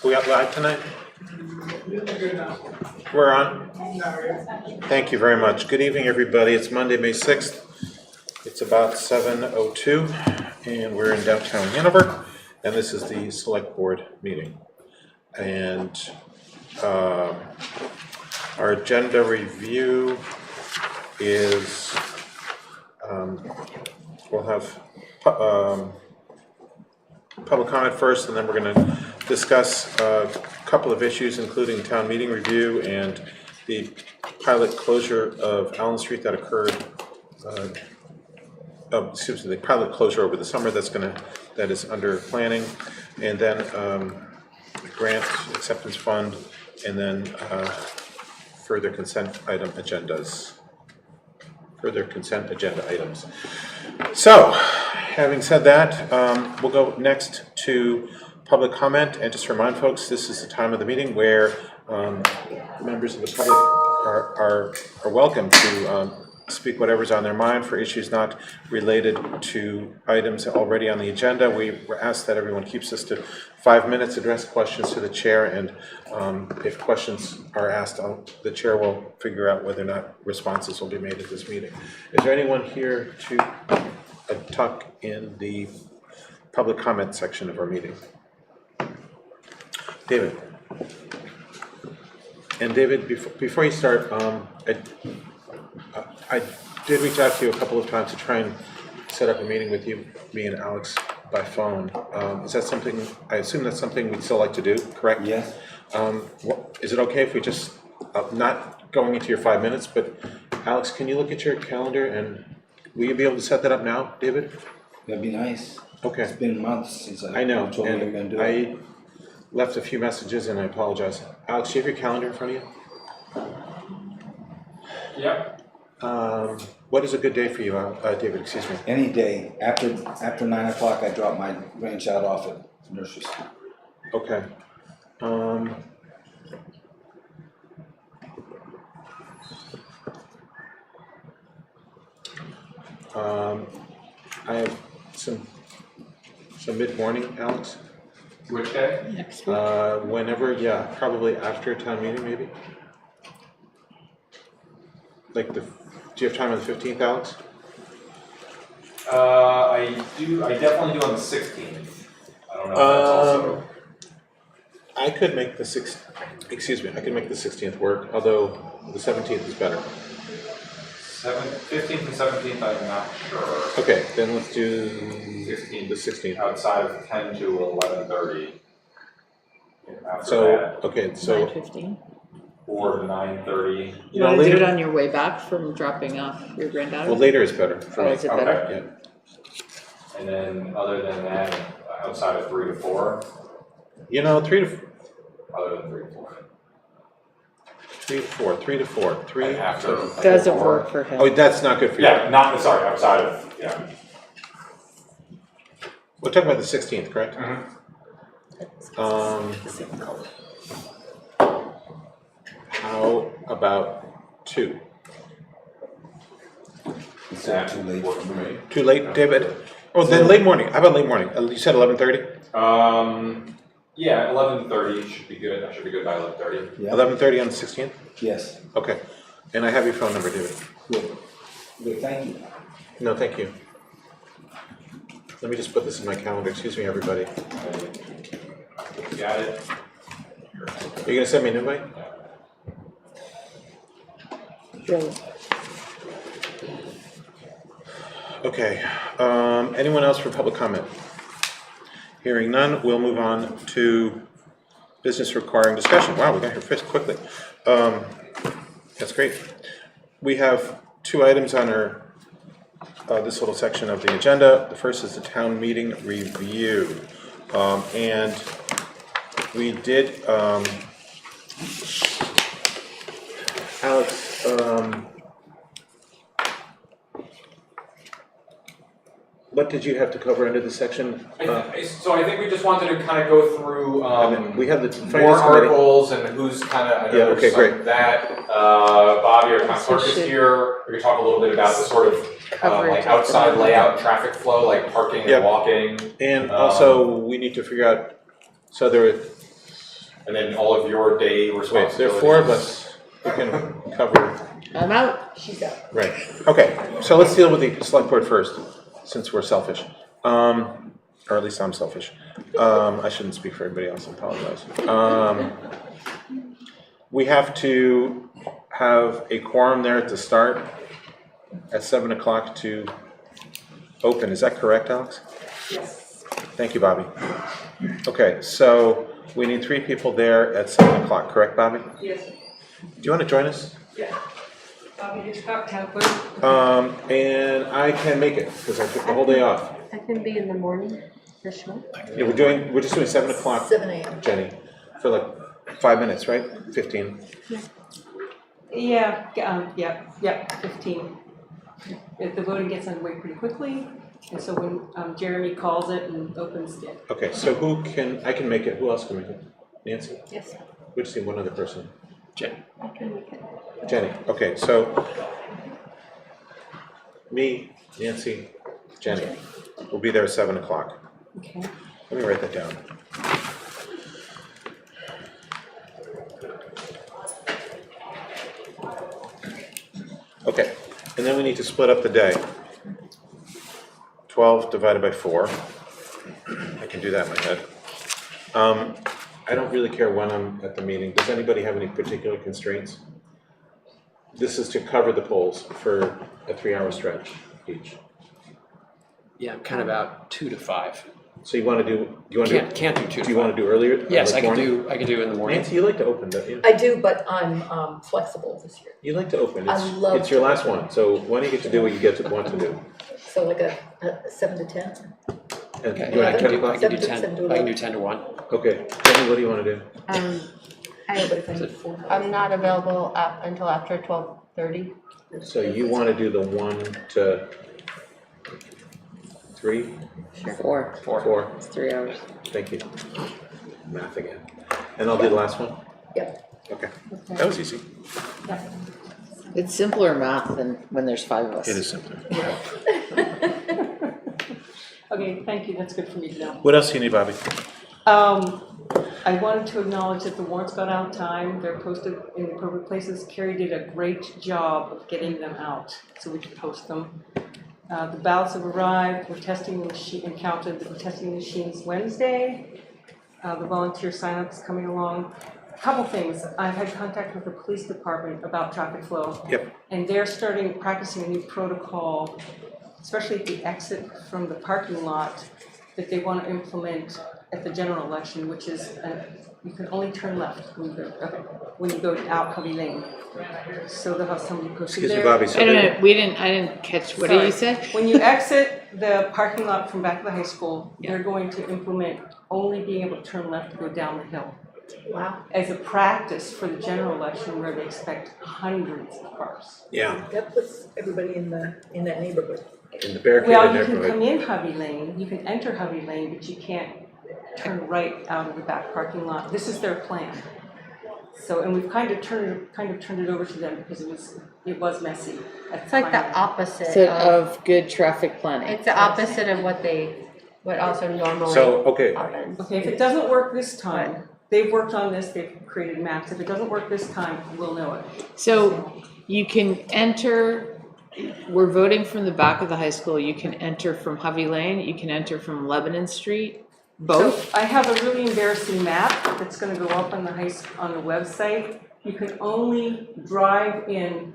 Are we out live tonight? We're on. Thank you very much. Good evening, everybody. It's Monday, May 6th. It's about 7:02, and we're in downtown Hanover, and this is the Select Board meeting. And our agenda review is we'll have public comment first, and then we're going to discuss a couple of issues, including town meeting review and the pilot closure of Allen Street that occurred. The pilot closure over the summer that is under planning, and then grant acceptance fund, and then further consent agenda items. So, having said that, we'll go next to public comment, and just remind folks, this is the time of the meeting where members of the public are welcome to speak whatever's on their mind for issues not related to items already on the agenda. We ask that everyone keeps this to 5 minutes, address questions to the chair, and if questions are asked, the chair will figure out whether or not responses will be made at this meeting. Is there anyone here to talk in the public comment section of our meeting? David. And David, before you start, I did reach out to you a couple of times to try and set up a meeting with you, me and Alex, by phone. Is that something, I assume that's something we'd still like to do, correct? Yes. Is it okay if we just, not going into your 5 minutes, but Alex, can you look at your calendar and will you be able to set that up now, David? That'd be nice. Okay. It's been months since I know, told you going to do it. I left a few messages and I apologize. Alex, do you have your calendar in front of you? Yep. What is a good day for you, David? Excuse me. Any day after 9 o'clock, I drop my grandchild off at nursery school. Okay. I have some mid-morning, Alex. Which day? Next week. Whenever, yeah, probably after a town meeting, maybe. Like do you have time on the 15th, Alex? I do. I definitely do on the 16th. I don't know if that's also. I could make the 16th work, although the 17th is better. 15th and 17th, I'm not sure. Okay, then let's do 16th. the 16th. Outside of 10 to 11:30. After So, that, okay, so 9:15. or 9:30. You want to do it on your way back from dropping off your granddaughter? Well, later is better for me. Is it better? Okay. Yeah. And then other than that, outside of 3 to 4. You know, 3 to 4. Other than 3 to 4. 3 to 4. 3 And after. Doesn't work for him. Oh, that's not good for you. Yeah, outside of, yeah. We're talking about the 16th, correct? Mm-hmm. How about 2? Is that too late for me? Too late, David? Oh, then late morning. How about late morning? You said 11:30? Yeah, 11:30 should be good. That should be good by 11:30. Yeah. 11:30 on the 16th? Yes. Okay. And I have your phone number, David. Good. Good. Thank you. No, thank you. Let me just put this in my calendar. Excuse me, everybody. Got it. Are you going to send me an invite? Sure. Okay. Anyone else for public comment? Hearing none, we'll move on to business requiring discussion. Wow, we got here first quickly. That's great. We have 2 items on our this little section of the agenda. The first is the town meeting review, and we did. Alex. What did you have to cover under this section? So I think we just wanted to kind of go through we have the warrant articles and who's kind of, I know okay, great. That. Bobby, our town clerk, is here. We can talk a little bit about the sort of like outside layout and traffic flow, like parking and walking. And also we need to figure out, so there are and then all of your day Wait, responsibilities. there are 4 of us who can cover, I'm out. She's out. right, okay, so let's deal with the select board first, since we're selfish. Or at least I'm selfish. I shouldn't speak for everybody else, I apologize. We have to have a quorum there to start at 7 o'clock to open, is that correct, Alex? Yes. Thank you, Bobby. Okay, so we need 3 people there at 7 o'clock, correct, Bobby? Yes. Do you want to join us? Yeah. Bobby just got town clerk. And I can make it, because I took the whole day off. I can be in the morning, for sure. Yeah, we're just doing 7 o'clock, 7 a.m. Jenny, for like 5 minutes, right? 15. Yeah, yeah, 15. The voting gets underway pretty quickly, and so when Jeremy calls it and opens it. Okay, so I can make it, who else can make it? Nancy? Yes, We just need one other person. Jenny. I can make it. Jenny, okay, so me, Nancy, Jenny, we'll be there at 7 o'clock. Okay. Let me write that down. Okay, and then we need to split up the day. 12 divided by 4. I can do that in my head. I don't really care when I'm at the meeting. Does anybody have any particular constraints? This is to cover the polls for a 3-hour stretch each. Yeah, I'm kind of out 2 to 5. So you want to do, Can't do 2 to 5. do you want to do earlier? Yes, like I can morning? do in the morning. Nancy, you like to open, don't you? I do, but I'm flexible this year. You like to open. I love It's your to last open. one, so why don't you get to do what you want to do? So like a 7 to 10? And Okay, you I want can 10 do o'clock? 10 to 1. Okay, Jenny, what do you want to do? I'm not available until after 12:30. So you want to do the 1 to 3? 4. 4? It's 3 hours. Thank you. Math again. And I'll do the last one? Yep. Okay, that was easy. It's simpler math than when there's 5 of us. It is simpler. Okay, thank you, that's good for me to know. What else do you need, Bobby? I wanted to acknowledge that the warrants got out in time. They're posted in the appropriate places. Carrie did a great job of getting them out so we could post them. The ballots have arrived. We're testing the machine and counted. We're testing the machines Wednesday. The volunteer sign-up is coming along. A couple things. I've had contact with the police department about traffic flow. Yep. And they're practicing a new protocol, especially at the exit from the parking lot, that they want to implement at the general election, which is you can only turn left when you go out Hovey Lane. So they'll have somebody posted Excuse me, there. Bobby, so I they- don't know, I didn't catch, what did you say? When you exit the parking lot from back of the high school, they're going to implement only being able to turn left to go down the hill. Wow. As a practice for the general election where they expect hundreds of cars. Yeah, That puts everybody in that neighborhood. in the barricaded Well, you can neighborhood. come in Hovey Lane, you can enter Hovey Lane, but you can't turn right out of the back parking lot. This is their plan. So, and we've kind of turned it over to them because it was messy at It's like the time. opposite So of, of good traffic planning. it's the opposite of what also normally So, okay, happens. Okay, if it doesn't work this time, they've worked on this, they've created maps. If it doesn't work this time, we'll know it. So you can enter, we're voting from the back of the high school, you can enter from Hovey Lane, you can enter from Lebanon Street, both? So I have a really embarrassing map that's gonna go up on the website. You can only drive in,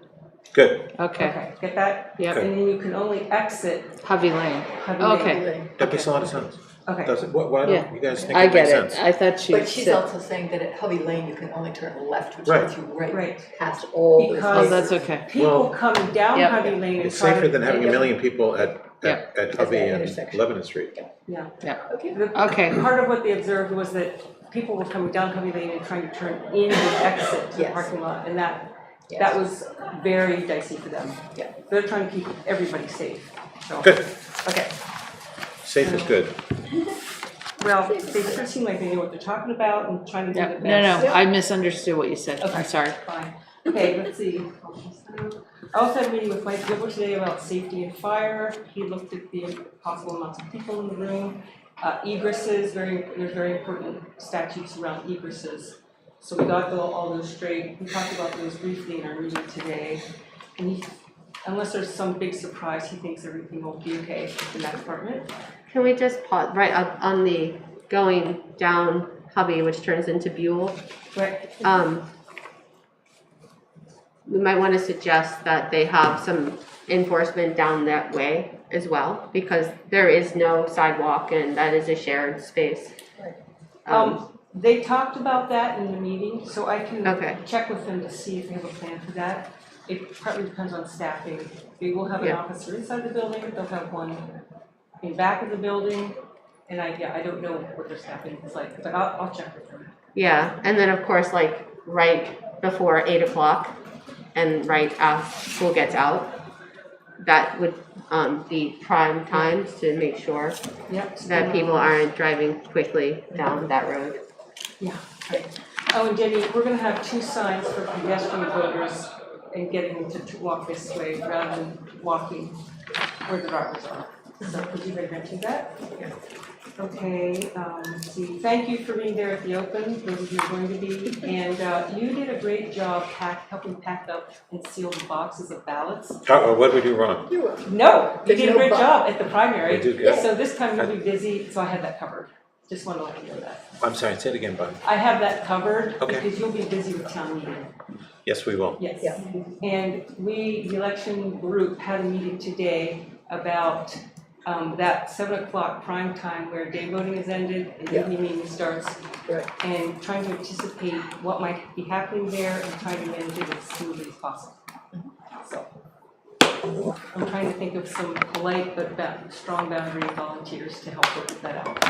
good. Okay, get that? yep, And then you can only exit Hovey Lane, Hovey Lane. okay, That makes a lot of sense. Okay. Does it? Why Yeah. don't you guys think I it makes get it, sense? I thought she But she's said, also saying that at Hovey Lane, you can only turn left, which Right. takes you right Right. past all the. Because- oh, that's okay. People Well, coming down Yep. Hovey Lane and It's trying safer to than having a make it- million people at Hovey that and intersection. Lebanon Street. Yeah. Okay. Okay. Part of what they observed was that people were coming down Hovey Lane and trying to turn in the exit to the Yes. parking lot, and that Yes. was very dicey for them. Yeah. They're trying to keep everybody safe, so. Good, Okay, safe is good. well, they sure seem like they know what they're talking about and trying to do Yeah, the no, best. no, I misunderstood what you said, Okay. I'm sorry. Fine. Okay, let's see. I also had a meeting with Mike Gilbert today about safety and fire. He looked at the possible amounts of people in the room, Egresses, there's very important statutes around egresses. So we got all those straight. We talked about those briefly in our meeting today. And unless there's some big surprise, he thinks everything will be okay in that department. Can we just pause right up on the going down Hubby, which turns into Buell? Right. We might want to suggest that they have some enforcement down that way as well, because there is no sidewalk and that is a shared space. They talked about that in the meeting, so I can Okay. check with them to see if they have a plan for that. It probably depends on staffing. They will have an officer inside the building, they'll have one in back of the building, and I don't know what their staffing is like, but I'll check with them. Yeah, and then of course, like right before 8 o'clock and right as school gets out, that would be prime times to make sure Yep. that people aren't driving quickly down that road. Yeah. Oh, and Jenny, we're gonna have 2 signs for pedestrian voters and getting them to walk this way rather than walking where the drivers are. So could you mention that? Yeah. Okay, let's see, thank you for being there at the open, those of you are going to be. And you did a great job helping pack up and seal the boxes of ballots. What did we do wrong? You were. No, you There's did a no great bu- job at the primary. We did good. So this time you'll be busy, so I had that covered. Just wanted to let you know that. I'm sorry, say it again, Bob. I have that covered Okay. because you'll be busy with town meeting. Yes, we will. Yes. Yeah. And the election group had a meeting today about that 7 o'clock prime time where day voting is ended and Yeah. evening meeting starts. Right. And trying to anticipate what might be happening there and trying to manage it as smoothly as possible. So I'm trying to think of some polite but strong boundary volunteers to help work that out.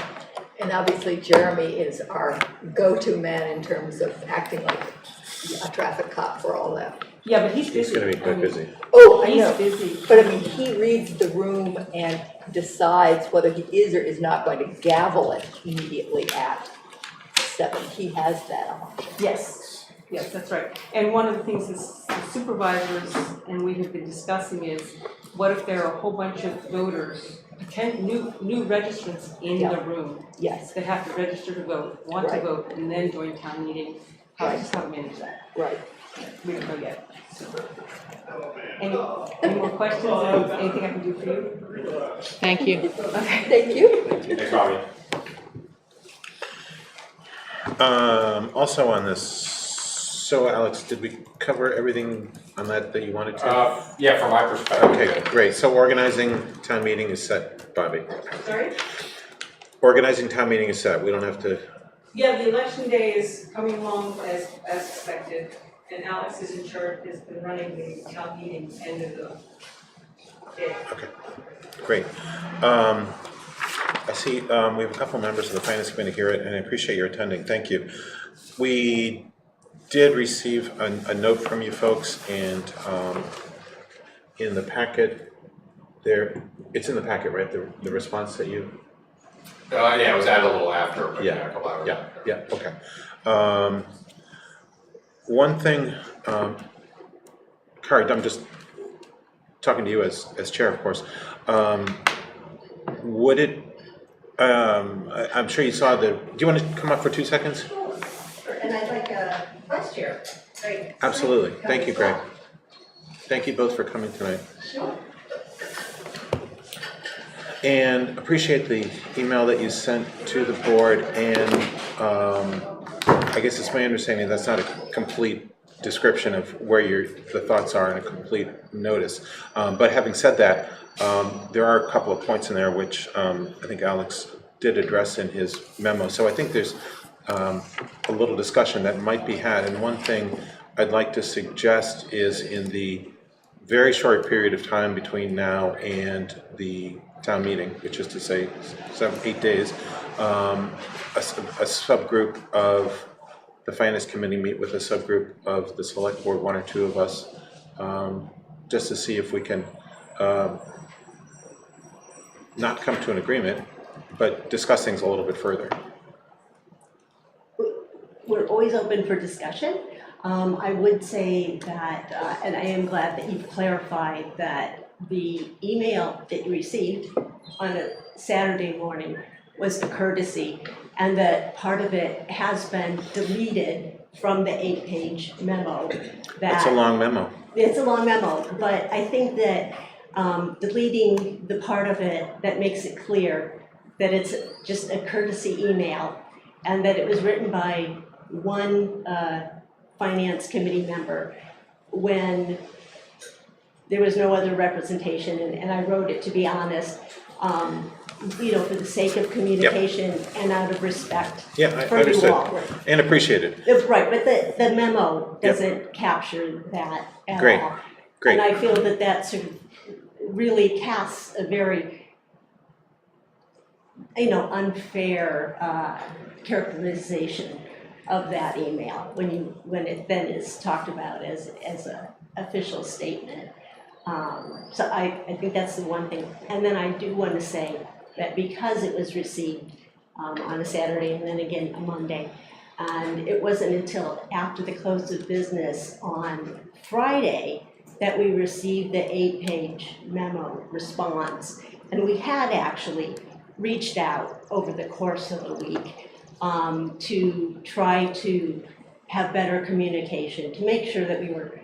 And obviously Jeremy is our go-to man in terms of acting like a traffic cop for all that. Yeah, but he's busy. He's gonna be I quite mean, busy. Oh, I He's know. busy. But I mean, he reads the room and decides whether he is or is not going to gavel it immediately at 7. He has that option. Yes, yes, that's right. And one of the things as supervisors, and we have been discussing is, what if there are a whole bunch of voters, new registrants in Yeah. the room Yes, that have to register to vote, want to Right. vote, and then join town meeting? Just how to manage that. right. We don't know yet. Any more questions? Anything I can do for you? Thank you. Okay. Thank you. Thanks, Bobby. Also on this, so Alex, did we cover everything on that you wanted to? Yeah, from my perspective. Okay, great. So organizing town meeting is set, Bobby. Sorry? Organizing town meeting is set. We don't have to. Yeah, the election day is coming along as expected, and Alex is in charge, has been running the town meeting end of the day. Okay, great. I see we have a couple members of the Finance Committee here, and I appreciate your attending. Thank you. We did receive a note from you folks, and in the packet there, it's in the packet, right? The response that you. Yeah, it was added a little after, but Yeah. yeah, a couple hours. Yeah, okay. One thing, Kari, I'm just talking to you as chair, of course. Would it, I'm sure you saw do you want to come up for 2 seconds? And I'd like a vice chair. Right. Absolutely. Thank you, Greg. Thank you both for coming tonight. Sure. And appreciate the email that you sent to the board, and I guess it's my understanding that's not a complete description of where the thoughts are and a complete notice. But having said that, there are a couple of points in there which I think Alex did address in his memo. So I think there's a little discussion that might be had. And one thing I'd like to suggest is in the very short period of time between now and the town meeting, which is to say 7-8 days, a subgroup of the Finance Committee meet with a subgroup of the Select Board, 1 or 2 of us, just to see if we can not come to an agreement, but discuss things a little bit further. We're always open for discussion. I would say that, and I am glad that you've clarified that the email that you received on a Saturday morning was the courtesy, and that part of it has been deleted from the 8-page memo. That's a long memo. It's a long memo, but I think that deleting the part of it that makes it clear that it's just a courtesy email and that it was written by one finance committee member when there was no other representation, and I wrote it, to be honest, for the sake of communication and out of respect Yeah, I for you understood all. and appreciated. Right, but the memo doesn't capture that at Great, all. great. And I feel that sort of really casts a very, unfair characterization of that email when it then is talked about as a official statement. So I think that's the one thing. And then I do want to say that because it was received on a Saturday and then again a Monday, and it wasn't until after the close of business on Friday that we received the 8-page memo response. And we had actually reached out over the course of the week to try to have better communication, to make sure that we were,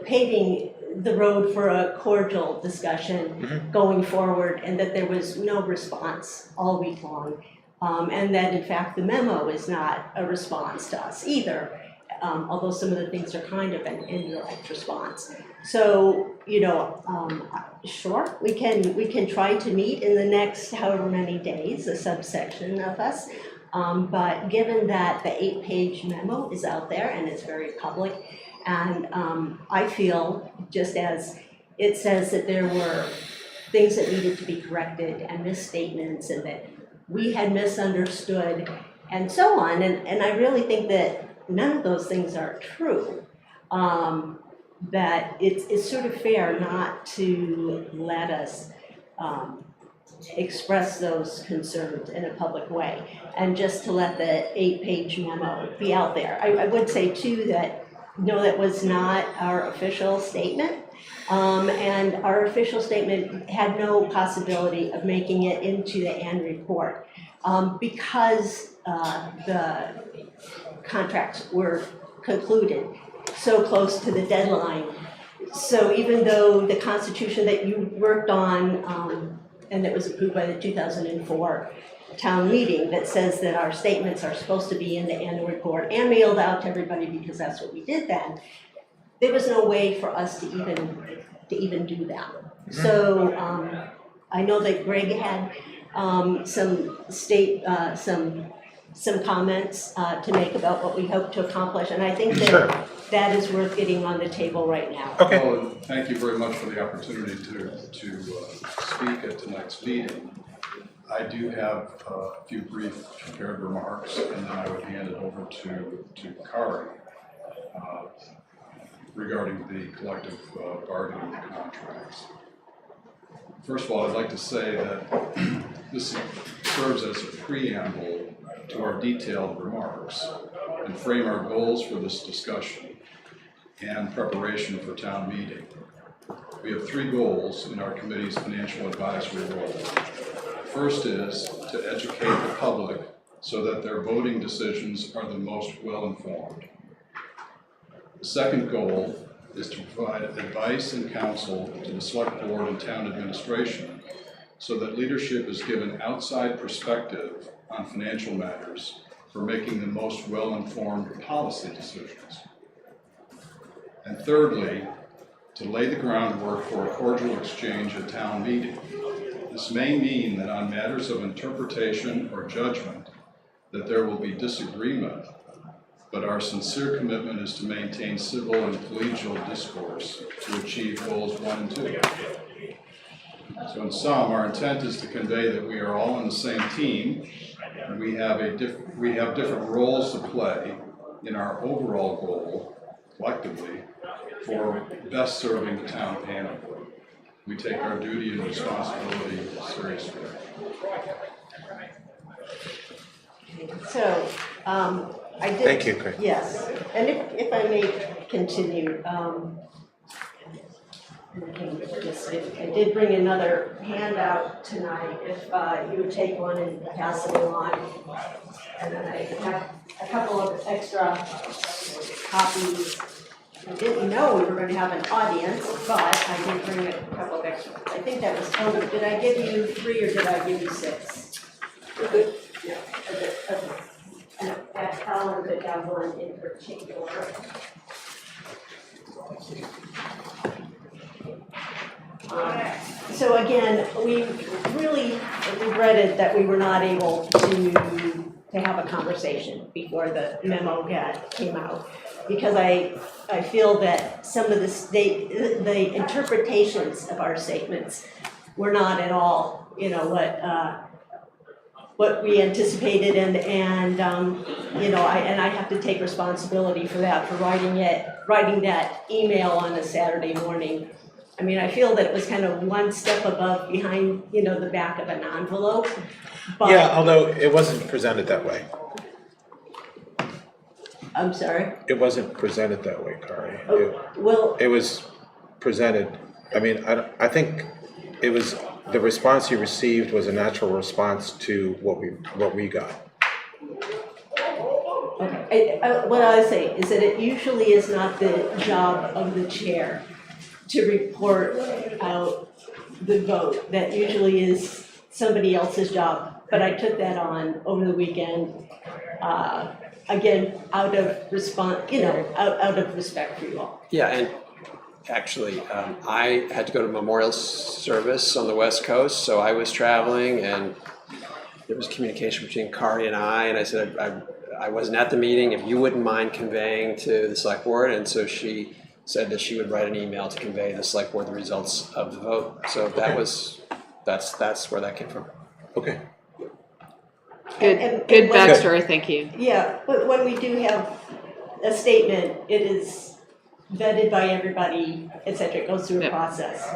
paving the road for a cordial discussion going forward, and that there was no response all week long. And that in fact the memo is not a response to us either, although some of the things are kind of an indirect response. So, sure, we can try to meet in the next however many days, a subsection of us. But given that the 8-page memo is out there and it's very public, and I feel, just as it says that there were things that needed to be corrected and misstatements and that we had misunderstood and so on, and I really think that none of those things are true, that it's sort of fair not to let us express those concerns in a public way, and just to let the 8-page memo be out there. I would say too that, that was not our official statement, and our official statement had no possibility of making it into the annual report because the contracts were concluded so close to the deadline. So even though the Constitution that you worked on and that was approved by the 2004 town meeting that says that our statements are supposed to be in the annual report and mailed out to everybody because that's what we did then, there was no way for us to even do that. So I know that Greg had some comments to make about what we hope to accomplish, and I think that that is worth getting on the table right now. Okay. Well, and thank you very much for the opportunity to speak at tonight's meeting. I do have a few brief prepared remarks, and then I would hand it over to Kari regarding the collective bargaining contracts. First of all, I'd like to say that this serves as a preamble to our detailed remarks and frame our goals for this discussion and preparation for town meeting. We have 3 goals in our committee's financial advisory role. First is to educate the public so that their voting decisions are the most well-informed. The second goal is to provide advice and counsel to the select board and town administration so that leadership is given outside perspective on financial matters for making the most well-informed policy decisions. And thirdly, to lay the groundwork for a cordial exchange at town meeting. This may mean that on matters of interpretation or judgment that there will be disagreement, but our sincere commitment is to maintain civil and collegial discourse to achieve goals 1 and 2. So in sum, our intent is to convey that we are all on the same team, and we have different roles to play in our overall goal, collectively, for best serving the town of Hanover. We take our duty and responsibility seriously. So, I did. Thank you, Craig. Yes, and if I may continue, in Cambridge District. I did bring another handout tonight, if you would take one and pass it along. And then I have a couple of extra copies. I didn't know we were going to have an audience, but I did bring a couple of extra. I think that was total. Did I give you 3 or did I give you 6? Good. Yeah. No, that Alan could have one in particular. So again, we really regretted that we were not able to have a conversation before the memo came out. Because I feel that some of the interpretations of our statements were not at all, what we anticipated, and I have to take responsibility for that, for writing that email on a Saturday morning. I mean, I feel that it was kind of one step above behind, the back of an envelope. But Yeah, although it wasn't presented that way. I'm sorry. It wasn't presented that way, Kari. Well, It was presented, I think it was, the response you received was a natural response to what we got. okay. What I say is that it usually is not the job of the chair to report out the vote. That usually is somebody else's job. But I took that on over the weekend. Again, out of out of respect for you all. Yeah, and actually, I had to go to memorial service on the West Coast, so I was traveling, and there was communication between Kari and I said I wasn't at the meeting, if you wouldn't mind conveying to the select board, and so she said that she would write an email to convey the select board the results of the vote. So that's where that came from. Okay. Good backstory, thank you. Yeah, but when we do have a statement, it is vetted by everybody, et cetera. It goes through a process.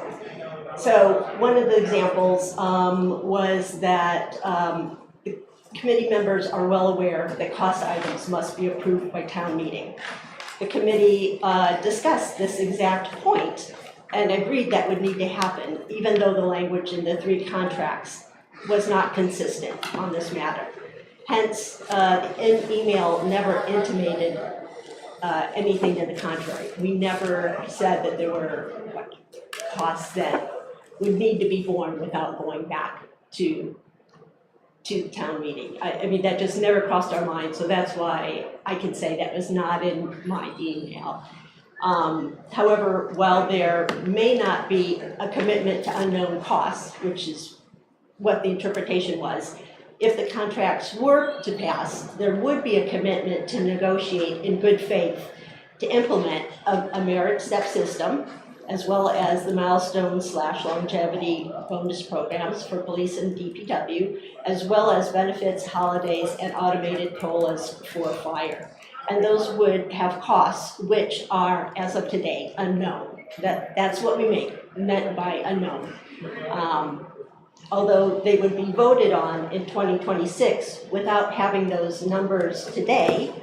So one of the examples was that the committee members are well aware that cost items must be approved by town meeting. The committee discussed this exact point and agreed that would need to happen, even though the language in the 3 contracts was not consistent on this matter. Hence, an email never intimated anything to the contrary. We never said that there were costs that would need to be borne without going back to the town meeting. I mean, that just never crossed our mind, so that's why I can say that was not in my email. However, while there may not be a commitment to unknown costs, which is what the interpretation was, if the contracts were to pass, there would be a commitment to negotiate in good faith to implement a merit step system, as well as the milestone/longevity bonus programs for police and DPW, as well as benefits, holidays, and automated COLAs for fire. And those would have costs which are, as of today, unknown. That's what we meant by unknown. Although they would be voted on in 2026 without having those numbers today,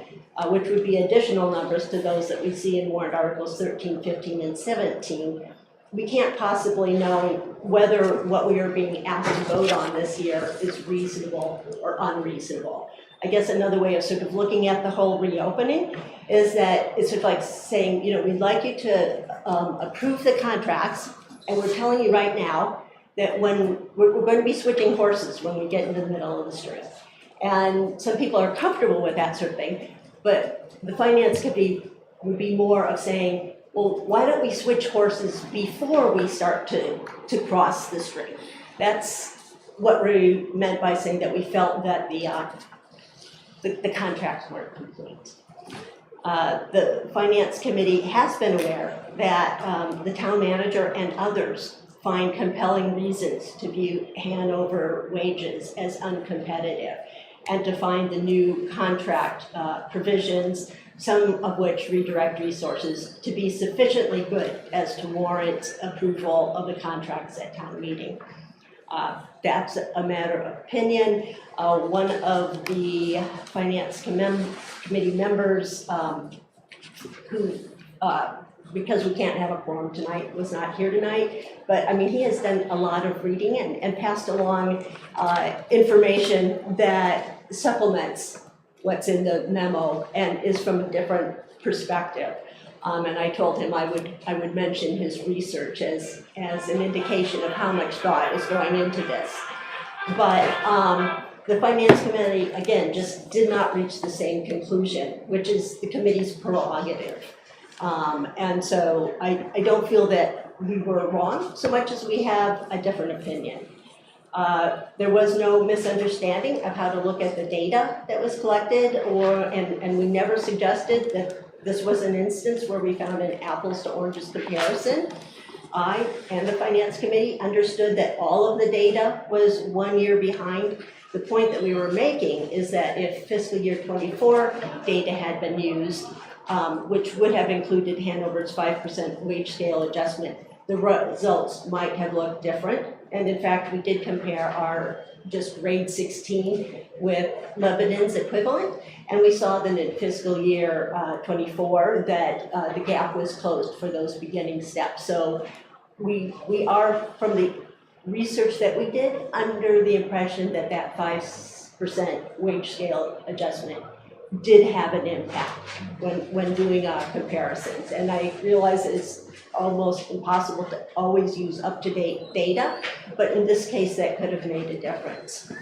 which would be additional numbers to those that we see in warrant articles 13, 15, and 17, we can't possibly know whether what we are being asked to vote on this year is reasonable or unreasonable. I guess another way of sort of looking at the whole reopening is that it's sort of like saying, we'd like you to approve the contracts, and we're telling you right now that when we're going to be switching horses when we get into the middle of the street. And some people are comfortable with that sort of thing, but the finance committee would be more of saying, well, why don't we switch horses before we start to cross the street? That's what we meant by saying that we felt that the contracts weren't complete. The finance committee has been aware that the town manager and others find compelling reasons to view Hanover wages as uncompetitive and to find the new contract provisions, some of which redirect resources, to be sufficiently good as to warrant approval of the contracts at town meeting. That's a matter of opinion. One of the finance committee members who because we can't have a quorum tonight, was not here tonight. But I mean, he has done a lot of reading and passed along information that supplements what's in the memo and is from a different perspective. And I told him I would mention his research as an indication of how much thought is going into this. But the Finance Committee, again, just did not reach the same conclusion, which is the committee's prerogative. And so I don't feel that we were wrong so much as we have a different opinion. There was no misunderstanding of how to look at the data that was collected, and we never suggested that this was an instance where we found an apples to oranges comparison. I and the Finance Committee understood that all of the data was 1 year behind. The point that we were making is that if fiscal year 24 data had been used, which would have included Hanover's 5% wage scale adjustment, the results might have looked different. And in fact, we did compare our just grade 16 with Lebanon's equivalent, and we saw that in fiscal year 24 that the gap was closed for those beginning steps. So we are, from the research that we did, under the impression that that 5% wage scale adjustment did have an impact when doing comparisons. And I realize it's almost impossible to always use up-to-date data, but in this case that could have made a difference.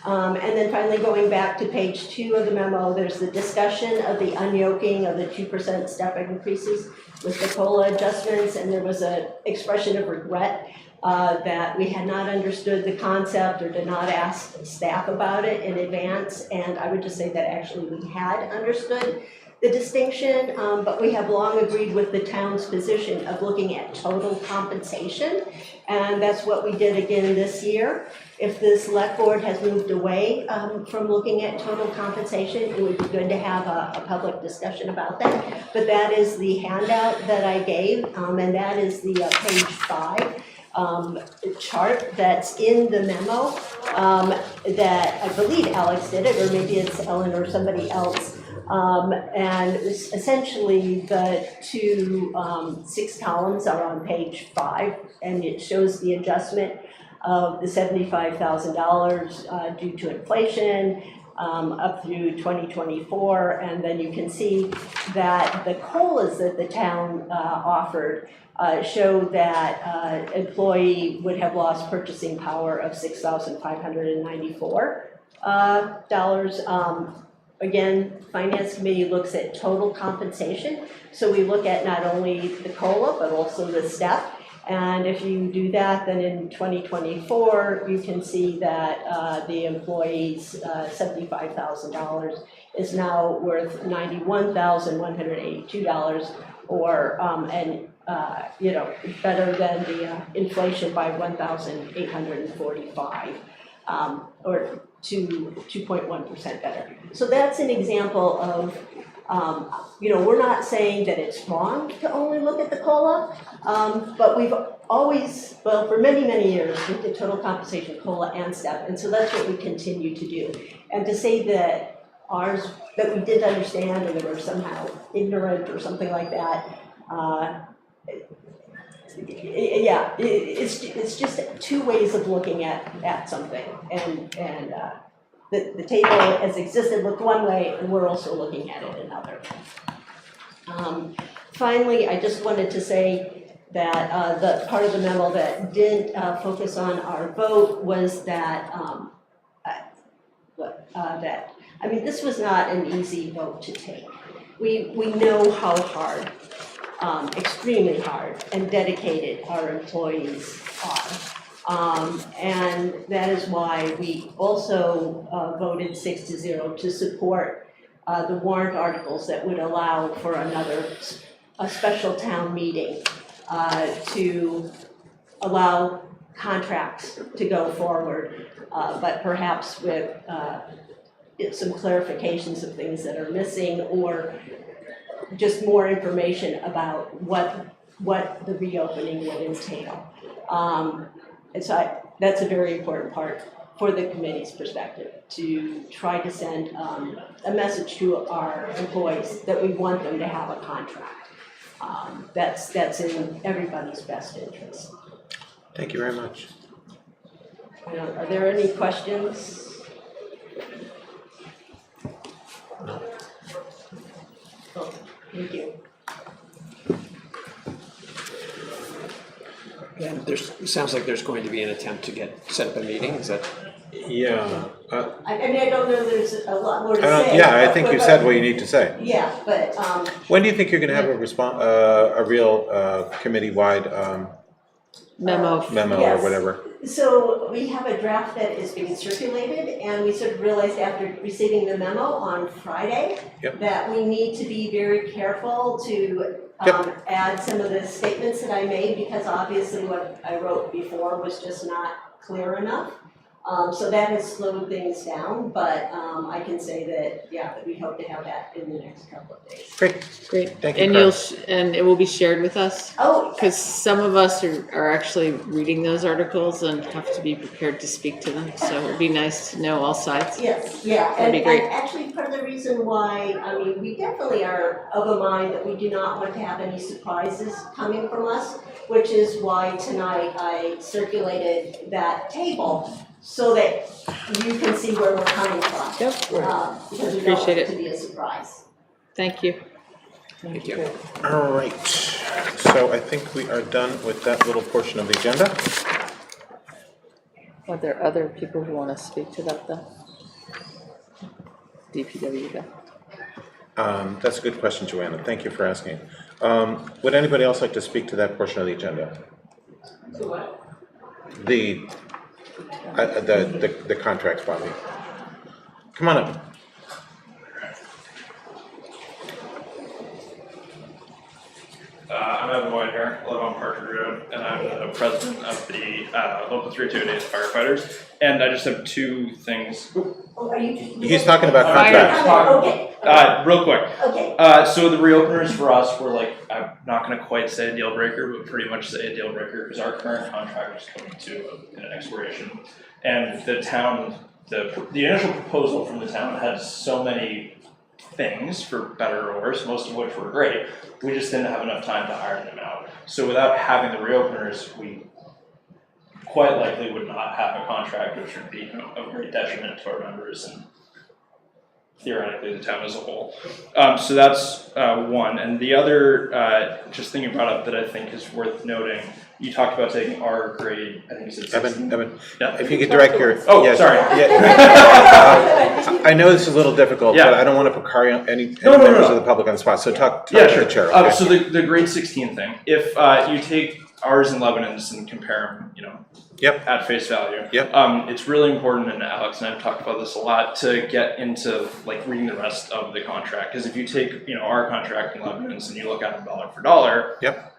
And then finally, going back to page 2 of the memo, there's the discussion of the unyoking of the 2% step increases with the COLA adjustments, and there was an expression of regret that we had not understood the concept or did not ask staff about it in advance. And I would just say that actually we had understood the distinction, but we have long agreed with the town's position of looking at total compensation, and that's what we did again this year. If the select board has moved away from looking at total compensation, it would be good to have a public discussion about that. But that is the handout that I gave, and that is the page 5 chart that's in the memo that I believe Alex did it, or maybe it's Ellen or somebody else. And it's essentially the 6 columns are on page 5, and it shows the adjustment of the $75,000 due to inflation up through 2024, and then you can see that the COLAs that the town offered show that employee would have lost purchasing power of $6,594. Again, Finance Committee looks at total compensation, so we look at not only the COLA but also the step. And if you do that, then in 2024, you can see that the employee's $75,000 is now worth $91,182, or better than the inflation by 1,845, or 2.1% better. So that's an example of, we're not saying that it's wrong to only look at the COLA, but we've always, for many, many years, looked at total compensation, COLA and step, and so that's what we continue to do. And to say that that we didn't understand or that we're somehow ignorant or something like that, it's just 2 ways of looking at something, and the table as existed looked one way, and we're also looking at it another. Finally, I just wanted to say that the part of the memo that did focus on our vote was that this was not an easy vote to take. We know how hard, extremely hard and dedicated our employees are. And that is why we also voted 6-0 to support the warrant articles that would allow for a special town meeting to allow contracts to go forward, but perhaps with some clarifications of things that are missing, or just more information about what the reopening would entail. And so that's a very important part for the committee's perspective, to try to send a message to our employees that we want them to have a contract. That's in everybody's best interest. Thank you very much. Are there any questions? Oh, thank you. And it sounds like there's going to be an attempt to set up a meeting, is that? Yeah. I mean, I don't know there's a lot more to I say. yeah, I think you said what you need to say. Yeah, but, When do you think you're going to have a real committee-wide Memo. memo Yes. or whatever? so we have a draft that is being circulated, and we sort of realized after receiving the memo on Friday Yep. that we need to be very careful to add some of the statements that I made, because obviously what I wrote before was just not clear enough. So that has slowed things down, but I can say that, that we hope to have that in the next couple of days. Great. Great. Thank you, And Carl. and it will be shared with us? Oh, Because some of us are actually reading those articles and have to be prepared to speak to them, so it'd be nice to know all sides. yes, That'd be great. and actually part of the reason why, I mean, we definitely are of a mind that we do not want to have any surprises coming from us, which is why tonight I circulated that table so that you can see where we're coming from. Yep. Because we don't want Appreciate it it. to be a surprise. Thank you. Thank you. All right. So I think we are done with that little portion of the agenda. Are there other people who want to speak to that though? DPW guy. That's a good question, Joanna. Thank you for asking. Would anybody else like to speak to that portion of the agenda? So what? The contracts, Bobby. Come on up. I'm Evan White here, I live on Parker Road, and I'm the president of the local 328 firefighters. And I just have two things. Oh, are you? He's talking about Fire. contracts. Okay. Real quick. Okay. So the reopeners for us were like, I'm not going to quite say a deal breaker, but pretty much say a deal breaker because our current contract is coming to an expiration, and the town, the initial proposal from the town had so many things, for better or worse, most of which were great. We just didn't have enough time to iron them out. So without having the reopeners, we quite likely would not have a contract, which would be a great detriment to our members and theoretically the town as a whole. So that's one. And the other, just thing you brought up that I think is worth noting, you talked about taking R grade, I think you said 16. Evan, Yeah. if you could direct your... Oh, yes, sorry. Yeah. I know this is a little difficult, but I don't want to put any members of the public on the spot, so talk to the chair. Okay? So the grade 16 thing, if you take ours and Lebanon's and compare them, at face value. Yep. It's really important, and Alex and I have talked about this a lot, to get into like reading the rest of the contract. Because if you take our contract and Lebanon's and you look at them dollar for dollar,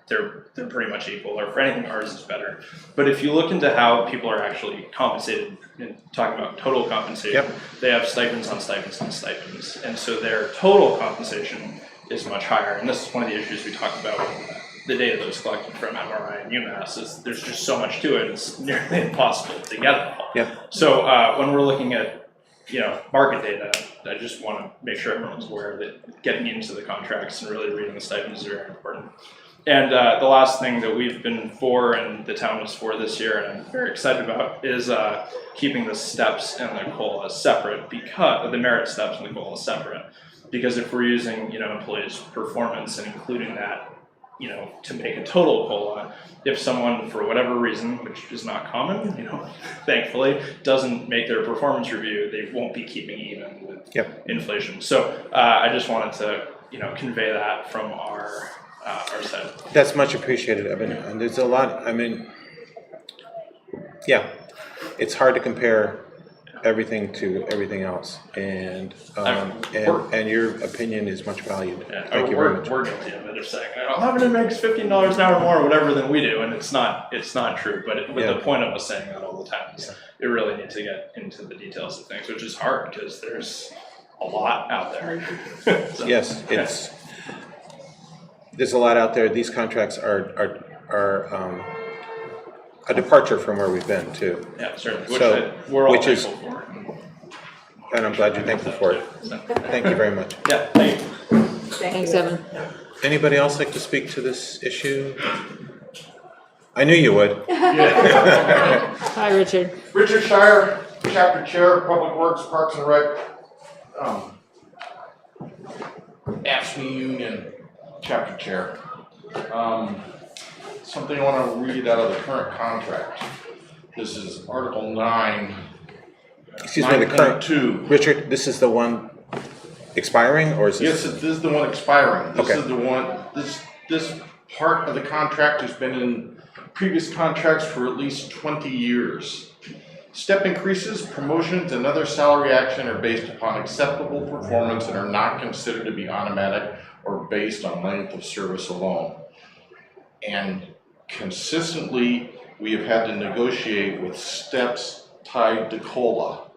they're pretty much equal, or for anything ours is better. But if you look into how people are actually compensated, and talking about total compensation, they have stipends on stipends on stipends, and so their total compensation is much higher. And this is one of the issues we talked about with the data that was collected from MRI and UMass, is there's just so much to it, it's nearly impossible to get it all. So when we're looking at market data, I just want to make sure everyone's aware that getting into the contracts and really reading the stipends is very important. And the last thing that we've been for, and the town was for this year, and I'm very excited about, is keeping the steps and the COLA separate, because the merit steps and the COLA separate. Because if we're using employees' performance and including that to make a total COLA, if someone, for whatever reason, which is not common, thankfully, doesn't make their performance review, they won't be keeping even with inflation. So I just wanted to, convey that from our side. That's much appreciated, Evan. And there's a lot, it's hard to compare everything to everything else, and your opinion is much valued. Thank you very much. We're guilty of it, of saying, Lebanon makes $15 an hour more or whatever than we do, and it's not true. But the point of us saying that all the time is it really needs to get into the details of things, which is hard because there's a lot out there. So, yes, there's a lot out there. These contracts are a departure from where we've been too. Yeah, certainly. We're all thankful for. And I'm glad you're thankful for it. Thank you very much. Yeah, thank you. Thanks, Evan. Anybody else like to speak to this issue? I knew you would. Hi, Richard. Richard Shire, Chapter Chair, Public Works, Parks and Rec, AFSCME Union, Chapter Chair. Something I want to read out of the current contract. This is Article 9. Excuse me, the current, 9.2. Richard, this is the one expiring, or is this? Yes, this is the one expiring. This Okay. is the one, this part of the contract has been in previous contracts for at least 20 years. Step increases, promotions, and other salary action are based upon acceptable performance and are not considered to be automatic or based on length of service alone. And consistently, we have had to negotiate with steps tied to COLA.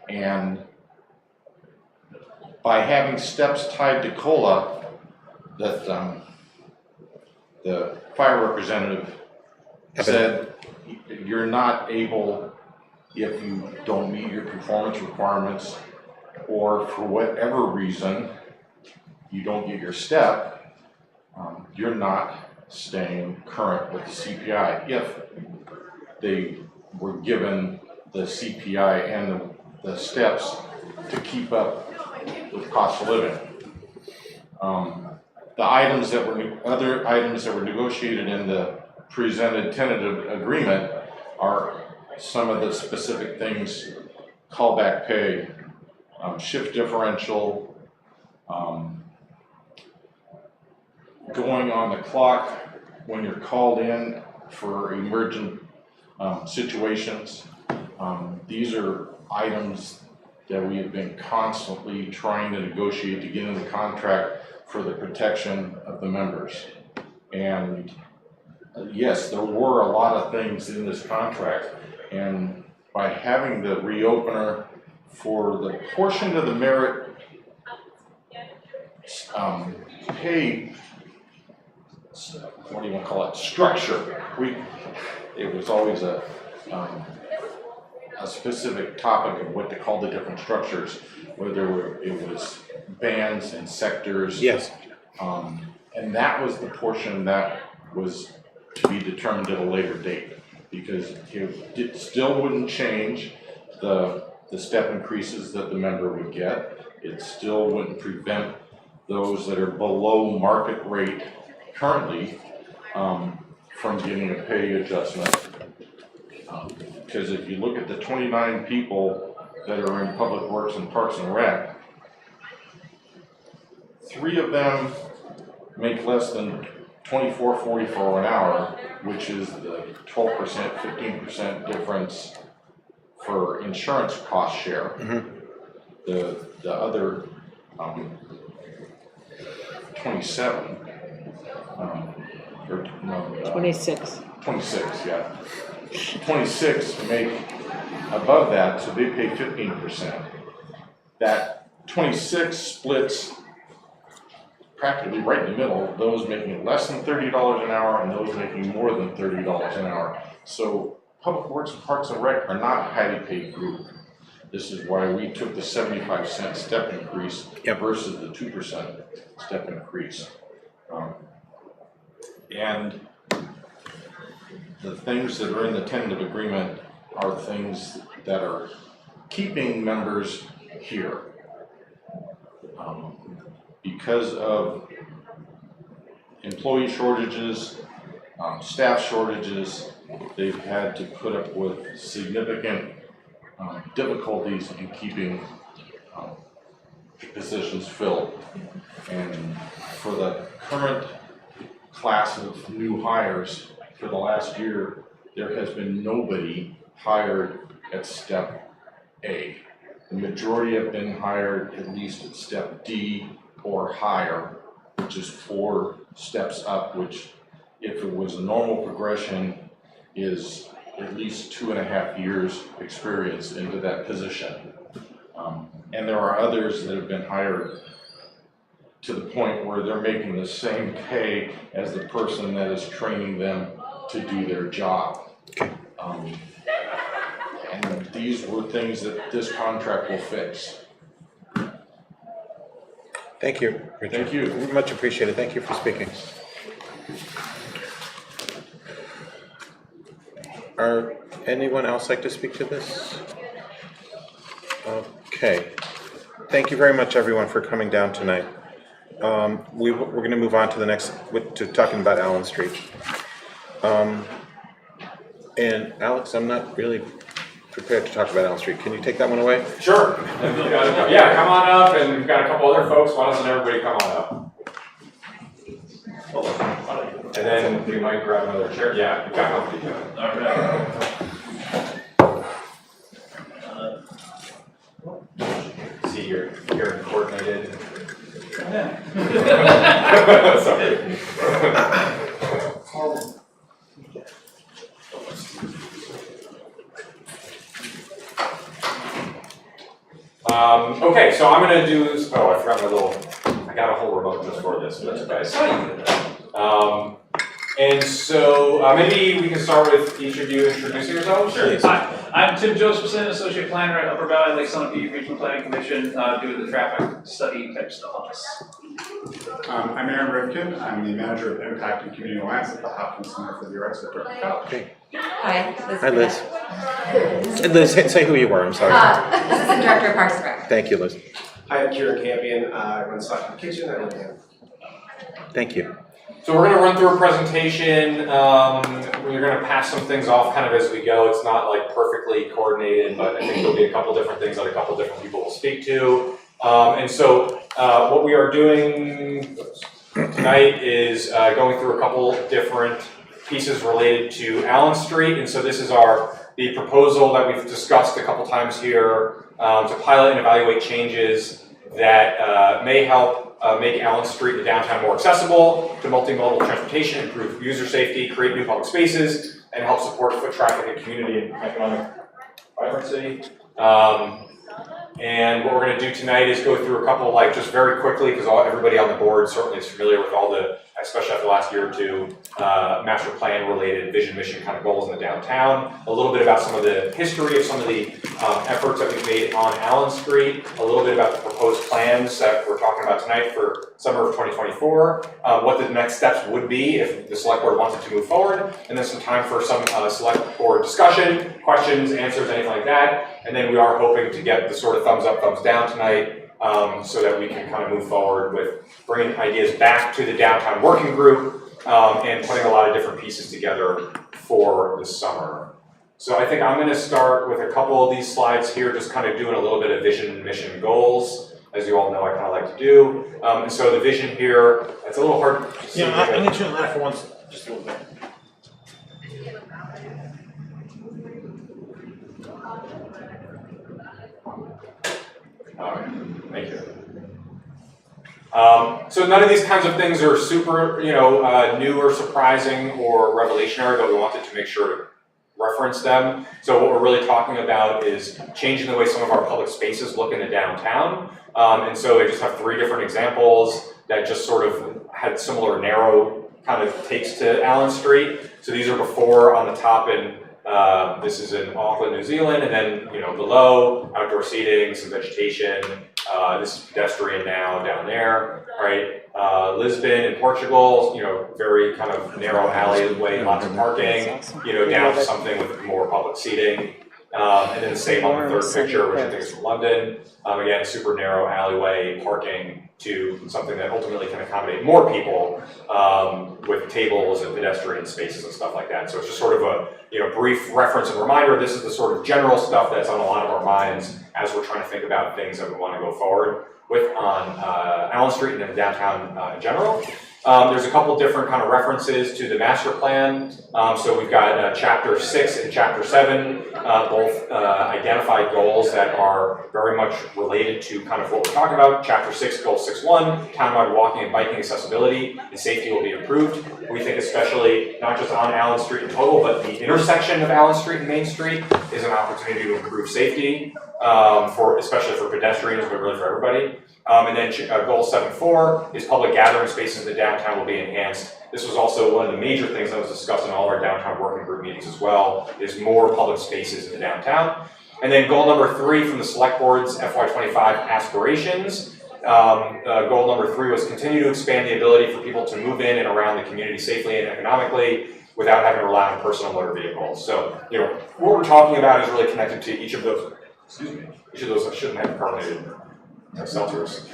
And by having steps tied to COLA, that the fire representative said you're not able, if you don't meet your performance requirements, or for whatever reason you don't get your step, you're not staying current with the CPI. If they were given the CPI and the steps to keep up with cost of living. The items that were, other items that were negotiated in the presented tentative agreement are some of the specific things: callback pay, shift differential, going on the clock when you're called in for emergent situations. These are items that we have been constantly trying to negotiate to get in the contract for the protection of the members. And yes, there were a lot of things in this contract, and by having the reopener for the portion of the merit pay, what do you want to call it, structure, it was always a specific topic of what to call the different structures, whether it was bands and sectors. Yes. And that was the portion that was to be determined at a later date, because it still wouldn't change the step increases that the member would get. It still wouldn't prevent those that are below market rate currently from getting a pay adjustment. Because if you look at the 29 people that are in Public Works and Parks and Rec, 3 of them make less than $24.44 an hour, which is the 12%, 15% difference for insurance cost share. The other 27, or no, 26. 26, yeah. 26 make above that, so they pay 15%. That 26 splits practically right in the middle, those making less than $30 an hour and those making more than $30 an hour. So Public Works and Parks and Rec are not a highly paid group. This is why we took the 75-cent step increase versus the 2% step increase. And the things that are in the tentative agreement are things that are keeping members here. Because of employee shortages, staff shortages, they've had to put up with significant difficulties in keeping positions filled. And for the current class of new hires for the last year, there has been nobody hired at step A. The majority have been hired at least at step D or higher, which is 4 steps up, which if it was a normal progression is at least 2.5 years experience into that position. And there are others that have been hired to the point where they're making the same pay as the person that is training them to do their job. And these were things that this contract will fix. Thank you, Richard. Thank you. Much appreciated. Thank you for speaking. Anyone else like to speak to this? Okay. Thank you very much, everyone, for coming down tonight. We're going to move on to the next, to talking about Allen Street. And Alex, I'm not really prepared to talk about Allen Street. Can you take that one away? Sure. Yeah, come on up, and we've got a couple other folks. Why doesn't everybody come on up? And then we might grab another chair. Yeah, you've got company. All right. See, you're coordinated. Sorry. Okay, so I'm gonna do this. Oh, I forgot my I got a whole remote just for this, but that's okay. And so maybe we can start with each of you introducing yourselves. Sure. Hi, I'm Tim Josephson, Associate Planner at Upper Valley Lake Sunapee Regional Planning Commission, doing the traffic study type stuff. I'm Aaron Rivkin. I'm the Manager of Impact and Community Alliance at the Hopkins Center for the Arts at Berkeley College. Okay. Hi, Liz. Hi, Liz. Liz, say who you were. I'm sorry. Assistant Director of Parks and Rec. Thank you, Liz. Hi, I'm Kira Campion. I run Stockton Kitchen. I live here. Thank you. So we're going to run through a presentation. We're going to pass some things off kind of as we go. It's not like perfectly coordinated, but I think there'll be a couple different things that a couple different people will speak to. And so what we are doing tonight is going through a couple different pieces related to Allen Street. And so this is the proposal that we've discussed a couple times here to pilot and evaluate changes that may help make Allen Street, the downtown, more accessible to multimodal transportation, improve user safety, create new public spaces, and help support foot traffic and community and economic vibrancy. And what we're going to do tonight is go through a couple, just very quickly, because everybody on the board certainly is familiar with all the, especially after the last year or two, master plan related vision, mission kind of goals in the downtown. A little bit about some of the history of some of the efforts that we've made on Allen Street. A little bit about the proposed plans that we're talking about tonight for summer of 2024. What the next steps would be if the select board wanted to move forward. And then some time for some select board discussion, questions, answers, anything like that. And then we are hoping to get the sort of thumbs up, thumbs down tonight so that we can kind of move forward with bringing ideas back to the downtown working group and putting a lot of different pieces together for the summer. So I think I'm going to start with a couple of these slides here, just kind of doing a little bit of vision, mission, goals. As you all know, I kind of like to do. And so the vision here, it's a little hard to see. Yeah, I'm going to turn that for once, just a little bit. All right, thank you. So none of these kinds of things are super, new or surprising or revolutionary, but we wanted to make sure to reference them. So what we're really talking about is changing the way some of our public spaces look in the downtown. And so I just have 3 different examples that just sort of had similar narrow kind of takes to Allen Street. So these are before on the top in this is in Auckland, New Zealand, and then below outdoor seating, some vegetation. This is pedestrian now down there, right? Lisbon in Portugal, very kind of narrow alleyway, lots of parking. Down to something with more public seating. And then the same on the third picture, which I think is from London. Again, super narrow alleyway parking to something that ultimately can accommodate more people with tables and pedestrian spaces and stuff like that. So it's just sort of a brief reference and reminder. This is the sort of general stuff that's on a lot of our minds as we're trying to think about things that we want to go forward with on Allen Street and in the downtown in general. There's a couple different kind of references to the master plan. So we've got Chapter 6 and Chapter 7, both identified goals that are very much related to kind of what we're talking about. Chapter 6, Goal 6.1, townwide walking and biking accessibility and safety will be improved. We think especially not just on Allen Street in total, but the intersection of Allen Street and Main Street is an opportunity to improve safety, especially for pedestrians, but really for everybody. And then Goal 7.4 is public gathering spaces in the downtown will be enhanced. This was also one of the major things that was discussed in all of our downtown working group meetings as well, is more public spaces in the downtown. And then goal number 3 from the select board's FY25 aspirations Goal number 3 was continue to expand the ability for people to move in and around the community safely and economically without having to rely on personal motor vehicles. So, what we're talking about is really connected to each of those, each of those, I shouldn't have carbonated seltzers,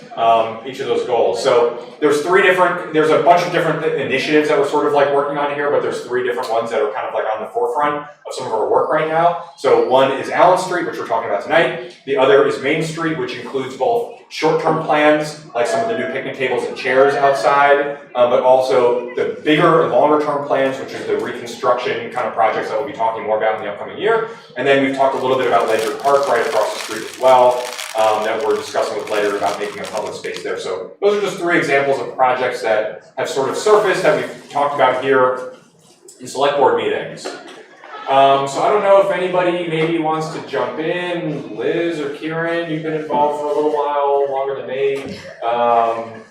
each of those goals. So there's a bunch of different initiatives that we're sort of like working on here, but there's 3 different ones that are kind of like on the forefront of some of our work right now. So one is Allen Street, which we're talking about tonight. The other is Main Street, which includes both short-term plans, like some of the new picnic tables and chairs outside, but also the bigger and longer-term plans, which is the reconstruction kind of projects that we'll be talking more about in the upcoming year. And then we've talked a little bit about Ledger Park right across the street as well, that we're discussing with Ledger about making a public space there. So those are just 3 examples of projects that have sort of surfaced that we've talked about here in select board meetings. So I don't know if anybody maybe wants to jump in. Liz or Kieran, you've been involved for a little while, longer than me. I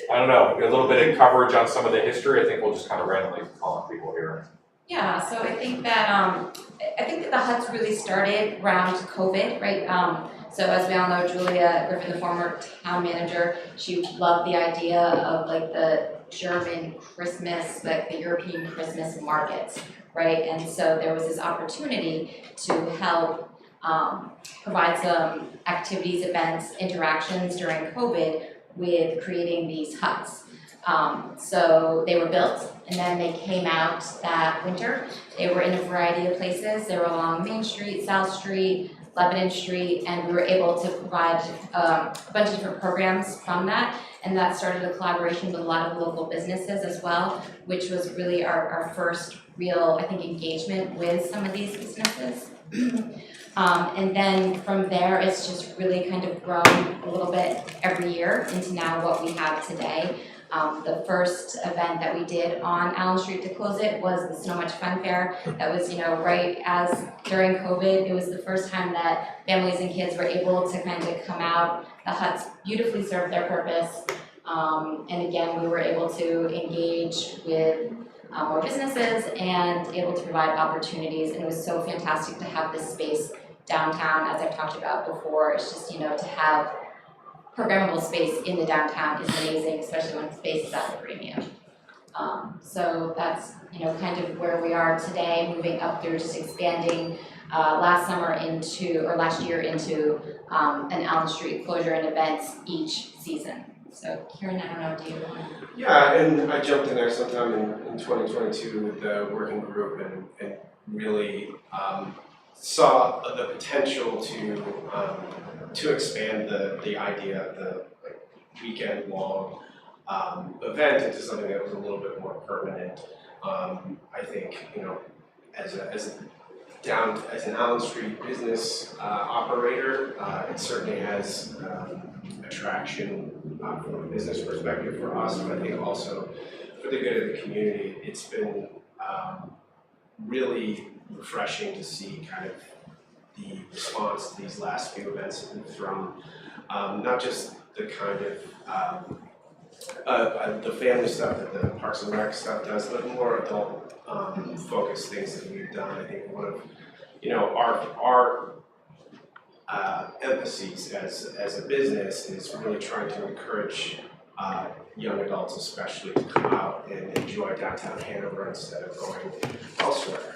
don't know, a little bit of coverage on some of the history. I think we'll just kind of randomly call on people here. Yeah, so I think that the huts really started around COVID, right? So as we all know, Julia Griffin, the former town manager, she loved the idea of like the German Christmas, like the European Christmas markets, right? And so there was this opportunity to help provide some activities, events, interactions during COVID with creating these huts. So they were built and then they came out that winter. They were in a variety of places. They were along Main Street, South Street, Lebanon Street, and we were able to provide a bunch of different programs from that. And that started a collaboration with a lot of local businesses as well, which was really our first real, I think, engagement with some of these businesses. And then from there, it's just really kind of grown a little bit every year into now what we have today. The first event that we did on Allen Street to close it was the So Much Fun Fair. That was, right as during COVID, it was the first time that families and kids were able to kind of come out. The huts beautifully served their purpose. And again, we were able to engage with more businesses and able to provide opportunities. And it was so fantastic to have this space downtown, as I've talked about before. It's just, to have programmable space in the downtown is amazing, especially when space is at a premium. So that's, kind of where we are today, moving up through just expanding last year into an Allen Street closure and events each season. So Kieran, I don't know, do you want to? Yeah, and I jumped in there sometime in 2022 with the working group and really saw the potential to expand the idea of the weekend-long event into something that was a little bit more permanent. I think, as an Allen Street business operator, it certainly has attraction from a business perspective for us, but I think also for the good of the community. It's been really refreshing to see kind of the response to these last few events that we've thrown, not just the kind of the family stuff that the Parks and Rec stuff does, but more adult focused things that we've done. I think one of our emphases as a business is really trying to encourage young adults especially to come out and enjoy downtown Hanover instead of going elsewhere.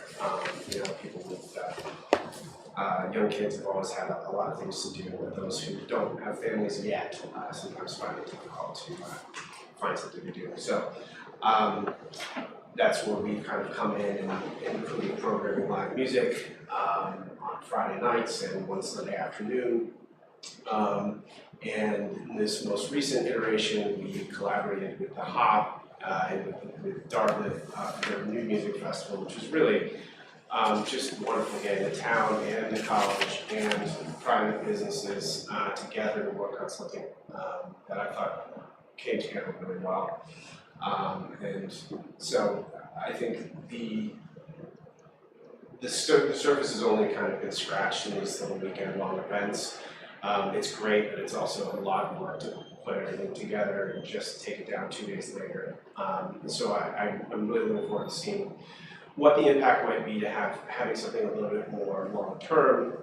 People with young kids have always had a lot of things to do, with those who don't have families yet sometimes find it difficult to find something to do. So that's where we kind of come in and including programming live music on Friday nights and one Sunday afternoon. And in this most recent iteration, we collaborated with the Hop and with Dartmouth for their new music festival, which was really just wonderful getting the town and the college and private businesses together to work on something that I thought came together really well. And so I think the surface has only kind of been scratched in these little weekend-long events. It's great, but it's also a lot of work to put everything together and just take it down 2 days later. So I'm really looking forward to seeing what the impact might be to having something a little bit more long-term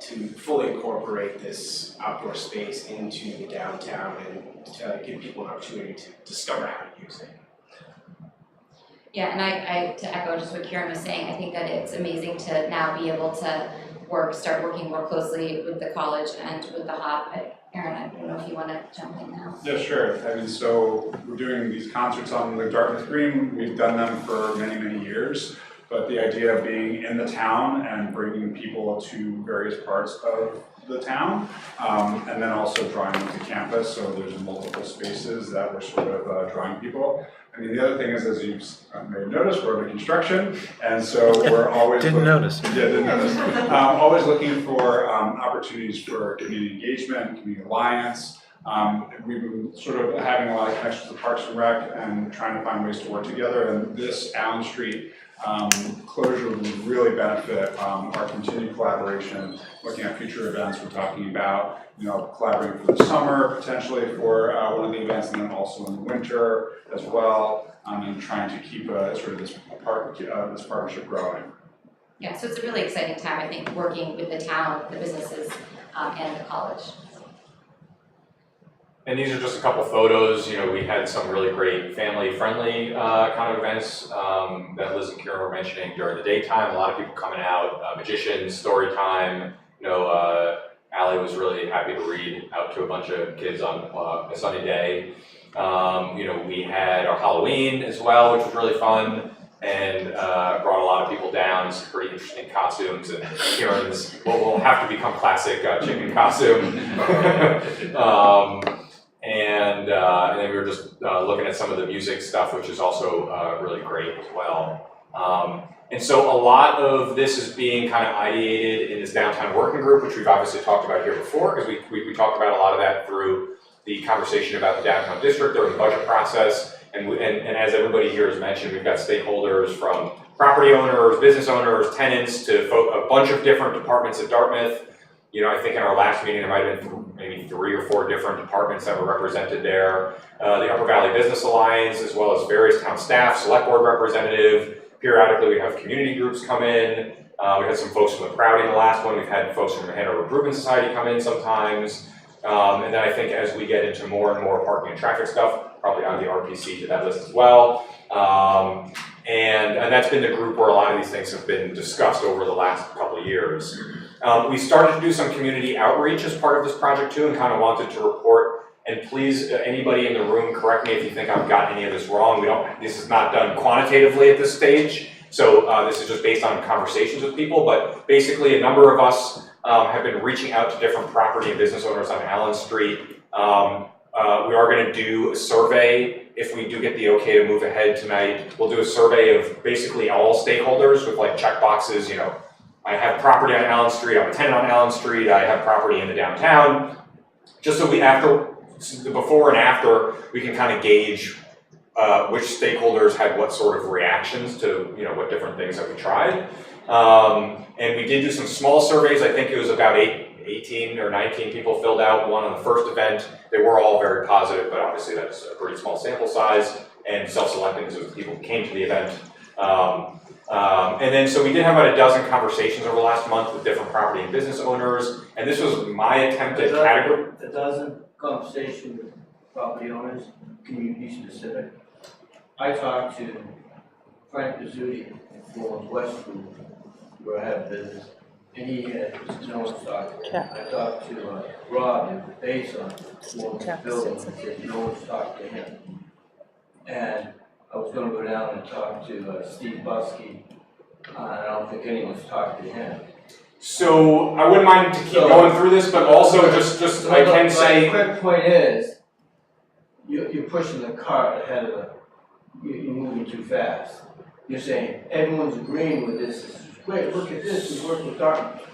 to fully incorporate this outdoor space into the downtown and to give people an opportunity to discover how to use it. Yeah, and I to echo just what Kieran was saying, I think that it's amazing to now be able to start working more closely with the college and with the HOP. Aaron, I don't know if you want to jump in now. Yeah, sure. I mean, so we're doing these concerts on the Dartmouth Green. We've done them for many, many years. But the idea of being in the town and bringing people to various parts of the town, and then also drawing them to campus, so there's multiple spaces that we're sort of drawing people. I mean, the other thing is, as you may have noticed, we're under construction, and so we're always Didn't notice. Yeah, didn't notice. Always looking for opportunities for community engagement, community alliance. We've been sort of having a lot of connections with Parks and Rec and trying to find ways to work together. And this Allen Street closure would really benefit our continued collaboration, looking at future events. We're talking about, collaborating for the summer, potentially for one of the events, and then also in the winter as well, and trying to keep sort of this partnership growing. Yeah, so it's a really exciting time, I think, working with the town, the businesses, and the college. And these are just a couple photos. We had some really great family-friendly kind of events that Liz and Kieran were mentioning during the daytime. A lot of people coming out, magicians, story time. Allie was really happy to read out to a bunch of kids on a sunny day. We had our Halloween as well, which was really fun, and brought a lot of people down in some pretty interesting costumes. And Kieran's what will have to become classic chicken costume. And then we were just looking at some of the music stuff, which is also really great as well. And so a lot of this is being kind of ideated in this downtown working group, which we've obviously talked about here before, because we talked about a lot of that through the conversation about the downtown district during the budget process. And as everybody here has mentioned, we've got stakeholders from property owners, business owners, tenants, to a bunch of different departments at Dartmouth. I think in our last meeting, there might have been maybe 3 or 4 different departments that were represented there. The Upper Valley Business Alliance, as well as various town staff, select board representative. Periodically, we have community groups come in. We had some folks from the Prouty in the last one. We've had folks from the Hanover Improvement Society come in sometimes. And then I think as we get into more and more parking and traffic stuff, probably on the RPC to that list as well. And that's been the group where a lot of these things have been discussed over the last couple of years. We started to do some community outreach as part of this project too, and kind of wanted to report. And please, anybody in the room, correct me if you think I've got any of this wrong. This is not done quantitatively at this stage, so this is just based on conversations with people. But basically, a number of us have been reaching out to different property and business owners on Allen Street. We are going to do a survey. If we do get the okay to move ahead tonight, we'll do a survey of basically all stakeholders with like check boxes. I have property on Allen Street, I'm a tenant on Allen Street, I have property in the downtown. Just so before and after, we can kind of gauge which stakeholders had what sort of reactions to what different things that we tried. And we did do some small surveys. I think it was about 18 or 19 people filled out one on the first event. They were all very positive, but obviously that's a pretty small sample size and self-selecting because it was people who came to the event. And then so we did have about a dozen conversations over the last month with different property and business owners, and this was my attempt at category. A dozen conversations with property owners. Can you be specific? I talked to Frank Pizzuti for West Group, where I have business, and he had no one to talk to. I talked to Rob in Basin for the building, and said no one's talked to him. And I was going to go down and talk to Steve Buskey. I don't think anyone's talked to him. So I wouldn't mind to keep going through this, but also just I can say. The quick point is, you're pushing the cart ahead of the. You're moving too fast. You're saying everyone's agreeing with this. This is great. Look at this. We work with Dartmouth.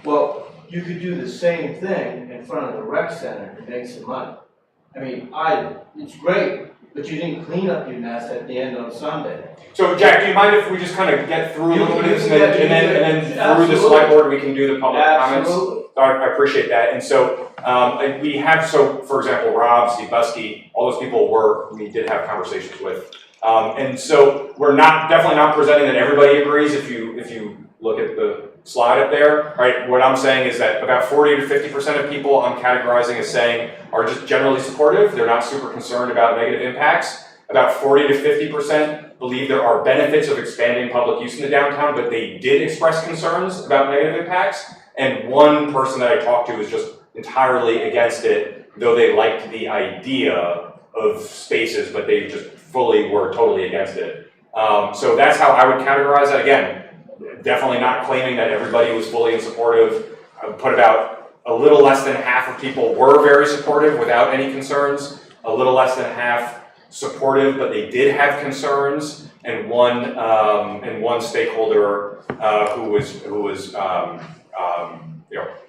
Well, you could do the same thing in front of the rec center and make some money. I mean, it's great. But you didn't clean up your mess at the end on Sunday. So Jack, do you mind if we just kind of get through a little bit of this, and then through the select board we can do the public comments? I appreciate that. And so we have, for example, Rob, Steve Buskey, all those people we did have conversations with. And so we're definitely not presenting that everybody agrees. If you look at the slide up there, right? What I'm saying is that about 40 to 50% of people I'm categorizing as saying are just generally supportive. They're not super concerned about negative impacts. About 40 to 50% believe there are benefits of expanding public use in the downtown, but they did express concerns about negative impacts. And one person that I talked to was just entirely against it, though they liked the idea of spaces, but they just were totally against it. So that's how I would categorize that. Again, definitely not claiming that everybody was fully in supportive. I would put about a little less than half of people were very supportive without any concerns, a little less than half supportive, but they did have concerns, and one stakeholder who was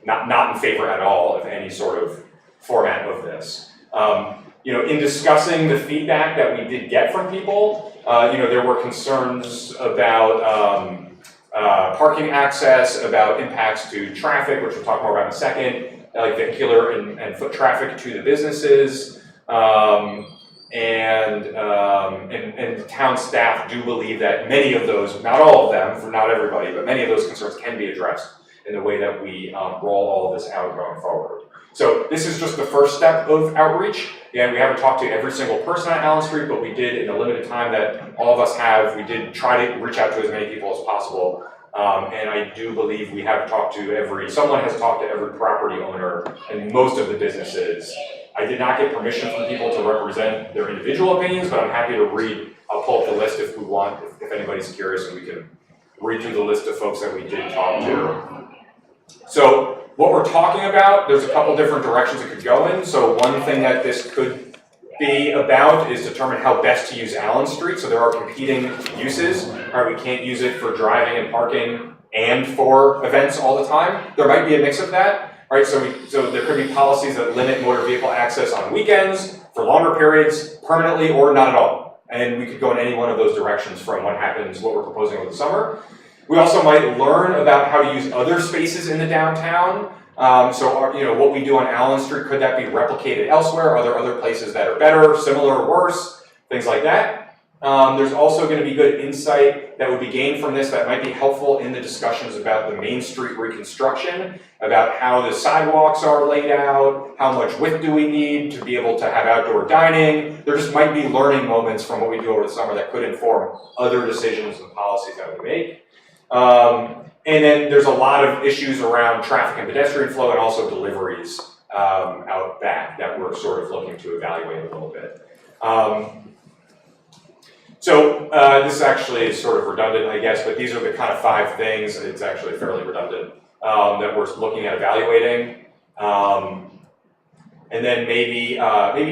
not in favor at all of any sort of format of this. In discussing the feedback that we did get from people, there were concerns about parking access, about impacts to traffic, which we'll talk more about in a second, like vehicular and foot traffic to the businesses. And town staff do believe that many of those, not all of them, for not everybody, but many of those concerns can be addressed in the way that we roll all of this out going forward. So this is just the first step of outreach. Again, we haven't talked to every single person on Allen Street, but we did, in the limited time that all of us have, we did try to reach out to as many people as possible. And I do believe we have talked to someone has talked to every property owner and most of the businesses. I did not get permission from people to represent their individual opinions, but I'm happy to read. I'll pull up the list if we want, if anybody's curious, and we can read through the list of folks that we did talk to. So what we're talking about, there's a couple different directions it could go in. So one thing that this could be about is determine how best to use Allen Street. So there are competing uses. All right, we can't use it for driving and parking and for events all the time. There might be a mix of that. Right, so there could be policies that limit motor vehicle access on weekends, for longer periods, permanently, or not at all. And we could go in any one of those directions from what we're proposing over the summer. We also might learn about how to use other spaces in the downtown. What we do on Allen Street, could that be replicated elsewhere? Are there other places that are better, similar, or worse? Things like that. There's also going to be good insight that would be gained from this that might be helpful in the discussions about the Main Street reconstruction, about how the sidewalks are laid out, how much width do we need to be able to have outdoor dining. There just might be learning moments from what we do over the summer that could inform other decisions and policies that we make. And then there's a lot of issues around traffic and pedestrian flow and also deliveries out back that we're sort of looking to evaluate a little bit. This actually is sort of redundant, I guess, but these are the kind of 5 things, it's actually fairly redundant, that we're looking at evaluating. And then maybe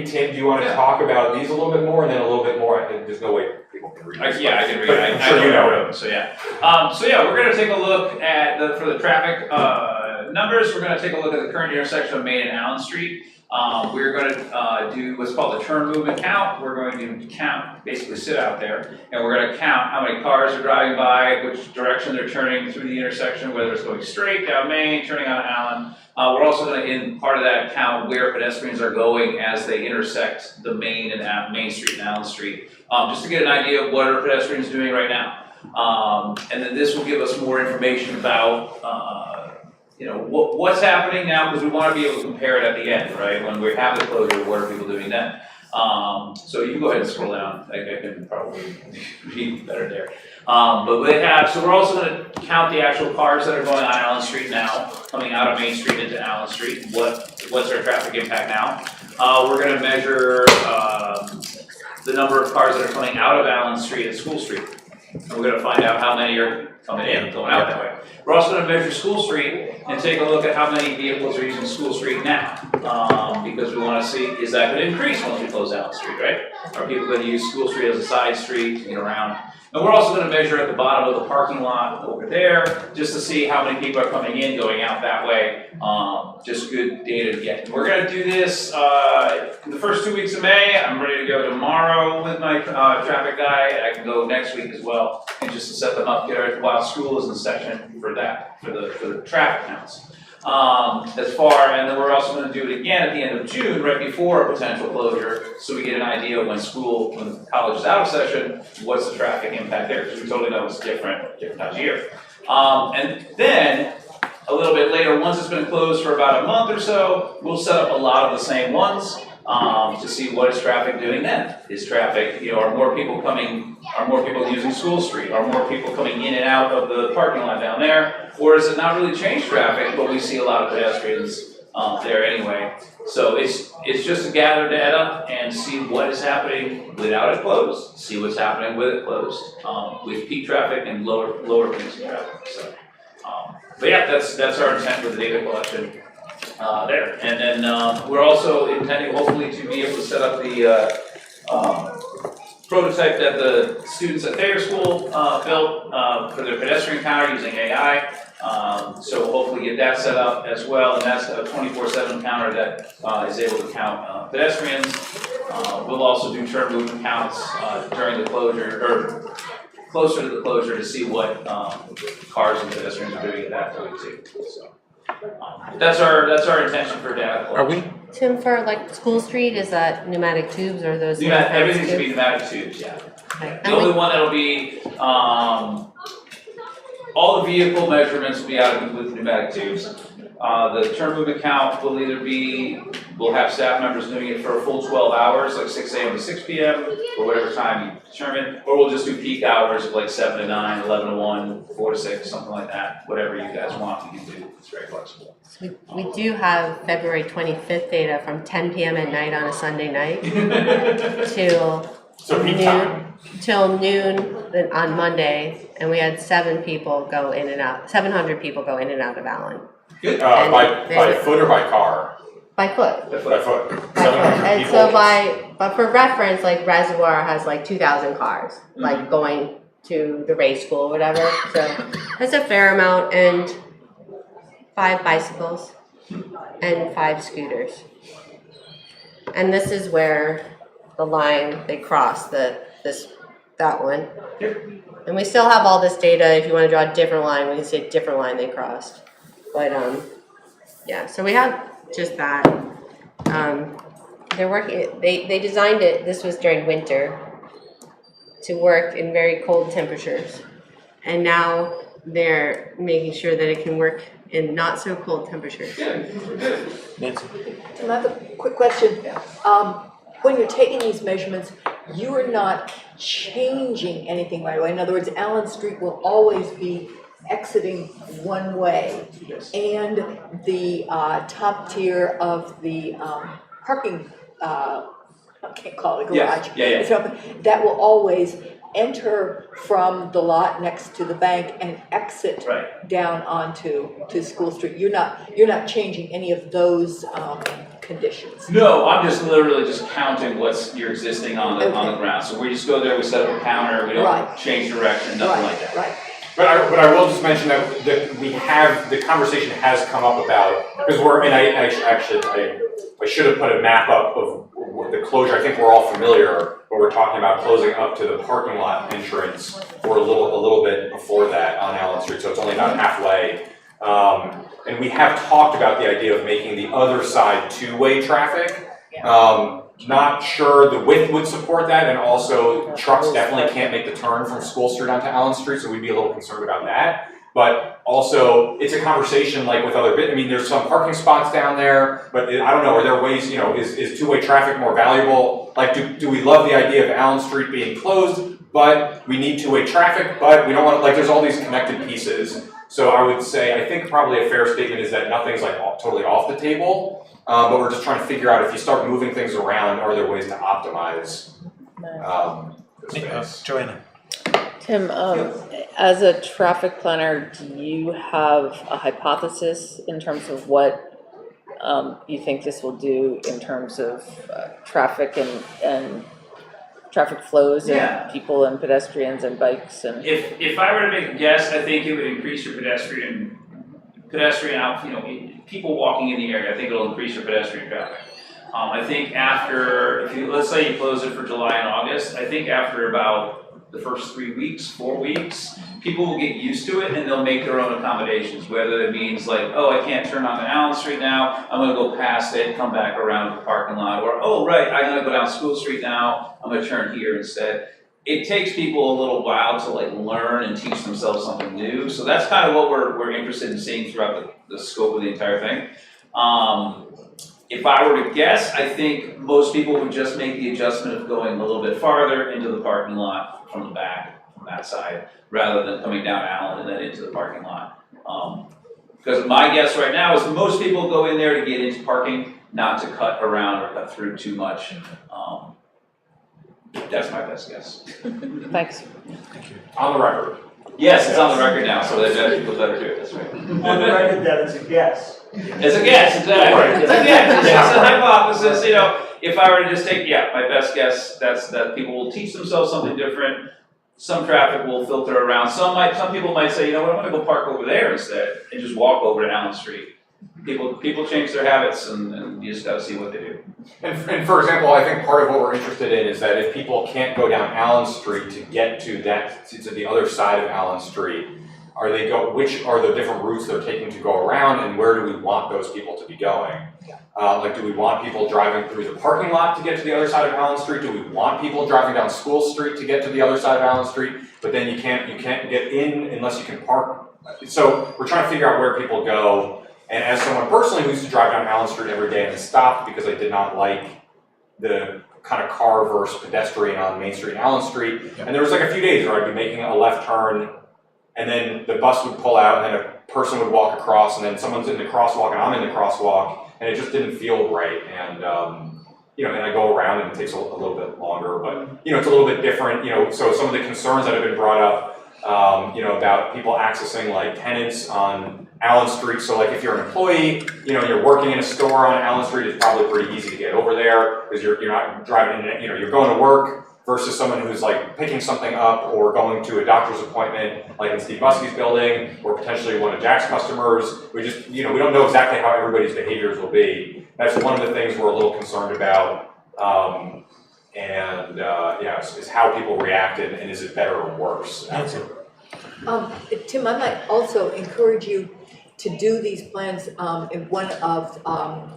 Tim, do you want to talk about these a little bit more, and then a little bit more, there's no way people can read this. I can read it. I'm sure you know. So we're going to take a look at for the traffic numbers. We're going to take a look at the current intersection of Main and Allen Street. We're going to do what's called a turn movement count. We're going to count, basically sit out there, and we're going to count how many cars are driving by, which direction they're turning through the intersection, whether it's going straight down Main, turning on Allen. We're also going to, in part of that, count where pedestrians are going as they intersect the Main and Main Street and Allen Street, just to get an idea of what are pedestrians doing right now. And then this will give us more information about what's happening now, because we want to be able to compare it at the end, right? When we have the closure, what are people doing then? So you go ahead and scroll down. I can probably read better there. So we're also going to count the actual cars that are going on Allen Street now, coming out of Main Street into Allen Street. What's their traffic impact now? We're going to measure the number of cars that are coming out of Allen Street at School Street. And we're going to find out how many are coming in, going out that way. We're also going to measure School Street and take a look at how many vehicles are using School Street now, because we want to see, is that going to increase once we close Allen Street, right? Are people going to use School Street as a side street to get around? And we're also going to measure at the bottom of the parking lot over there, just to see how many people are coming in, going out that way. Just good data to get. We're going to do this in the first 2 weeks of May. I'm ready to go tomorrow with my traffic guy, and I can go next week as well, and just to set them up, get everything while school is in session for that, for the traffic counts. And then we're also going to do it again at the end of June, right before a potential closure, so we get an idea when college is out of session, what's the traffic impact there, because we totally know it's different times of year. And then, a little bit later, once it's been closed for about a month or so, we'll set up a lot of the same ones to see what is traffic doing then. Is traffic, are more people coming, are more people using School Street? Are more people coming in and out of the parking lot down there? Or is it not really changed traffic, but we see a lot of pedestrians there anyway? So it's just to gather data and see what is happening without it closed, see what's happening with it closed, with peak traffic and lower peaks of traffic. So, but yeah, that's our intent with the data collection there. And then we're also intending hopefully to be able to set up the prototype that the students at Thayer School built for their pedestrian counter using AI. So we'll hopefully get that set up as well, and that's a 24/7 counter that is able to count pedestrians. We'll also do turn movement counts during the closure, or closer to the closure, to see what cars and pedestrians are doing at that point too. So that's our intention for data collection. Are we? Tim, for like School Street, is that pneumatic tubes or those? Everything's gonna be pneumatic tubes, yeah. Okay. The only one that'll be all the vehicle measurements will be out with pneumatic tubes. The turn movement count will either be, we'll have staff members doing it for a full 12 hours, like 6 a.m. to 6 p.m., or whatever time you determine, or we'll just do peak hours of like 7 to 9, 11 to 1, 4 to 6, something like that. Whatever you guys want, we can do. It's very flexible. We do have February 25th data from 10 p.m. at night on a Sunday night till till noon on Monday, and we had 700 people go in and out of Allen. Good. By foot or by car? By foot. By foot. 700 And people. so but for reference, like Reservoir has like 2,000 cars, like going to the race school or whatever. So that's a fair amount, and 5 bicycles and 5 scooters. And this is where the line they cross, that one. And we still have all this data. If you want to draw a different line, we can see a different line they crossed. But yeah, so we have just that. They're working. They designed it. This was during winter to work in very cold temperatures, and now they're making sure that it can work in not so cold temperatures. Nancy? Tim, I have a quick question. When you're taking these measurements, you are not changing anything right away. In other words, Allen Street will always be exiting one way. Yes. And the top tier of the parking, I can't call it a garage. Yeah. That will always enter from the lot next to the bank and exit down onto School Street. You're not changing any of those conditions. No, I'm just literally just counting what's you're existing on the ground. So we just go there, we set up a counter, we don't change direction, nothing like that. Right. But I will just mention that we have, the conversation has come up about, because I should have put a map up of the closure. I think we're all familiar, but we're talking about closing up to the parking lot entrance or a little bit before that on Allen Street, so it's only about halfway. And we have talked about the idea of making the other side two-way traffic. Not sure the width would support that, and also trucks definitely can't make the turn from School Street onto Allen Street, so we'd be a little concerned about that. But also, it's a conversation like with other I mean, there's some parking spots down there, but I don't know, are there ways, is two-way traffic more valuable? Like, do we love the idea of Allen Street being closed, but we need two-way traffic, but we don't want, like, there's all these connected pieces. So I would say, I think probably a fair statement is that nothing's like totally off the table, but we're just trying to figure out if you start moving things around, are there ways to optimize the space? Joanna? Tim, as a traffic planner, do you have a hypothesis in terms of what you think this will do in terms of traffic and traffic flows and people and pedestrians and bikes and? If I were to make a guess, I think it would increase your pedestrian out, people walking in the area. I think it'll increase your pedestrian traffic. I think after, let's say you close it for July and August, I think after about the first 3 weeks, 4 weeks, people will get used to it and they'll make their own accommodations, whether it means like, oh, I can't turn onto Allen Street now, I'm gonna go past it, come back around the parking lot, or, oh, right, I'm gonna go down School Street now, I'm gonna turn here instead. it takes people a little while to like learn and teach themselves something new. So that's kind of what we're interested in seeing throughout the scope of the entire thing. If I were to guess, I think most people would just make the adjustment of going a little bit farther into the parking lot from the back, from that side, rather than coming down Allen and then into the parking lot. Because my guess right now is most people go in there to get into parking, not to cut around or cut through too much. That's my best guess. Thanks. On the record. Yes, it's on the record now, so that people better do it this way. On the record that it's a guess. It's a guess, exactly. Right. It's a guess. It's just a hypothesis. You know, if I were to just take, my best guess, that's that people will teach themselves something different. Some traffic will filter around. Some people might say, you know what, I'm going to go park over there instead and just walk over to Allen Street. People change their habits, and you just got to see what they do. And for example, I think part of what we're interested in is that if people can't go down Allen Street to get to the other side of Allen Street, which are the different routes they're taking to go around, and where do we want those people to be going? Like, do we want people driving through the parking lot to get to the other side of Allen Street? Do we want people driving down School Street to get to the other side of Allen Street? But then you can't get in unless you can park. So we're trying to figure out where people go. And as someone personally who used to drive down Allen Street every day and stopped because I did not like the kind of car versus pedestrian on Main Street and Allen Street, and there was like a few days where I'd be making a left turn, and then the bus would pull out, and then a person would walk across, and then someone's in the crosswalk, and I'm in the crosswalk, and it just didn't feel right. And and I go around, and it takes a little bit longer, but it's a little bit different. So some of the concerns that have been brought up, about people accessing like tenants on Allen Street. So like if you're an employee, you're working in a store on Allen Street, it's probably pretty easy to get over there because you're not driving in, you're going to work versus someone who's like picking something up or going to a doctor's appointment, like in Steve Muskie's building, or potentially one of Jack's customers. We just, we don't know exactly how everybody's behaviors will be. That's one of the things we're a little concerned about. Is how people react, and is it better or worse? Tim, I might also encourage you to do these plans in one of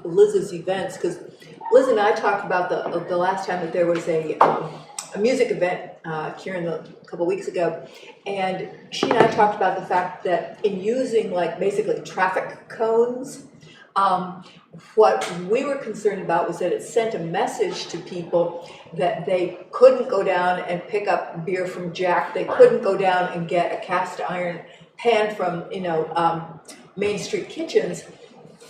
Liz's events, because Liz and I talked about the last time that there was a music event here a couple weeks ago, and she and I talked about the fact that in using like basically traffic cones, what we were concerned about was that it sent a message to people that they couldn't go down and pick up beer from Jack. They couldn't go down and get a cast iron pan from, Main Street Kitchens.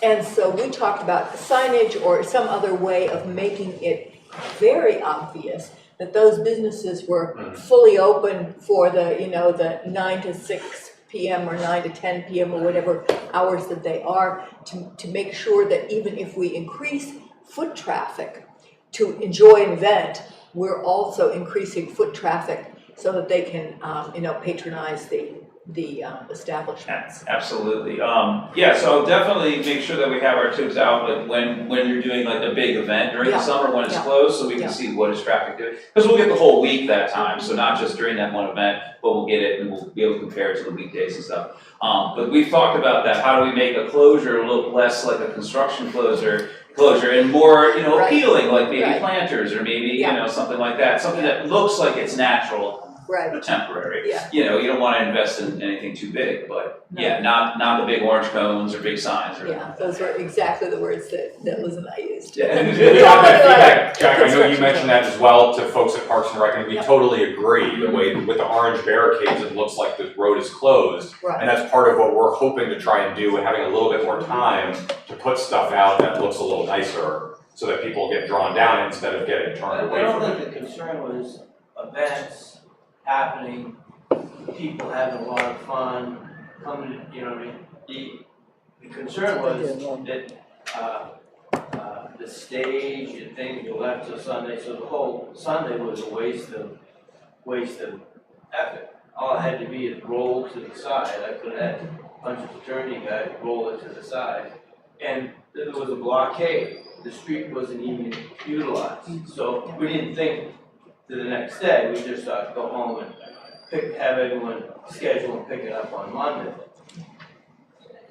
And so we talked about signage or some other way of making it very obvious that those businesses were fully open for the 9 to 6 p.m. or 9 to 10 p.m. or whatever hours that they are, to make sure that even if we increase foot traffic to enjoy an event, we're also increasing foot traffic so that they can, patronize the establishments. Absolutely. So definitely make sure that we have our tips out like when you're doing like a big event during the summer when it's closed, so we can see what is traffic doing. Because we'll get the whole week that time, so not just during that one event, but we'll get it and we'll be able to compare it to the weekdays and stuff. But we've talked about that. How do we make a closure look less like a construction closure and more, appealing, like maybe planters or maybe, something like that. Something that looks like it's natural. Right. Temporary. Yeah. You don't want to invest in anything too big, but not the big orange cones or big signs. Those were exactly the words that Liz and I used. Yeah, and Jack, I know you mentioned that as well to folks at Parks and Rec, and we totally agree. The way with the orange barricades, it looks like the road is closed, and that's part of what we're hoping to try and do, and having a little bit more time to put stuff out that looks a little nicer, so that people get drawn down instead of getting turned away from it. I don't think the concern was events happening, people having a lot of fun, coming to, the concern was that the stage and things were left till Sunday, so the whole Sunday was a waste of effort. All I had to be is roll to the side. I could have had a bunch of attorney guys roll it to the side, and there was a blockade. The street wasn't even utilized, so we didn't think to the next day. We just thought go home and have everyone schedule and pick it up on Monday.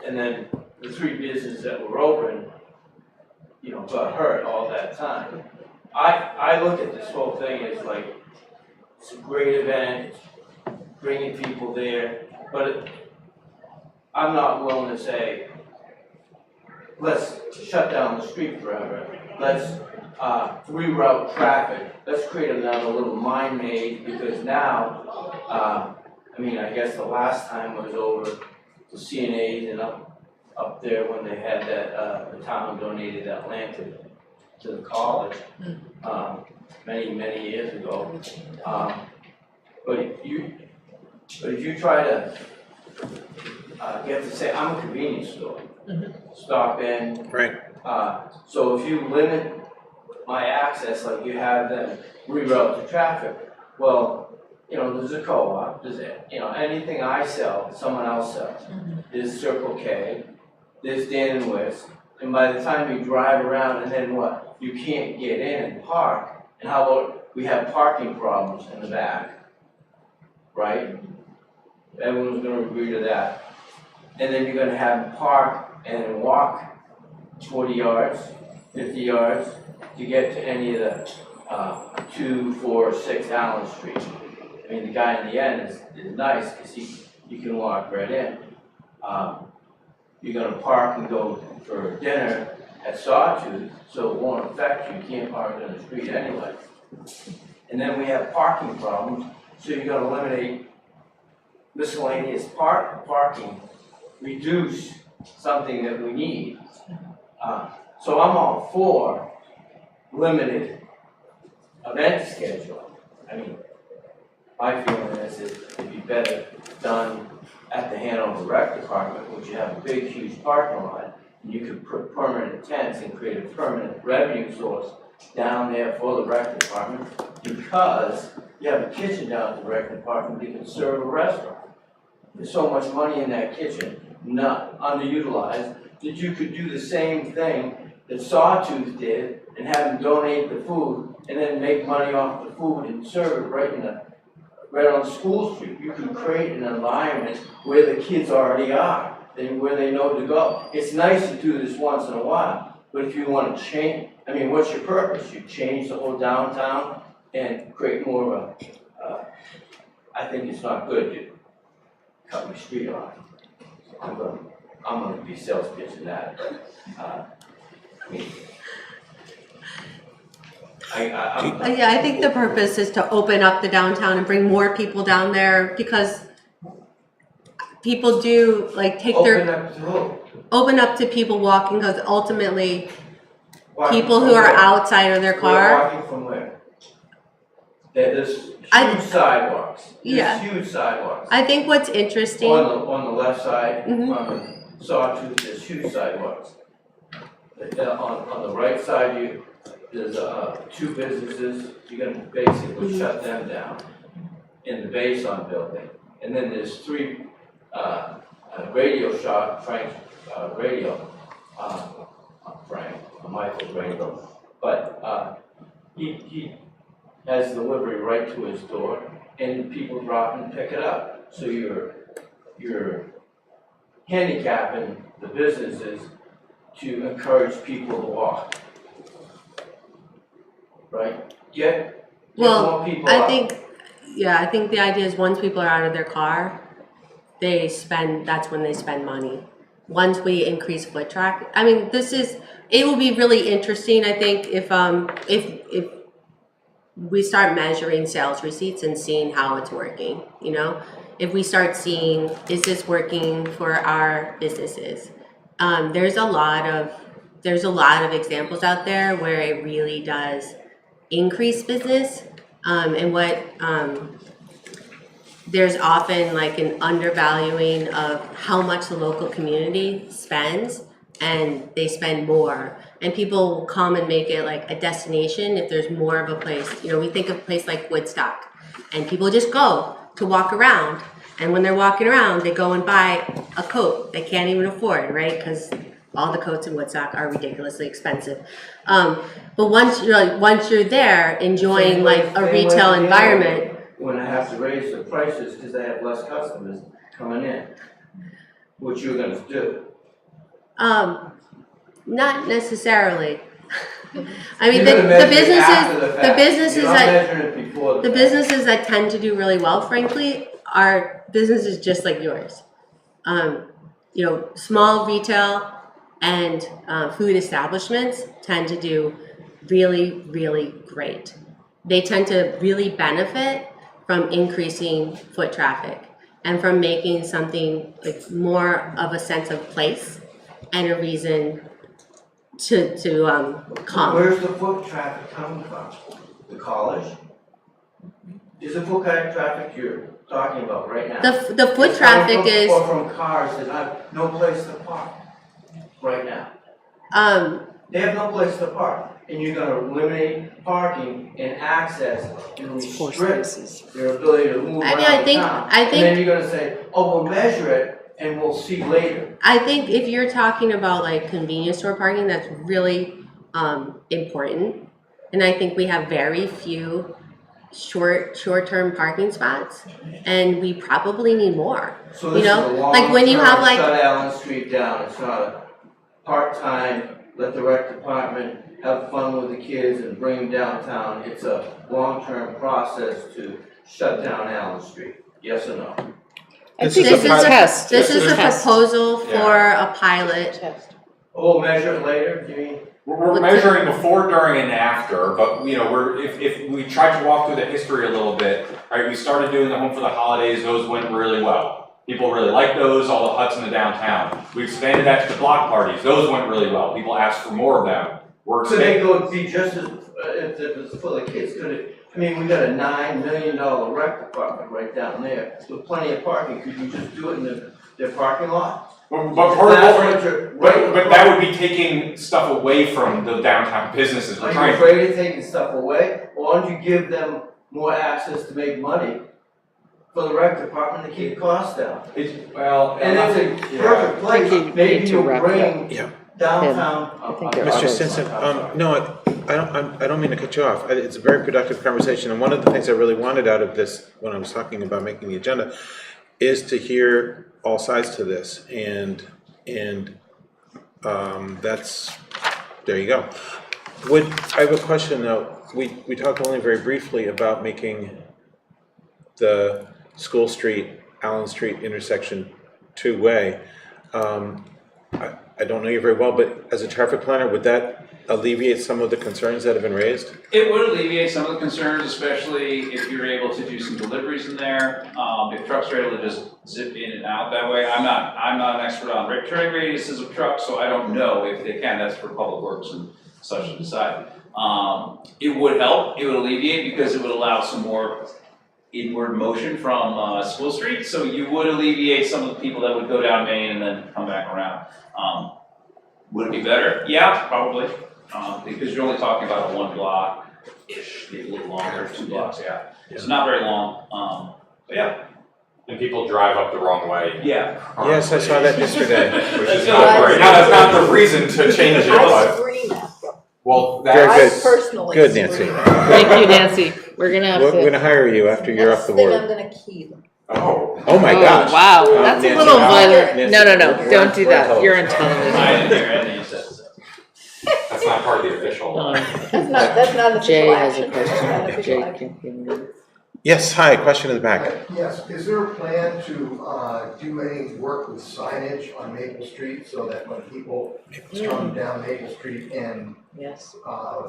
And then the 3 businesses that were open, got hurt all that time. I look at this whole thing as like it's a great event, it's bringing people there, but I'm not willing to say, let's shut down the street forever, let's reroute traffic, let's create another little mind maze, because now, I mean, I guess the last time was over to CNA's and up there when they had that, the town donated that land to the college, many years ago. But if you try to get to say, I'm a convenience store, stop in. Right. So if you limit my access, like you have them reroute the traffic, well, you know, there's a co-op, there's, you know, anything I sell, someone else sells. There's Circle K, there's Dan and West, and by the time you drive around and then what? You can't get in and park, and how about we have parking problems in the back, right? Everyone's gonna agree to that. And then you're gonna have them park and walk 40 yards, 50 yards to get to any of the 2, 4, 6 Allen Street. I mean, the guy in the end is nice because you can walk right in. You're gonna park and go for dinner at Sawtooth, so it won't affect you. You can't park on the street anyway. And then we have parking problems, so you're gonna eliminate miscellaneous parking, reduce something that we need. So I'm all for limited event schedule. I mean, my feeling is it'd be better done at the Hanover Rec Department, which you have a big, huge parking lot, and you could put permanent tents and create a permanent revenue source down there for the rec department, because you have a kitchen down at the rec department, you can serve a restaurant. There's so much money in that kitchen, not underutilized, that you could do the same thing that Sawtooth did and have them donate the food and then make money off the food and serve it right on School Street. You could create an environment where the kids already are, where they know to go. It's nice to do this once in a while, but if you want to change, I mean, what's your purpose? You change the whole downtown and create more of a, I think it's not good to cut my street off. So I'm gonna be sales pitching that. I mean, Yeah, I think the purpose is to open up the downtown and bring more people down there, because people do like take open up to people walking, because ultimately people who are outside of their car. Walking from where? There's huge sidewalks. Yeah. There's huge sidewalks. I think what's interesting on the left side, from Sawtooth, there's huge sidewalks. On the right side, there's 2 businesses. You're gonna basically shut them down in the Basin building, and then there's 3 radio shop, Frank's radio, Michael's radio, but he has delivery right to his door, and people drop and pick it up. So you're handicapping the businesses to encourage people to walk, right? Get more people I out. think the idea is once people are out of their car, that's when they spend money. Once we increase foot traffic, I mean, it will be really interesting, I think, if we start measuring sales receipts and seeing how it's working, you know? If we start seeing, is this working for our businesses? There's a lot of examples out there where it really does increase business, and there's often like an undervaluing of how much the local community spends, and they spend more. And people will come and make it like a destination if there's more of a place. You know, we think of a place like Woodstock, and people just go to walk around. And when they're walking around, they go and buy a coat they can't even afford, right? Because all the coats in Woodstock are ridiculously expensive. But once you're there enjoying like a retail environment. When I have to raise the prices because I have less customers coming in, what you're gonna do? Not necessarily. I mean, You're gonna measure it businesses, after the fact. businesses You're not that, measuring it before the fact. businesses that tend to do really well, frankly, are businesses just like yours. You know, small retail and food establishments tend to do really, really great. They tend to really benefit from increasing foot traffic and from making something like more of a sense of place and a reason to come. Where's the foot traffic coming from? The college? Is the foot traffic you're talking about right now? The foot It's coming traffic from- is Or from cars that have no place to park right now. They have no place to park, and you're gonna eliminate parking and access and restrict their ability to move I around mean, I think- town. I And think- then you're gonna say, oh, we'll measure it and we'll see later. I think if you're talking about like convenience store parking, that's really important. And I think we have very few short-term parking spots, and we probably need more. So You this is a know, like when you long-term have like, shut Allen Street down, it's not a part-time, let the rec department have fun with the kids and bring them downtown. It's a long-term process to shut down Allen Street, yes or no? this is a test. This is a test. proposal for a pilot. Oh, measure it later, you mean? We're measuring before, during, and after, but you know, if we tried to walk through the history a little bit, right? We started doing the Home for the Holidays; those went really well. People really liked those. All the huts in the downtown. We expanded that to the block parties; those went really well. People asked for more of them. We're Could they go be just as, if it's for the kids, could it, I mean, we got a $9 million rec department right down there, with plenty of parking, could you just do it in their parking lot? But that would be taking stuff away from the downtown businesses. We're Are you trying. afraid of taking stuff away? Why don't you give them more access to make money for the rec department to keep costs down? Well, and it's a perfect place, maybe you'll bring downtown. Mr. Stinson, no, I don't mean to cut you off. It's a very productive conversation, and one of the things I really wanted out of this when I was talking about making the agenda is to hear all sides to this, and that's, there you go. I have a question though. We talked only very briefly about making the School Street, Allen Street intersection two-way. I don't know you very well, but as a traffic planner, would that alleviate some of the concerns that have been raised? It would alleviate some of the concerns, especially if you're able to do some deliveries in there. If trucks are able to just zip in and out that way. I'm not an expert on turning radiuses of trucks, so I don't know if they can. That's for Public Works and such to decide. It would help. It would alleviate because it would allow some more inward motion from School Street. So you would alleviate some of the people that would go down Main and then come back around. Would it be better? Yeah, probably. Because you're only talking about a 1 block-ish, maybe a little longer, 2 blocks, yeah. So not very long, but yeah. And people drive up the wrong way. Yeah. Yes, I saw that yesterday. Which is not great. Now, that's not the reason to change it, I but, scream at them. well, Very that's. good. Personally. Good, Nancy. Thank you, Nancy. We're gonna have We're to. gonna hire you after you're off the Next thing I'm board. gonna key them. Oh my gosh. Wow, that's a Nancy, little now- violent. Nancy, No, we're- don't do we're that. You're on I television. didn't hear anything you said. That's not part of the official. That's not Jay official has a action. That's not question. official Jay action. can. Yes, hi, question in the back. Yes, is there a plan to do any work with signage on Maple Street so that when people come down Maple Street and Yes.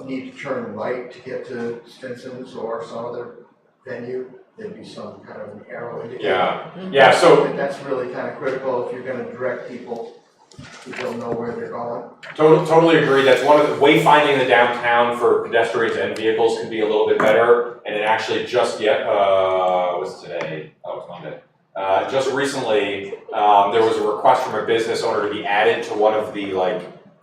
need to turn right to get to Stinson's or some other venue, there'd be some kind of an arrow indicator? Yeah, so. I think that's really kind of critical if you're gonna direct people who don't know where they're going. Totally agree. That's one of the wayfinding the downtown for pedestrians and vehicles could be a little bit better. And it actually just what's today? Oh, it's Monday. Just recently, there was a request from a business owner to be added to one of the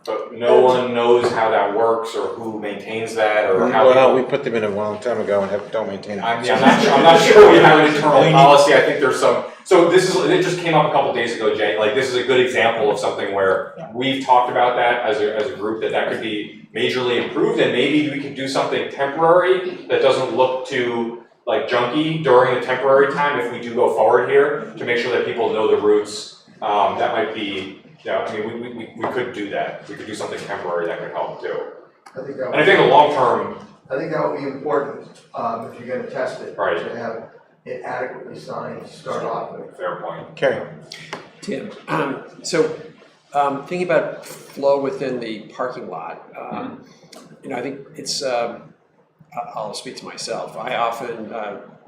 but no one knows how that works or who maintains that or how. Well, we put them in a long time ago and don't maintain it. I'm not sure we have an internal policy. I think there's some. So it just came up a couple days ago, Jay. Like this is a good example of something where we've talked about that as a group that could be majorly improved, and maybe we could do something temporary that doesn't look too junky during the temporary time if we do go forward here to make sure that people know the routes. That might be. Yeah, I mean, we could do that. We could do something temporary that could help too. I think that And I think in the long term, I think that would be important, if you're gonna test it. Right. To have it adequately signed to start off with. fair point. Carrie? Tim, thinking about flow within the parking lot, I think it's, I'll speak to myself. I often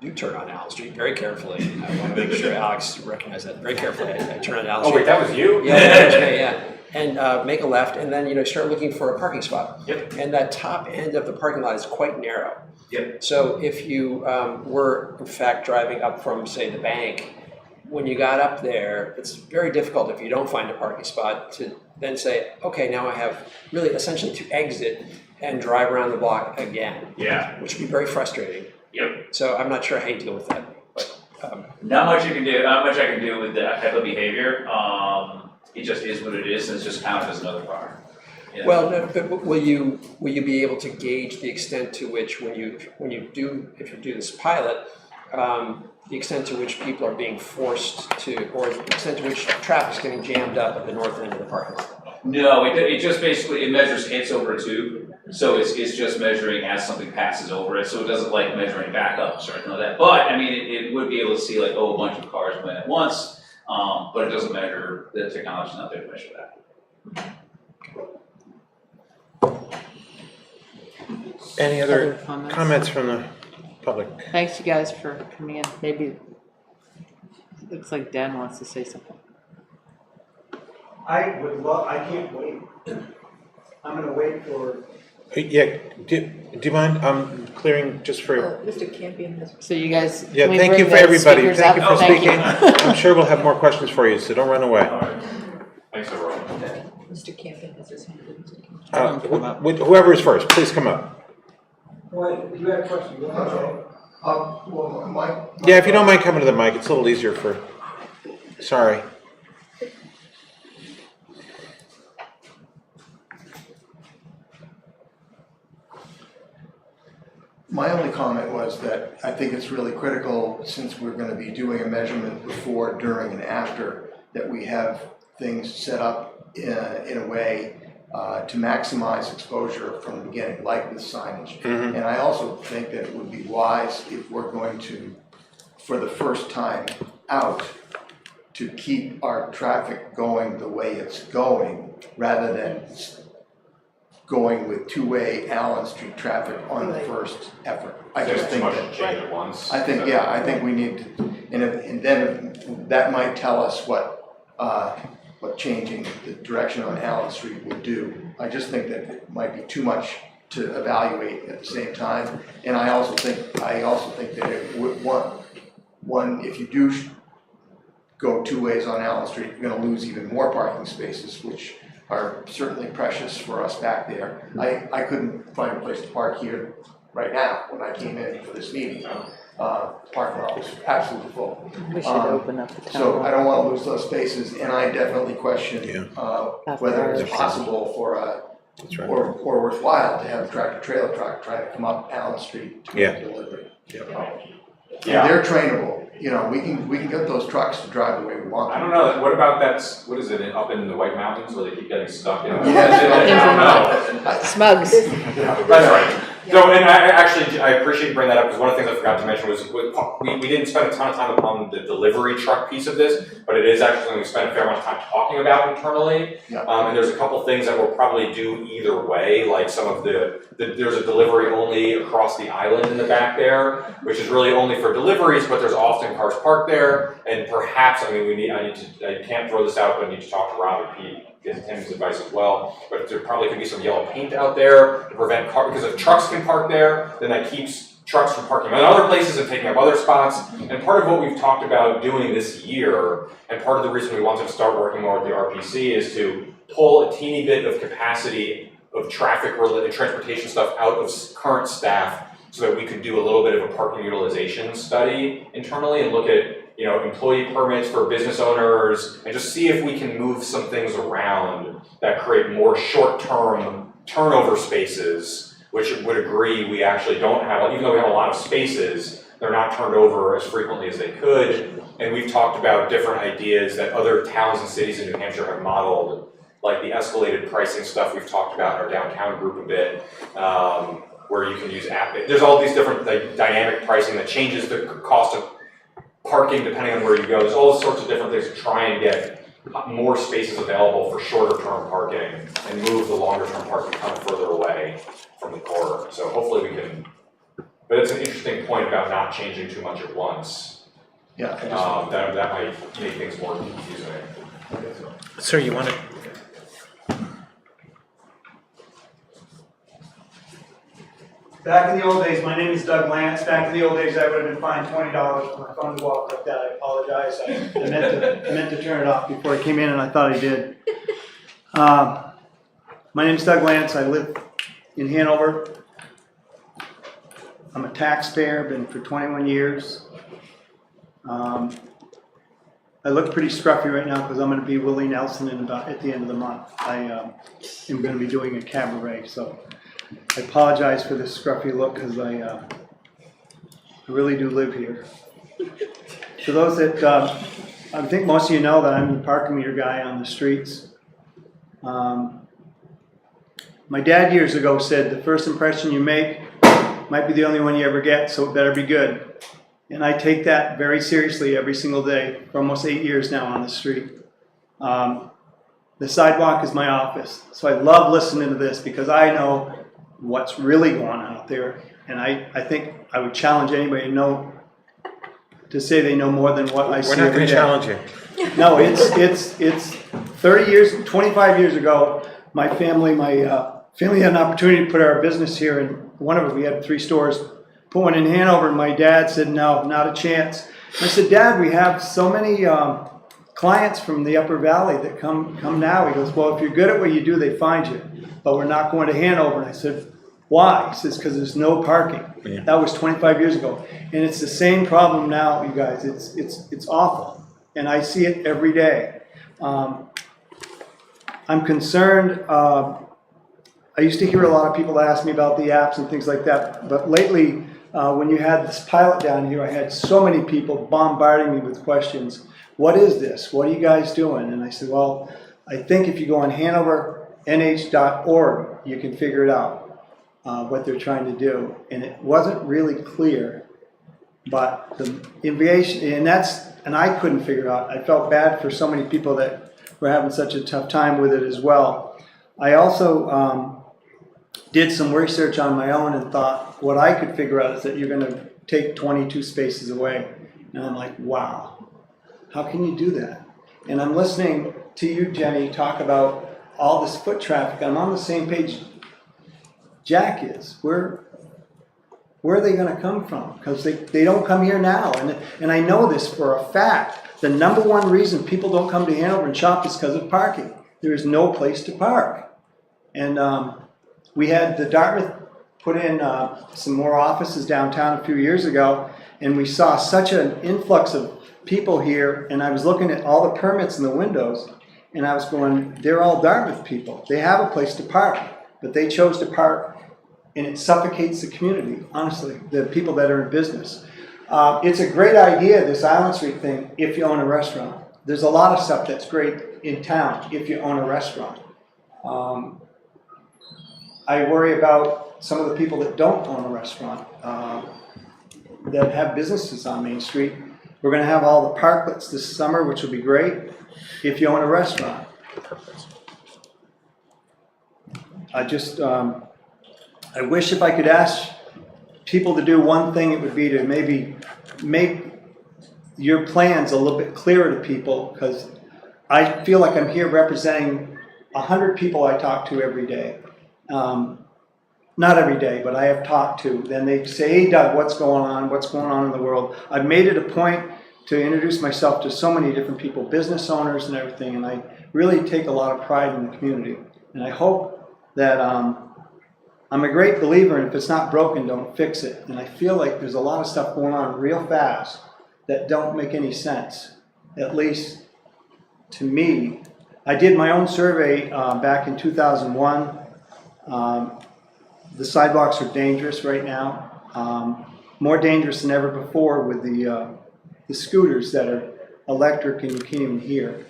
do turn on Allen Street very carefully. I want to make sure Alex recognizes that very carefully. I turn on Allen Street. Oh wait, that was you? Yeah, that was me, yeah. And make a left, and then start looking for a parking spot. Yep. And that top end of the parking lot is quite narrow. Yep. So if you were in fact driving up from, say, the bank, when you got up there, it's very difficult if you don't find a parking spot to then say, okay, now I have really essentially to exit and drive around the block again. Yeah. Which would be very frustrating. Yep. So I'm not sure how you deal with that. But, Not much I can do with that type of behavior. It just is what it is, and it's just counted as another car. Yeah. Well, no, but will you be able to gauge the extent to which if you do this pilot, the extent to which people are being forced to, or the extent to which traffic's getting jammed up at the north end of the parking lot? No, it just basically, it measures hits over a tube. So it's just measuring as something passes over it. So it doesn't like measuring backups or anything like that. But I mean, it would be able to see like, a bunch of cars went at once. But it doesn't measure, the technology's not there to measure that. Any other Other comments from the public? Thanks you guys for coming in. Maybe, looks like Dan wants to say something. I can't wait. I'm gonna wait for. Yeah, do you mind clearing just for? Mr. Campion has. So you guys, Yeah, can we thank you bring for the everybody. speakers Thank you up? for Thank speaking. I'm sure we'll have more questions for you, so don't run away. Thanks, everyone. Mr. Campion has his hand. Whoever is first, please come up. Wait, you had a question, go ahead. Well, my. Yeah, if you don't mind coming to the mic, it's a little easier for, sorry. My only comment was that I think it's really critical, since we're gonna be doing a measurement before, during, and after, that we have things set up in a way to maximize exposure from the beginning, like this signage. Mhm. And I also think that it would be wise, if we're going to, for the first time out, to keep our traffic going the way it's going, rather than going with two-way Allen Street traffic on the first effort. I just think that. Change at once. I think we need to, and then that might tell us what changing the direction on Allen Street would do. I just think that it might be too much to evaluate at the same time. And I also think that it would, one, if you do go two ways on Allen Street, you're gonna lose even more parking spaces, which are certainly precious for us back there. I couldn't find a place to park here right now when I came in for this meeting. Parking lot was absolutely full. We should open up the town So hall. I don't want to lose those spaces, and I definitely question whether it's possible for or worthwhile to have a tractor trailer truck try to come up Allen Street to make a delivery. Yeah. And they're trainable. We can get those trucks to drive the way we want I them. don't know, what about what is it, up in the White Mountains where they keep getting stuck in? Smugs. That's right. So, and I appreciate you bringing that up, because one of the things I forgot to mention was, we didn't spend a ton of time on the delivery truck piece of this, but it is actually something we spent a fair amount of time talking about internally. Yeah. And there's a couple things that we'll probably do either way, like some of there's a delivery only across the island in the back there, which is really only for deliveries, but there's often cars parked there, and perhaps, I can't throw this out, but I need to talk to Rob and Pete, get Tim's advice as well, but there probably could be some yellow paint out there to prevent because if trucks can park there, then that keeps trucks from parking in other places and taking up other spots. And part of what we've talked about doing this year, and part of the reason we wanted to start working more with the RPC, is to pull a teeny bit of capacity of traffic-related transportation stuff out of current staff, so that we could do a little bit of a parking utilization study internally and look at employee permits for business owners, and just see if we can move some things around that create more short-term turnover spaces, which would agree we actually don't have, even though we have a lot of spaces, they're not turned over as frequently as they could. And we've talked about different ideas that other towns and cities in New Hampshire have modeled like the escalated pricing stuff we've talked about in our downtown group a bit, where you can use app. There's all these different like dynamic pricing that changes the cost of parking depending on where you go. There's all sorts of different things to try and get more spaces available for shorter term parking and move the longer term parking kind of further away from the core. So hopefully we can, but it's an interesting point about not changing too much at once. Yeah. That might make things more confusing. Sir, you want to? Back in the old days, my name is Doug Lance. Back in the old days, I would have been fined $20 for my phone to go off like that. I apologize. I meant to turn it off before I came in, and I thought I did. My name is Doug Lance. I live in Hanover. I'm a taxpayer. I've been for 21 years. I look pretty scruffy right now because I'm going to be Willie Nelson at the end of the month. I am going to be doing a cabaret, so I apologize for this scruffy look because I really do live here. For those that, I think most of you know that I'm the parking meter guy on the streets. My dad years ago said the first impression you make might be the only one you ever get, so it better be good. And I take that very seriously every single day for almost 8 years now on the street. The sidewalk is my office, so I love listening to this because I know what's really going on out there. And I think I would challenge anybody to say they know more than what I see every day. We're not going to challenge you. No, it's 30 years, 25 years ago, my family had an opportunity to put our business here, and one of it, we had 3 stores, put one in Hanover, and my dad said, no, not a chance. I said, Dad, we have so many clients from the Upper Valley that come now. He goes, well, if you're good at what you do, they find you, but we're not going to Hanover. And I said, why? He says, because there's no parking. Yeah. That was 25 years ago. And it's the same problem now, you guys. It's awful. And I see it every day. I'm concerned. I used to hear a lot of people ask me about the apps and things like that. But lately, when you had this pilot down here, I had so many people bombarding me with questions. What is this? What are you guys doing? And I said, well, I think if you go on hanovernh.org, you can figure it out. What they're trying to do, and it wasn't really clear, but the invasion, and I couldn't figure it out. I felt bad for so many people that were having such a tough time with it as well. I also did some research on my own and thought what I could figure out is that you're going to take 22 spaces away, and I'm like, wow, how can you do that? And I'm listening to you, Jenny, talk about all this foot traffic. I'm on the same page Jack is. Where are they going to come from? Because they don't come here now. And I know this for a fact. The number one reason people don't come to Hanover and shop is because of parking. There is no place to park. And we had the Dartmouth put in some more offices downtown a few years ago, and we saw such an influx of people here, and I was looking at all the permits in the windows, and I was going, they're all Dartmouth people. They have a place to park, but they chose to park, and it suffocates the community, honestly, the people that are in business. It's a great idea, this Island Street thing, if you own a restaurant. There's a lot of stuff that's great in town if you own a restaurant. I worry about some of the people that don't own a restaurant, that have businesses on Main Street. We're going to have all the parklets this summer, which will be great if you own a restaurant. I wish if I could ask people to do one thing, it would be to maybe make your plans a little bit clearer to people, because I feel like I'm here representing 100 people I talk to every day. Not every day, but I have talked to. Then they say, hey, Doug, what's going on? What's going on in the world? I've made it a point to introduce myself to so many different people, business owners and everything, and I really take a lot of pride in the community. And I hope that I'm a great believer in if it's not broken, don't fix it. And I feel like there's a lot of stuff going on real fast that don't make any sense, at least to me. I did my own survey back in 2001. The sidewalks are dangerous right now, more dangerous than ever before with the scooters that are electric and you can't even hear.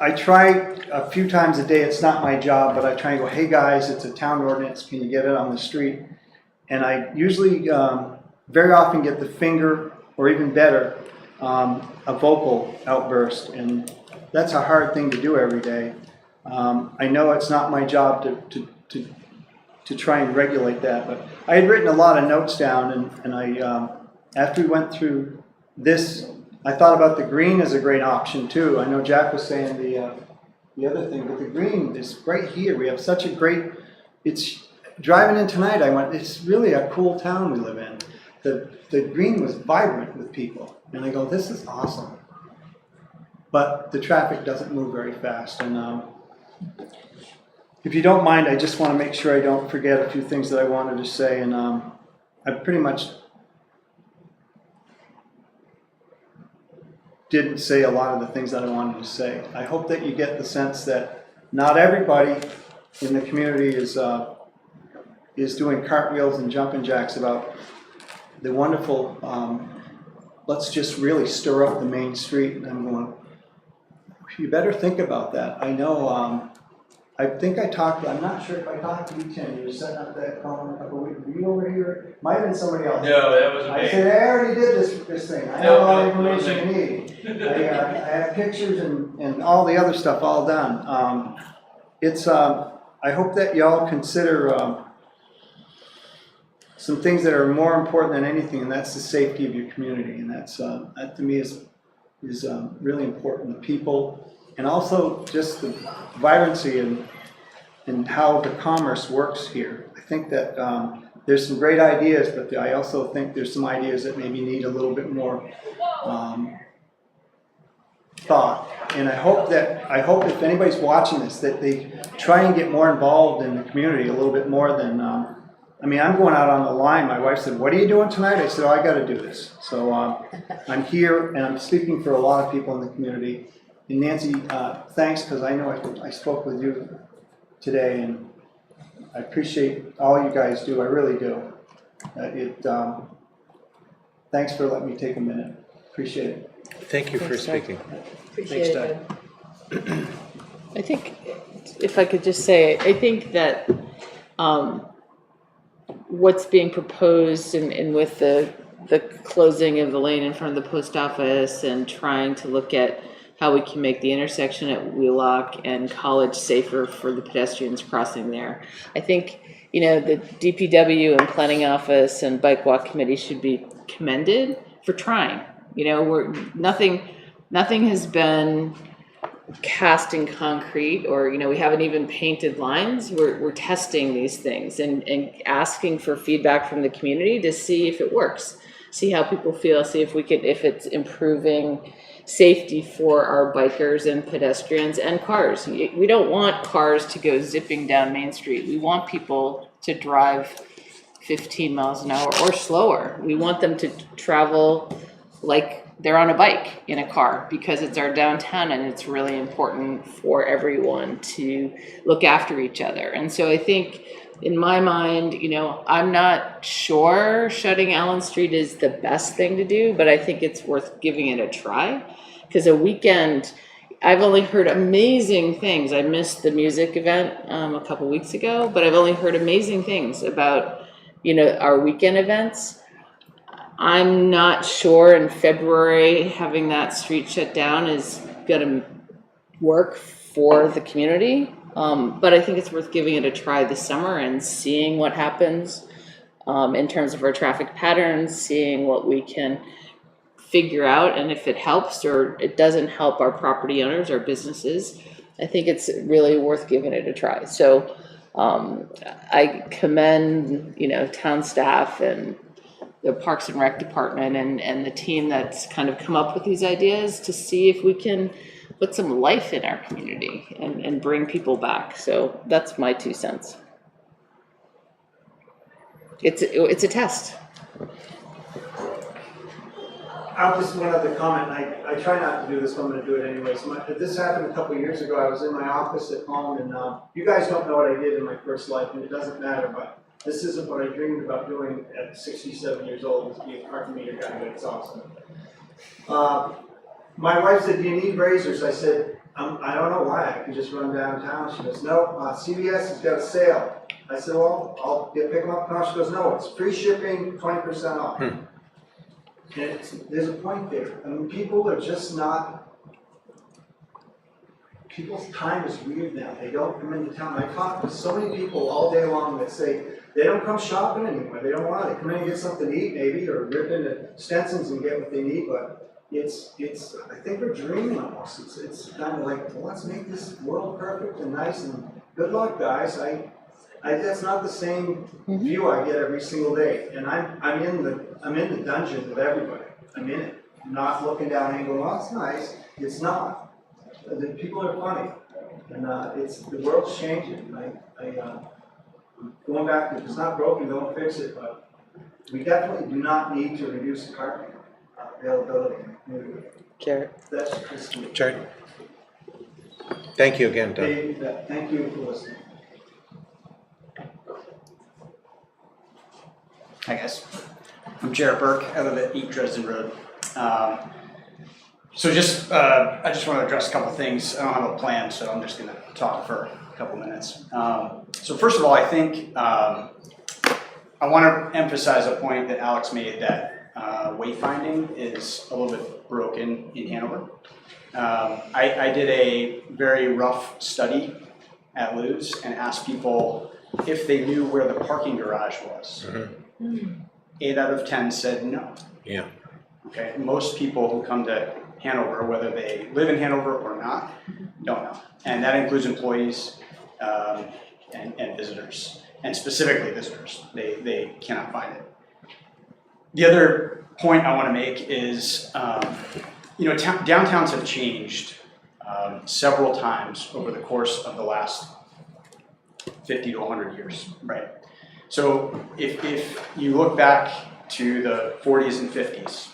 I try a few times a day, it's not my job, but I try and go, hey guys, it's a town ordinance, can you get it on the street? And I usually, very often get the finger, or even better, a vocal outburst, and that's a hard thing to do every day. I know it's not my job to try and regulate that, but I had written a lot of notes down, and I, after we went through this, I thought about the green as a great option too. I know Jack was saying the other thing, but the green is right here. We have such a great, it's, driving in tonight, I went, it's really a cool town we live in. The green was vibrant with people, and I go, this is awesome. But the traffic doesn't move very fast, and if you don't mind, I just want to make sure I don't forget a few things that I wanted to say, and I pretty much didn't say a lot of the things that I wanted to say. I hope that you get the sense that not everybody in the community is doing cartwheels and jumping jacks about the wonderful, let's just really stir up the main street. And I'm going, you better think about that. I know, I think I talked, I'm not sure if I talked to you, Tim, you were setting up that call a couple weeks, were you over here? Might have been somebody else. No, that wasn't me. I said, I already did this thing. I have all the information you need. I have pictures and all the other stuff all done. I hope that y'all consider some things that are more important than anything, and that's the safety of your community. And that's, that to me is really important. The people, and also just the vibrancy and how the commerce works here. I think that there's some great ideas, but I also think there's some ideas that maybe need a little bit more thought. And I hope if anybody's watching this, that they try and get more involved in the community a little bit more than, I mean, I'm going out on the line. My wife said, what are you doing tonight? I said, oh, I got to do this. So I'm here, and I'm speaking for a lot of people in the community. And Nancy, thanks, because I know I spoke with you today, and I appreciate all you guys do. I really do. Thanks for letting me take a minute. Appreciate it. Thank you for speaking. Appreciate it. I think, if I could just say, I think that what's being proposed and with the closing of the lane in front of the post office and trying to look at how we can make the intersection at Wheelock and College safer for the pedestrians crossing there. I think, you know, the DPW and Planning Office and Bike Walk Committee should be commended for trying. You know, nothing has been cast in concrete, or, you know, we haven't even painted lines. We're testing these things and asking for feedback from the community to see if it works, see how people feel, see if it's improving safety for our bikers and pedestrians and cars. We don't want cars to go zipping down Main Street. We want people to drive 15 miles an hour or slower. We want them to travel like they're on a bike in a car, because it's our downtown and it's really important for everyone to look after each other. And so I think, in my mind, you know, I'm not sure shutting Allen Street is the best thing to do, but I think it's worth giving it a try. Because a weekend, I've only heard amazing things. I missed the music event a couple weeks ago, but I've only heard amazing things about, you know, our weekend events. I'm not sure in February having that street shut down is going to work for the community. But I think it's worth giving it a try this summer and seeing what happens in terms of our traffic patterns, seeing what we can figure out, and if it helps or it doesn't help our property owners or businesses. I think it's really worth giving it a try. So I commend, you know, town staff and the Parks and Rec department and the team that's kind of come up with these ideas to see if we can put some life in our community and bring people back. So that's my 2 cents. It's a test. I'll just one other comment. I try not to do this, but I'm going to do it anyways. This happened a couple of years ago. I was in my office at home, and you guys don't know what I did in my first life, and it doesn't matter, but this isn't what I dreamed about doing at 67 years old, is be a parking meter guy. That's awesome. My wife said, do you need razors? I said, I don't know why, I could just run downtown. She goes, no, CVS has got a sale. I said, well, I'll pick them up tomorrow. She goes, no, it's free shipping, 20% off. And there's a point there. I mean, people are just not, people's time is weird now. They don't come into town. I talk to so many people all day long that say they don't come shopping anymore. They don't want to. They come in and get something to eat maybe, or rip into Stenson's and get what they need, but it's, I think they're dreaming almost. It's kind of like, well, let's make this world perfect and nice, and good luck, guys. That's not the same view I get every single day. And I'm in the dungeon with everybody. I'm in it. I'm not looking down and going, well, it's nice. It's not. The people are funny. And the world's changing. Going back, if it's not broken, don't fix it, but we definitely do not need to reduce the parking availability. Jared. That's crystal. Jared. Thank you again, Doug. Thank you for listening. Hi guys, I'm Jared Burke. I live at 8 Dresden Road. I just want to address a couple things. I don't have a plan, so I'm just going to talk for a couple minutes. So first of all, I think I want to emphasize a point that Alex made, that wayfinding is a little bit broken in Hanover. I did a very rough study at Lew's and asked people if they knew where the parking garage was. 8 out of 10 said no. Yeah. Okay, most people who come to Hanover, whether they live in Hanover or not, don't know. And that includes employees and visitors, and specifically visitors. They cannot find it. The other point I want to make is, downtowns have changed several times over the course of the last 50 to 100 years, right? So if you look back to the 40s and 50s,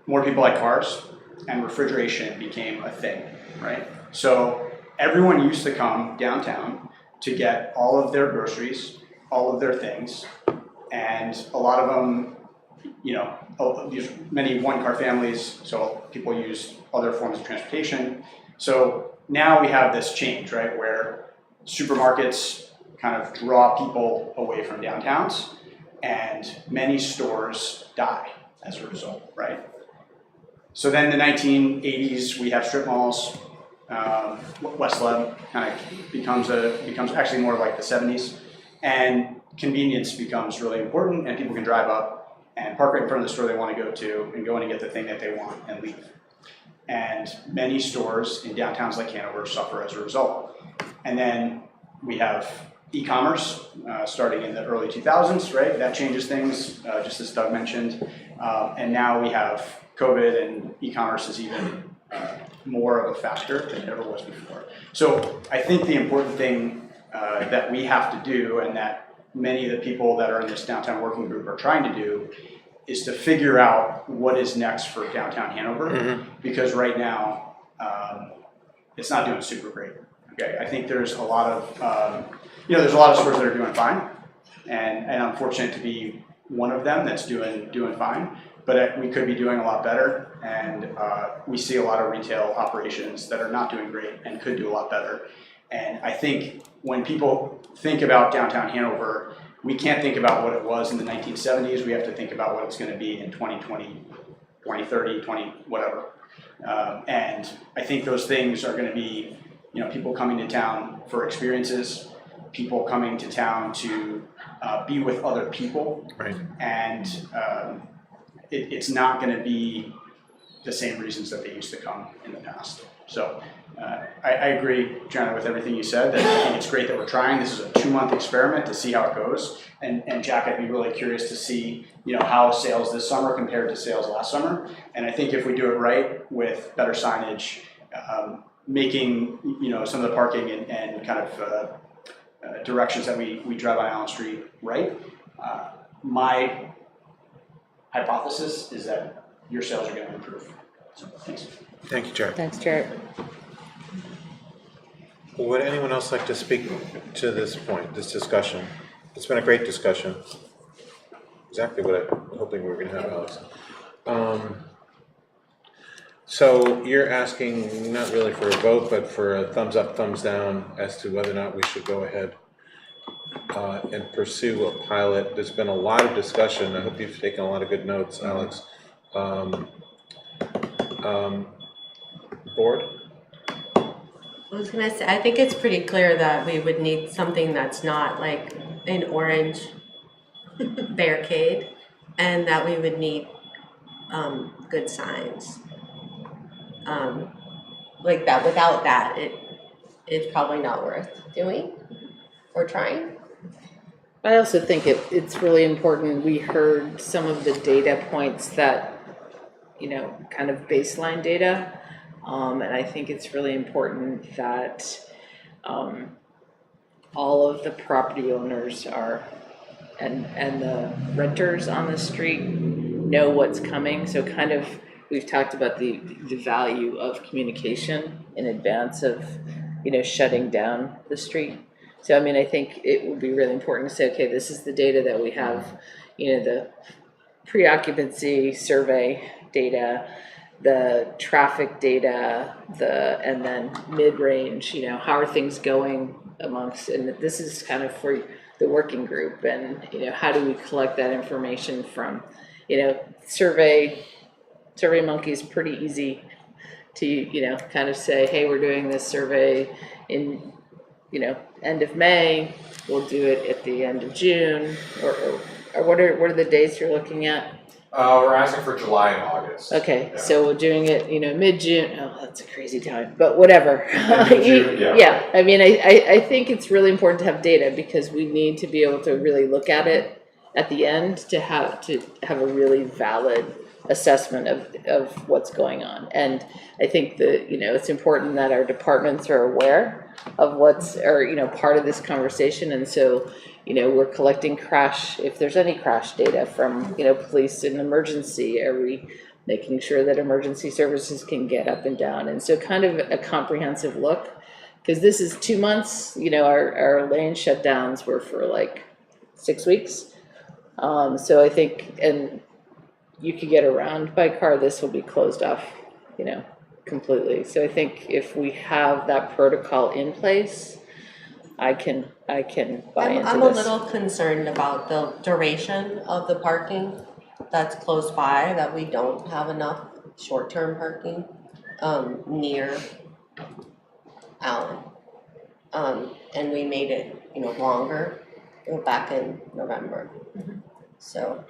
more people had cars and refrigeration became a thing, right? So everyone used to come downtown to get all of their groceries, all of their things, and a lot of them, these many one-car families, so people used other forms of transportation. So now we have this change, right, where supermarkets kind of draw people away from downtowns, and many stores die as a result, right? So then the 1980s, we have strip malls. West Leb kind of becomes actually more like the 70s, and convenience becomes really important, and people can drive up and park right in front of the store they want to go to and go in and get the thing that they want and leave. And many stores in downtowns like Hanover suffer as a result. And then we have e-commerce starting in the early 2000s, right? That changes things, just as Doug mentioned. And now we have COVID, and e-commerce is even more of a factor than it ever was before. So I think the important thing that we have to do, and that many of the people that are in this downtown working group are trying to do, is to figure out what is next for downtown Hanover, because right now it's not doing super great. Okay, I think there's a lot of there's a lot of stores that are doing fine, and I'm fortunate to be one of them that's doing fine. But we could be doing a lot better, and we see a lot of retail operations that are not doing great and could do a lot better. And I think when people think about downtown Hanover, we can't think about what it was in the 1970s. We have to think about what it's going to be in 2020, 2030, 20 whatever. And I think those things are going to be, people coming to town for experiences, people coming to town to be with other people, right? And it's not going to be the same reasons that they used to come in the past. So I agree, Jenna, with everything you said. That I think it's great that we're trying. This is a 2-month experiment to see how it goes. And Jack, I'd be really curious to see, how sales this summer compared to sales last summer. And I think if we do it right with better signage, making some of the parking and kind of directions that we drive on Allen Street right, my hypothesis is that your sales are going to improve. So thanks. Thank you, Jared. Thanks, Jared. Would anyone else like to speak to this point, this discussion? It's been a great discussion. Exactly what I'm hoping we were going to have, Alex. So you're asking not really for a vote, but for a thumbs up, thumbs down as to whether or not we should go ahead and pursue a pilot. There's been a lot of discussion. I hope you've taken a lot of good notes, Alex. Board? I was gonna say, I think it's pretty clear that we would need something that's not like an orange barricade, and that we would need good signs. Like that, without that, it's probably not worth doing or trying. I also think it's really important. We heard some of the data points that, kind of baseline data. And I think it's really important that all of the property owners and the renters on the street know what's coming. So kind of, we've talked about the value of communication in advance of, shutting down the street. So, I mean, I think it would be really important to say, okay, this is the data that we have, the pre-occupancy survey data, the traffic data, and then mid-range, how are things going amongst, and this is kind of for the working group, and, how do we collect that information from, Survey Monkey's pretty easy to, kind of say, hey, we're doing this survey in, end of May, we'll do it at the end of June, or what are the dates you're looking at? We're asking for July and August. Okay, Yeah. so we're doing it, mid-June. Oh, that's a crazy time, but whatever. Mid-June, yeah. Yeah, I mean, I think it's really important to have data because we need to be able to really look at it at the end to have a really valid assessment of what's going on. And I think that, it's important that our departments are aware of part of this conversation. And so, we're collecting if there's any crash data from, police in emergency, are we making sure that emergency services can get up and down? And so kind of a comprehensive look, because this is 2 months, our lane shutdowns were for like 6 weeks. So I think, and you could get around by car, this will be closed off, completely. So I think if we have that protocol in place, I can buy into this. I'm a little concerned about the duration of the parking that's close by, that we don't have enough short-term parking near Allen. And we made it, longer back in November. So.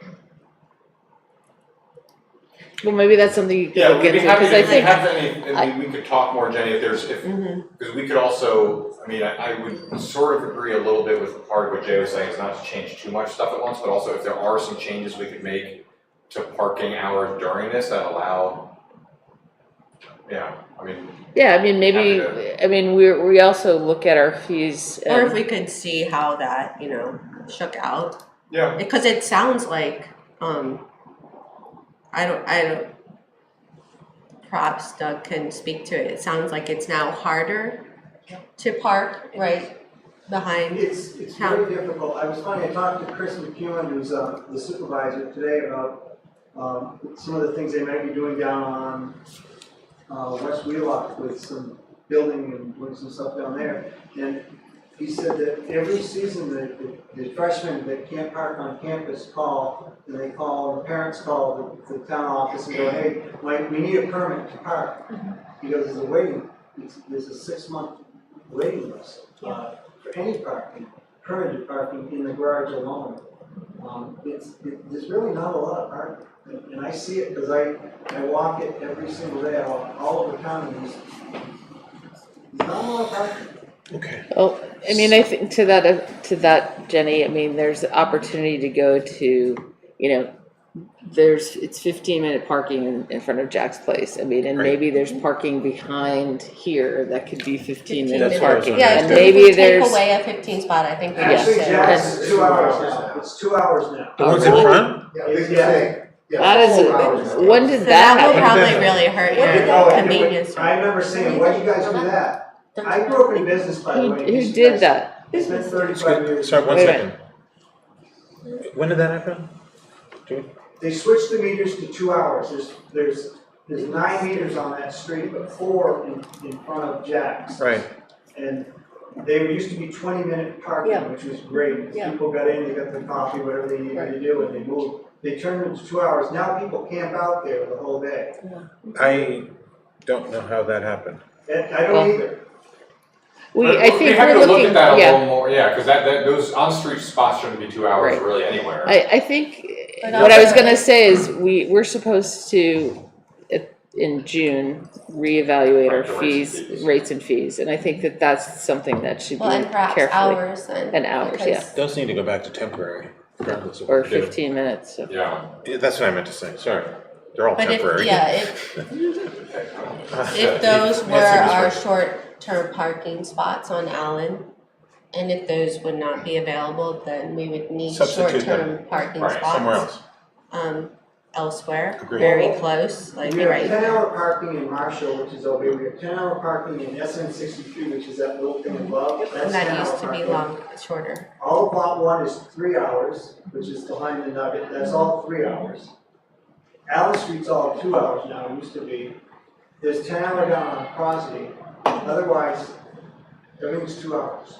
Well, maybe that's something you Yeah, could look we'd be into, happy because to have any, we could talk more, Jenny, because we could also, I would sort of agree a little bit with part of what Jay was saying, is not to change too much stuff at once, but also if there are some changes we could make to parking hours during this that allow, maybe, we also look at our fees. Or if we could see how that, shook out. Yeah. Because it sounds like, I don't, perhaps Doug can speak to it. It sounds like it's now harder to park right behind It's town. very difficult. I talked to Chris McEwen, who's the supervisor today, about some of the things they might be doing down on West Wheelock with some building and doing some stuff down there. And he said that every season the freshmen that can't park on campus call, and the parents call the town office and go, hey, we need a permit to park. He goes, there's a 6-month waiting list for any parking, permitted parking in the garage alone. There's really not a lot of parking. And I see it because I walk it every single day. I walk all over town, and there's not a lot of parking. Okay. Oh, I think to that, Jenny, there's opportunity to go to, it's 15-minute parking in front of Jack's Place. And maybe there's parking behind here that could be 15-minute parking. Yeah, and maybe take away a 15 spot, I think. Actually, Jack's is 2 hours now. It's 2 hours now. The ones in front? When did that will happen? probably really hurt your convenience. I remember saying, why do you guys do that? I grew up in business, by the way. Who did that? It's been 35 years. Sorry, 1 second. When did that happen? They switched the meters to 2 hours. There's there's 9 meters on that street, but 4 in front of Jack's. Right. And there used to be 20-minute parking, Yeah. which was great. Yeah. People got in, they got their coffee, whatever they needed to do, and they moved. They turned it into 2 hours. Now people camp out there the whole day. I don't know how that happened. I don't either. I think we have we're to look looking, at that a yeah. little more, yeah, because those on-street spots shouldn't be 2 hours Right. really anywhere. I think, But what I was also- gonna say is, we're supposed to, in June, reevaluate our Right, the rates and fees, fees. rates and fees, and I think that that's something that should be Well, and perhaps carefully. hours and. And hours, yeah, Those need to go back to temporary, regardless of or what we do. 15 minutes, so. Yeah. Yeah, that's what I meant to say, sorry. They're all But if, temporary. yeah, if those were our short-term parking spots on Allen, and if those would not be available, then we would need Substitute short-term them. parking Right, spots. somewhere else. Elsewhere, Agreed. very close, like We have right. 10-hour parking in Marshall, which is over here. We have 10-hour parking in SN 63, which is that little thing above. That's And that 10-hour used to be parking. shorter. All of lot 1 is 3 hours, which is behind the Nugget. That's all 3 hours. Allen Street's all 2 hours now, it used to be. There's 10-hour down on Crosby. Otherwise, everything's 2 hours.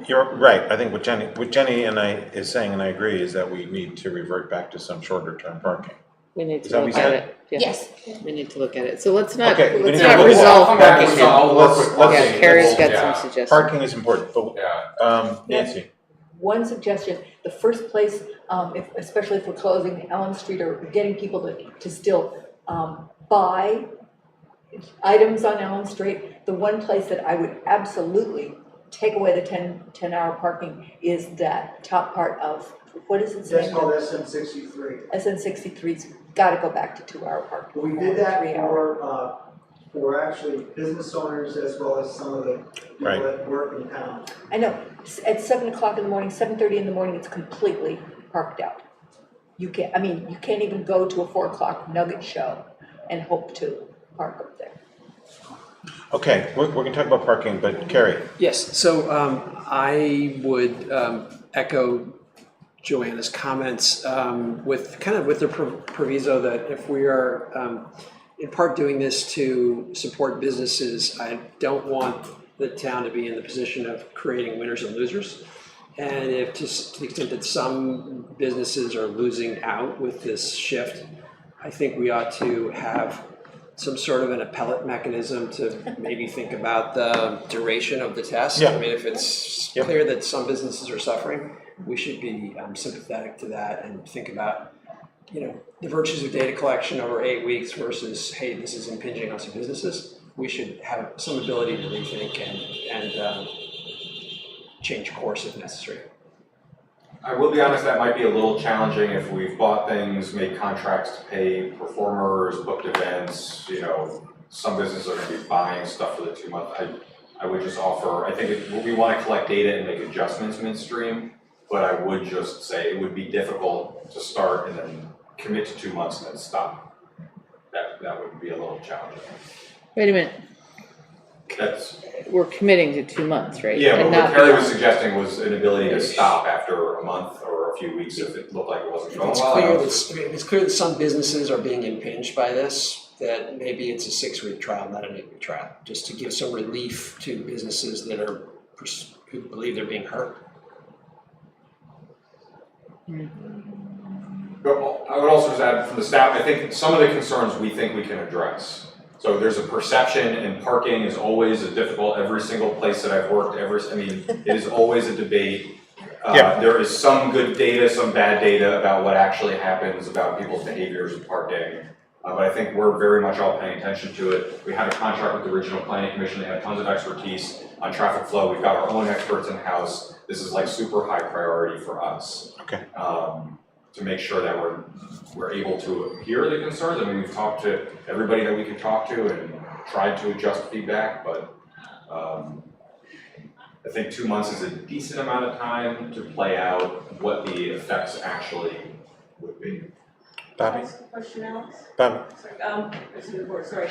You're right, I think what Jenny and I is saying, and I agree, is that we need to revert back to some shorter term parking. We need Is to that what look you at said? it, yeah. Yes. We need to look at it, so let's not, Okay, we let's need to not look at it. resolve I'll come back parking with here. some- I'll work with- Let's- Yeah, Carrie's got yeah. some suggestions. Parking is important, but, Yeah. Nancy, One suggestion, the first place, especially if we're closing Elm Street or getting people to still buy items on Elm Street, the one place that I would absolutely take away the 10-hour parking is that top part of, what is its That's name? called SN 63. SN 63's gotta go back to 2-hour parking. We did that 3-hour. for actually business owners as well as some of the people Right. that work in town. I know, at 7 o'clock in the morning, 7:30 in the morning, it's completely parked out. You can't even go to a 4 o'clock Nugget show and hope to park up there. okay, we're gonna talk about parking, but Carrie, Yes, so I would echo Joanna's comments with the proviso that if we are in part doing this to support businesses, I don't want the town to be in the position of creating winners and losers. And if to the extent that some businesses are losing out with this shift, I think we ought to have some sort of an appellate mechanism to maybe think about the duration of the test. Yeah. I mean, if it's clear that some businesses are suffering, we should be sympathetic to that and think about, the virtues of data collection over 8 weeks versus, hey, this is impinging on some businesses. We should have some ability to rethink and change course if necessary. I will be honest, that might be a little challenging if we've bought things, made contracts to pay performers, booked events, some businesses are gonna be buying stuff for the 2 month. I would just offer, I think we wanna collect data and make adjustments midstream, but I would just say it would be difficult to start and then commit to 2 months and then stop. That would be a little challenging. Wait a minute, That's, we're committing to 2 months, right? yeah, but And what not Carrie was beyond. suggesting was an ability to stop after a month or a few weeks if it looked like it wasn't If going it's well. clear if it's clear that some businesses are being impinged by this, that maybe it's a 6-week trial, not an 8-week trial, just to give some relief to businesses that who believe they're being hurt. But I would also just add from the staff, I think some of the concerns we think we can address. So there's a perception, and parking is always a difficult, every single place that I've worked, it is always a debate. There is some good data, some bad data about what actually happens, about people's behaviors in parking. But I think we're very much all paying attention to it. We had a contract with the Regional Planning Commission, they had tons of expertise on traffic flow. We've got our own experts in-house. This is like super high priority for us. Okay. To make sure that we're able to hear the concerns. I mean, we've talked to everybody that we could talk to and tried to adjust feedback, but I think 2 months is a decent amount of time to play out what the effects actually would be. Bobby? Question, Alex? Bobby? Sorry.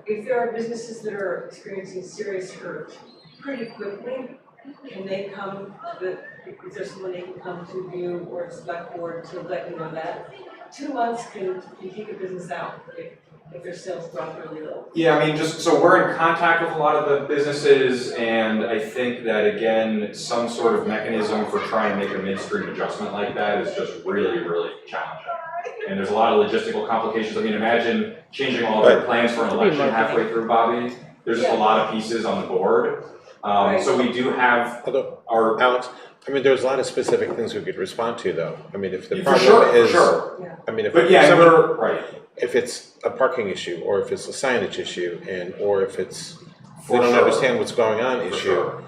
If there are businesses that are experiencing serious hurt pretty quickly, can they come, is there someone they can come to you or a select board to let you know that? 2 months can take a business out. if their sales drop really low? Yeah, I mean, so we're in contact with a lot of the businesses, and I think that, again, some sort of mechanism for trying to make a midstream adjustment like that is just really, really challenging. And there's a lot of logistical complications. I mean, imagine changing all of your plans for an election halfway through, Bobby. There's just a lot of pieces on the board. So we do have our... Alex, I mean, there's a lot of specific things we could respond to, though. I mean, if the For problem sure, is... for sure. I mean, if But yeah, someone, we're, right. if it's a parking issue, or if it's a signage issue, or if it's For we don't sure. understand what's going on For issue,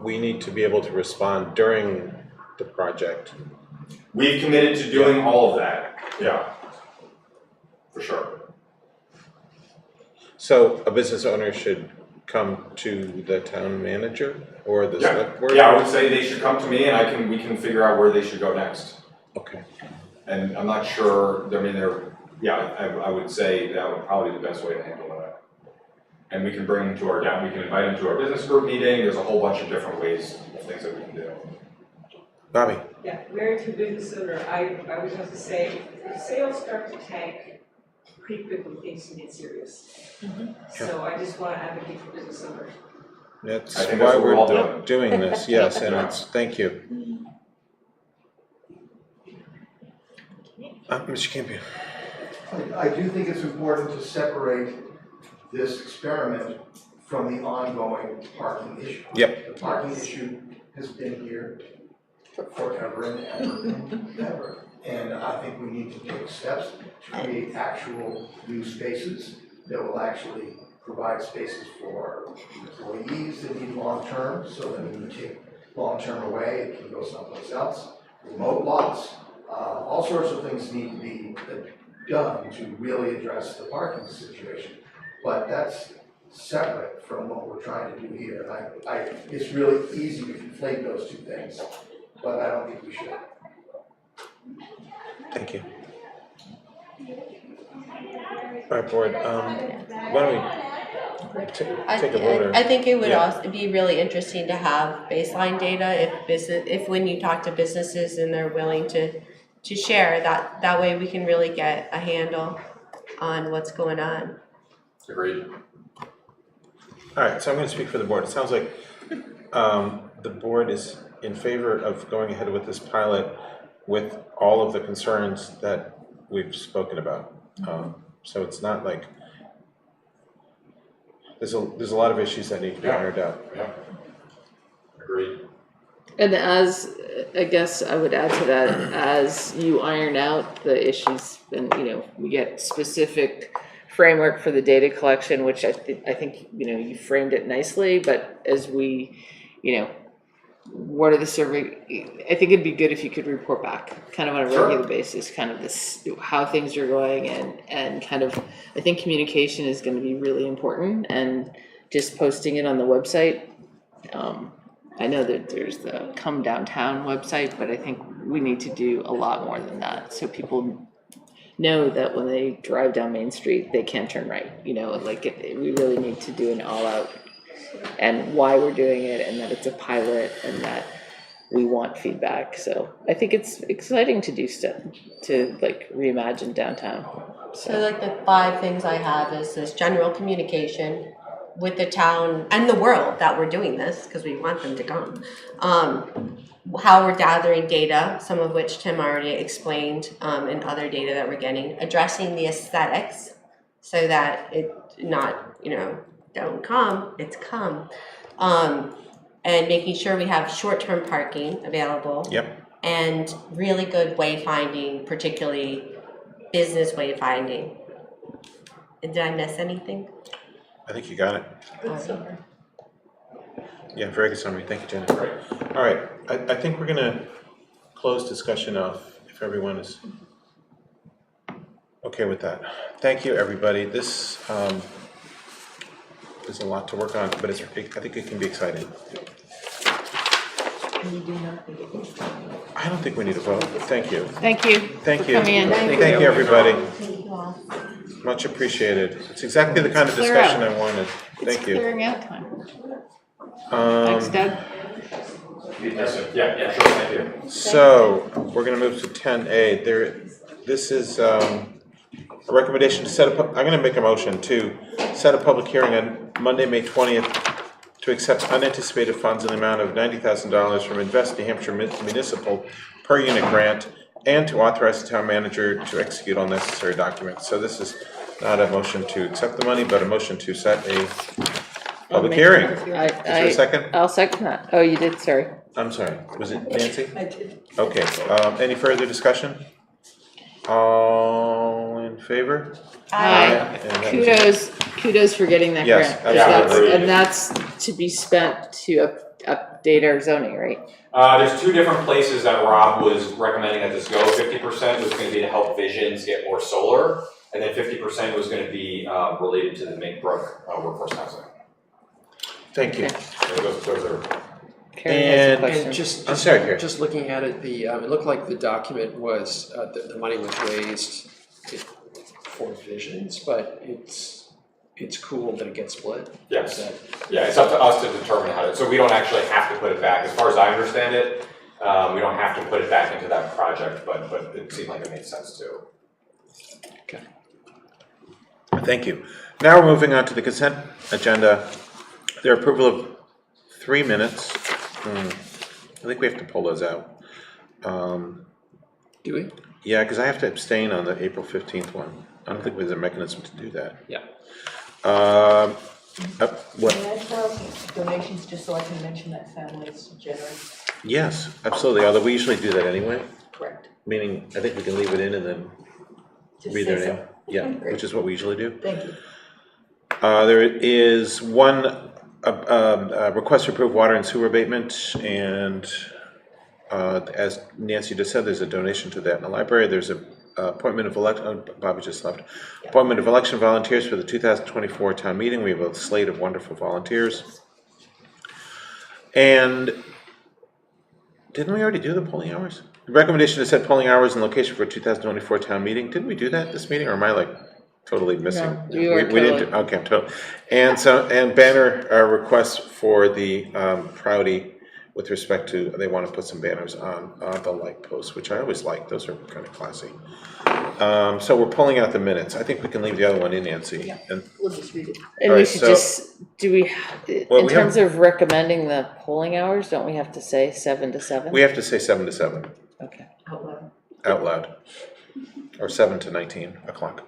we need to be able to respond during the project. We've committed to doing all of that, yeah. For sure. So a business owner should come to the town manager or the select board? Yeah, I would say they should come to me and we can figure out where they should go next. Okay. And I'm not sure, I mean, I would say that would probably be the best way to handle that. And we can bring them to we can invite them to our business group meeting. There's a whole bunch of different ways of things that we can do. Bobby. Yeah, married to a business owner, I was going to say, if sales start to tank pretty quickly, things can get serious. So I just want to advocate for business owners. That's I think why that's what we're all we're doing this, yes, and it's, thank you. Mr. Campion. I do think it's important to separate this experiment from the ongoing parking issue. Yep. The parking issue has been here forever and ever and ever. And I think we need to take steps to create actual new spaces that will actually provide spaces for employees that need long-term, so that when you take long-term away, it can go someplace else. Remote lots, all sorts of things need to be done to really address the parking situation. But that's separate from what we're trying to do here. And it's really easy to conflate those two things, but I don't think we should. Thank you. All right, board, why don't we take a vote? I think it would also be really interesting to have baseline data if when you talk to businesses and they're willing to share, that way we can really get a handle on what's going on. Agreed. All right, so I'm going to speak for the board. It sounds like the board is in favor of going ahead with this pilot with all of the concerns that we've spoken about. So it's not like there's a lot of issues that need to be ironed out. Yeah. Agreed. And as, I guess I would add to that, as you iron out the issues and, we get specific framework for the data collection, which I think, you framed it nicely, but as we, what are the survey, I think it'd be good if you could report back kind of on a regular basis, kind of this, how things are going and kind of, I think communication is going to be really important, and just posting it on the website. I know that there's the Come Downtown website, but I think we need to do a lot more than that, so people know that when they drive down Main Street, they can't turn right. We really need to do an all-out, and why we're doing it, and that it's a pilot, and that we want feedback. So I think it's exciting to do stuff to reimagine downtown. So the 5 things I have is this general communication with the town and the world that we're doing this, because we want them to come. How we're gathering data, some of which Tim already explained, and other data that we're getting, addressing the aesthetics so that it not, don't come, it's come. And making sure we have short-term parking available. Yep. And really good wayfinding, particularly business wayfinding. Did I miss anything? I think you got it. Good summary. Yeah, very good summary. Thank you, Jennifer. All right, I think we're going to close discussion off if everyone is okay with that. Thank you, everybody. This is a lot to work on, but I think it can be exciting. I don't think we need a vote. Thank you. Thank you. Thank for you. coming in. Thank you, everybody. Much appreciated. It's exactly the kind of discussion I wanted. Thank you. Clearing out time. Thanks, Doug. Yeah, sure, thank you. So we're going to move to 10A. This is a recommendation to set I'm gonna make a motion to set a public hearing on Monday, May 20th to accept unanticipated funds in the amount of $90,000 from Invest New Hampshire Municipal per unit grant and to authorize the town manager to execute all necessary documents. So this is not a motion to accept the money, but a motion to set a public hearing. Is there a second? I'll second that. Oh, you did, sorry. I'm sorry, was it Nancy? I did. Okay, any further discussion? All in favor? Aye. And that was- Kudos for getting that Yes, grant. absolutely. And that's to be spent to update our zoning, right? There's two different places that Rob was recommending that this go. 50% was gonna be to help Visions get more solar, and then 50% was gonna be related to the Mink Brook workforce housing. Thank you. Those are. Karen has a And- question. And just, I'm sorry, Karen. just looking at it, it looked like the document was, the money was raised for Visions, but it's cool that it gets split. Yes. Is that- Yeah, it's up to us to determine how to, so we don't actually have to put it back. As far as I understand it, we don't have to put it back into that project, but it seemed like it made sense too. Okay. Thank you. Now we're moving on to the consent agenda. Their approval of 3 minutes. I think we have to pull those out. Do we? Yeah, because I have to abstain on the April 15th one. I don't think there's a mechanism to do that. Yeah. What? May I have donations, just so I can mention that family is generous? Yes, absolutely, although we usually do that anyway, Correct. meaning I think we can leave it in and then Just read say their so. name. Yeah, Great. which is what we usually do. Thank you. There is one request to approve water and sewer abatement, and as Nancy just said, there's a donation to that in the library. There's a appointment of Bobby just left. Appointment of election volunteers for the 2024 town meeting. We have a slate of wonderful volunteers. And didn't we already do the polling hours? The recommendation to set polling hours and location for 2024 town meeting. Didn't we do that this meeting, or am I like totally missing? No, you are We didn't do, okay, I'm totally. And banner requests for the Proudy with respect to, they want to put some banners on the light posts, which I always like. Those are kind of classy. So we're pulling out the minutes. I think we can leave the other one in, Nancy. Yeah. And We'll just read it. And All we right, should so- just, Well, in we terms of recommending the polling hours, don't we have to say 7 to 7? we have to say 7 to 7 Okay. Out loud. out loud. Or 7 to 19 o'clock,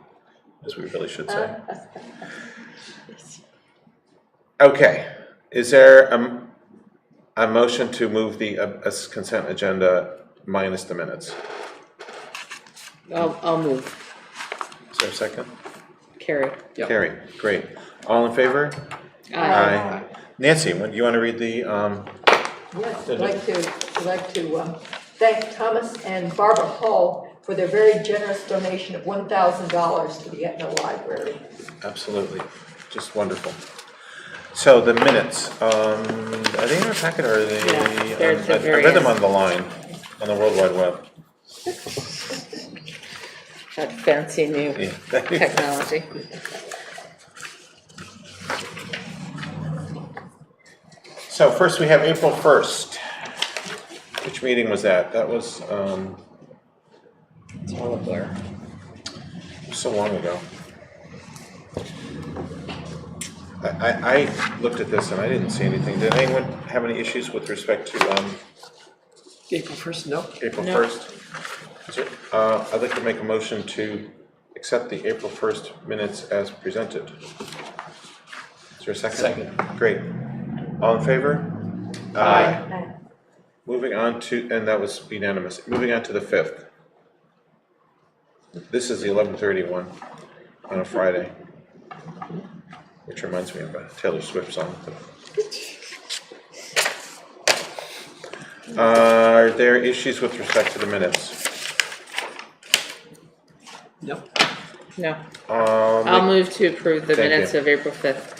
as we really should say. Okay, is there a motion to move the consent agenda minus the minutes? I'll move. Is there a second? Carrie. Yep. Carrie, great. All in favor? Aye. Nancy, do you want to read the, Yes, I'd like to thank Thomas and Barbara Hall for their very generous donation of $1,000 to the Etna Library. absolutely, just wonderful. So the minutes, are they in our packet or are they? Yeah, they're at the I very read them end. on the line, on the World Wide Web. That fancy new Yeah. technology. So first we have April 1st. Which meeting was that? That was, It's all a blur. so long ago. I looked at this and I didn't see anything. Did anyone have any issues with respect to, April 1st, no. April No. 1st? I'd like to make a motion to accept the April 1st minutes as presented. Is there a second? Second. Great. All in favor? Aye. Moving on to, and that was unanimous. Moving on to the 5th. This is the 11:30 one on a Friday. Which reminds me of a Taylor Swift song. Are there issues with respect to the minutes? No. No. I'll move to approve the Thank minutes you. of April 5th.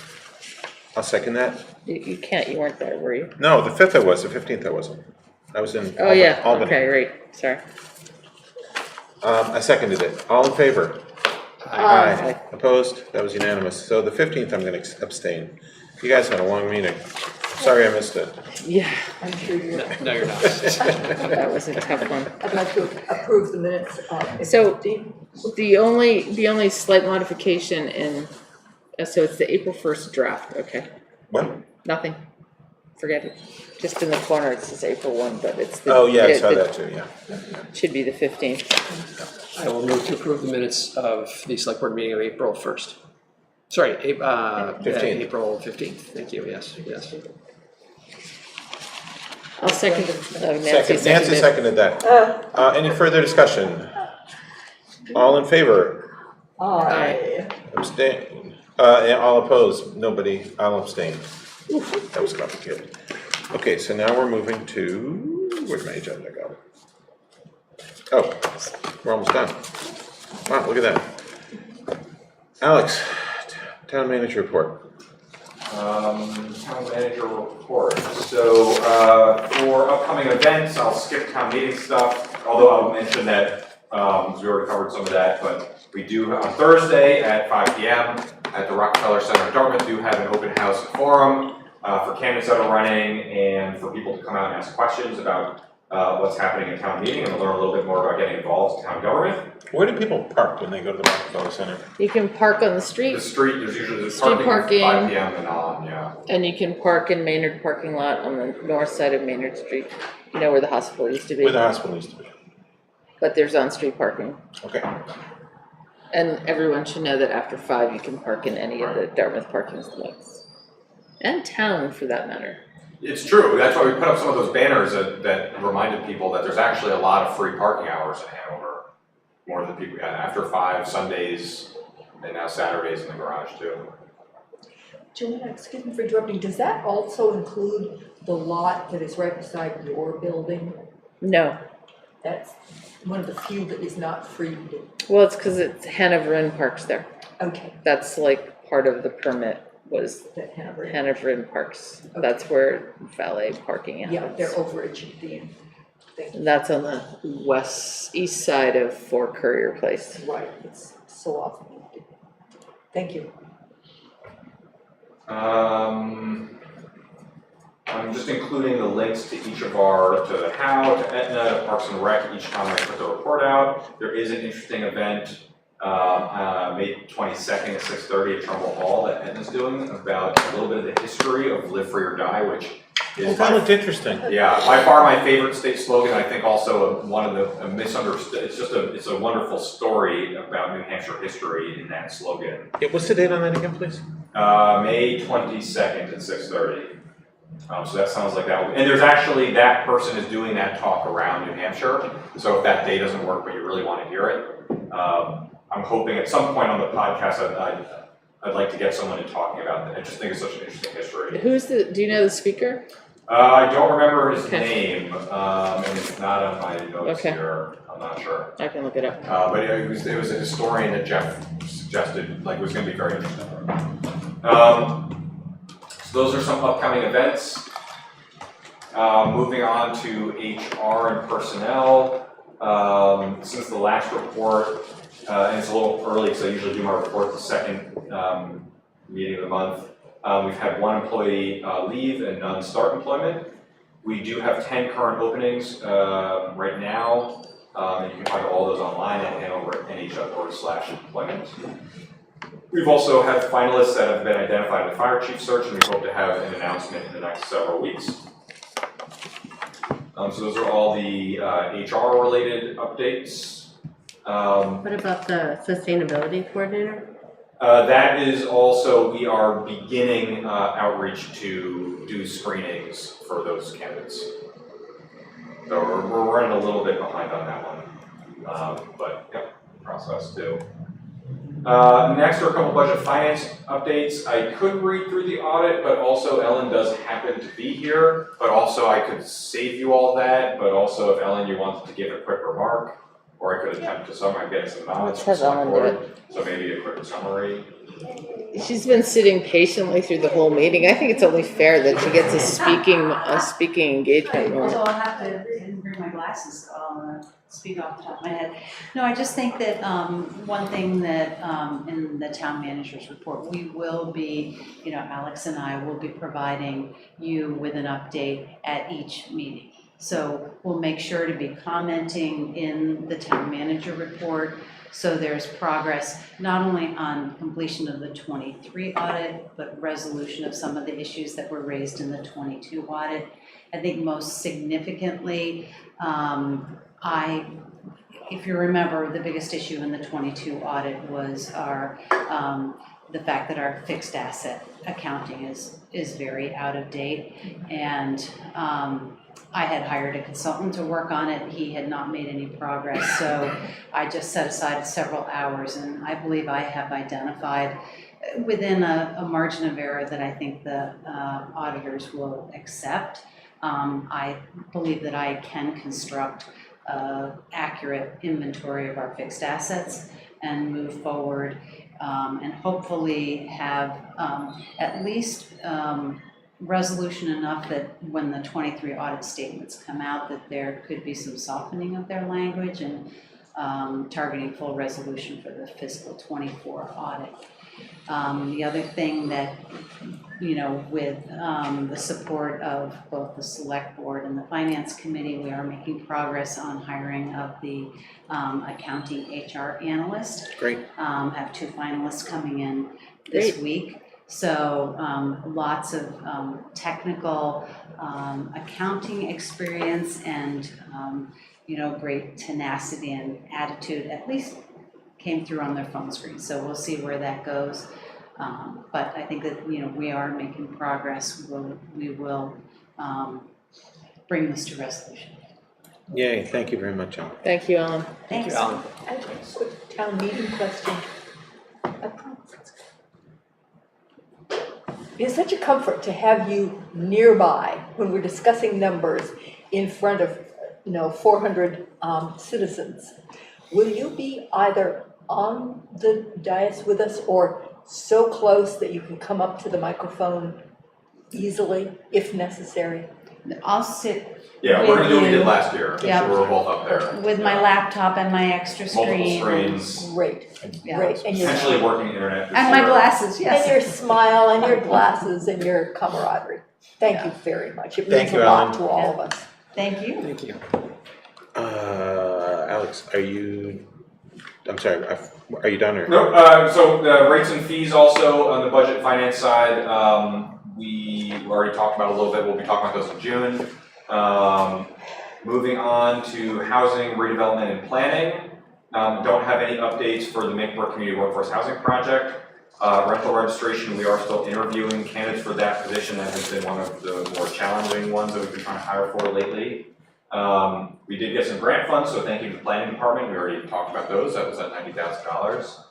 I'll second that. You can't, you weren't there, were you? No, the 5th I was, the 15th I wasn't. I was in Oh, yeah, Albany. okay, right, sorry. I seconded it. All in favor? Aye. Opposed? That was unanimous. So the 15th I'm going to abstain. You guys had a long meeting. Sorry, I missed it. Yeah, I'm sure you're. No, you're not. that was a tough one. I'd like to approve the minutes. So the only slight modification in, so it's the April 1st draft, okay? What? Nothing. Forget it. Just in the corner, it says April 1, but it's the. Oh, yeah, I saw the- that too, yeah. Should be the 15th. I will move to approve the minutes of the select board meeting of April 1st. Sorry, 15th. April 15th. Thank you, yes. I'll second, Nancy seconded that. Any further discussion? All in favor? Aye. Abstain? All opposed? Nobody? I'll abstain. That was complicated. Okay, so now we're moving to, where'd my agenda go? Oh, we're almost done. Wow, look at that. Alex, town manager report. Town manager report. So, for upcoming events, I'll skip town meeting stuff, although I'll mention that, we already covered some of that, but we do, on Thursday at 5 p.m. at the Rockefeller Center in Dartmouth, do have an open house forum for candidates that are running and for people to come out and ask questions about what's happening in town meeting and learn a little bit more about getting involved in town government. Where do people park when they go to the Rockefeller Center? You can park on the street. The street, there's usually Street parking from 5 parking. p.m. and on, yeah. And you can park in Maynard parking lot on the north side of Maynard Street, you know where the hospital used to be. Where the hospital used to be. But there's on-street parking. Okay. And everyone should know that after 5, you can park in any of the Dartmouth parking lots. And town, for that matter. It's true. That's why we put up some of those banners that reminded people that there's actually a lot of free parking hours in Hanover. More than people, after 5, Sundays, and now Saturdays in the garage too. Joanna, excuse me for interrupting, does that also include the lot that is right beside your building? No. That's one of the few that is not free. Well, it's because it's Hanover Inn parks there. Okay. That's like part of the permit was That Hanover. Hanover Inn parks. Okay. That's where valet parking happens. Yeah, they're overage at the end. And that's on the east side of Fort Courier Place. Right, it's so often empty. Thank you. I'm just including the links to each of our, to the HOW, to Aetna, to Parks and Rec, each time I put the report out. There is an interesting event, May 22nd at 6:30 at Trumbull Hall that Aetna's doing about a little bit of the history of Live Free or Die, which is That looked interesting. yeah, by far my favorite state slogan. I think also one of the misunderstood. It's a wonderful story about New Hampshire history in that slogan. Yeah, what's the date on that again, please? May 22nd at 6:30. So that sounds like that. And there's actually, that person is doing that talk around New Hampshire. So if that day doesn't work, but you really want to hear it, I'm hoping at some point on the podcast I'd like to get someone in talking about that. I just think it's such an interesting history. Do you know the speaker? I don't remember his name, and it's not on my notes here. I'm not sure. I can look it up. But it was a historian that Jeff suggested, like, was going to be very interesting. So those are some upcoming events. Moving on to HR and personnel. Since the last report, and it's a little early because I usually do my report the second meeting of the month. We've had 1 employee leave and none start employment. We do have 10 current openings right now. And you can find all those online at hanover.nh.org/employment. We've also had finalists that have been identified in the fire chief search, and we hope to have an announcement in the next several weeks. So those are all the HR related updates. What about the sustainability coordinator? That is also, we are beginning outreach to do screenings for those candidates. So we're running a little bit behind on that one, but yep, process too. Next are a couple budget finance updates. I could read through the audit, but also Ellen does happen to be here, but also I could save you all that, but also if Ellen, you wanted to give a quick remark, or I could attempt to summarize, get some knowledge from the select board. So maybe a quick summary. She's been sitting patiently through the whole meeting. I think it's only fair that she gets a speaking engagement moment. Although I'll have to bring my glasses, speak off the top of my head. No, I just think that one thing that in the town manager's report, we will be, Alex and I will be providing you with an update at each meeting. So we'll make sure to be commenting in the town manager report, so there's progress not only on completion of the 23 audit, but resolution of some of the issues that were raised in the 22 audit. I think most significantly, if you remember, the biggest issue in the 22 audit was the fact that our fixed asset accounting is very out of date, and I had hired a consultant to work on it. He had not made any progress, so I just set aside several hours, and I believe I have identified within a margin of error that I think the auditors will accept. I believe that I can construct accurate inventory of our fixed assets and move forward, and hopefully have at least resolution enough that when the 23 audit statements come out, that there could be some softening of their language and targeting full resolution for the fiscal 24 audit. The other thing that, with the support of both the Select Board and the Finance Committee, we are making progress on hiring of the accounting HR analyst. Great. Have 2 finalists coming in this week. So lots of technical accounting experience and, great tenacity and attitude, at least came through on their phone screen. So we'll see where that goes. But I think that, we are making progress. We will bring this to resolution. Yay, thank you very much, Alan. Thank you, Alan. Thanks. Thank you, Alan. I have a quick town meeting question. I promise. It's such a comfort to have you nearby when we're discussing numbers in front of, 400 citizens. Will you be either on the dais with us or so close that you can come up to the microphone easily, if necessary? I'll sit. Yeah, we're gonna do what we did last year. Yeah. So we're both up there. With my laptop and my extra screen. Multiple screens. Great, Yeah. great. And your, Potentially working internet. through And my Sierra. glasses, yes. and your smile and your glasses and your camaraderie. Thank you very much. It Thank means you, a lot Ellen. to all of us. Thank you. Thank you. Alex, are you done or? Nope, so the rates and fees also on the budget and finance side, we already talked about a little bit, we'll be talking about those in June. Moving on to housing, redevelopment and planning. Don't have any updates for the Make-Work Community Workforce Housing Project. Rental registration, we are still interviewing candidates for that position. That has been one of the more challenging ones that we've been trying to hire for lately. We did get some grant funds, so thank you to the planning department. We already talked about those. That was at $90,000.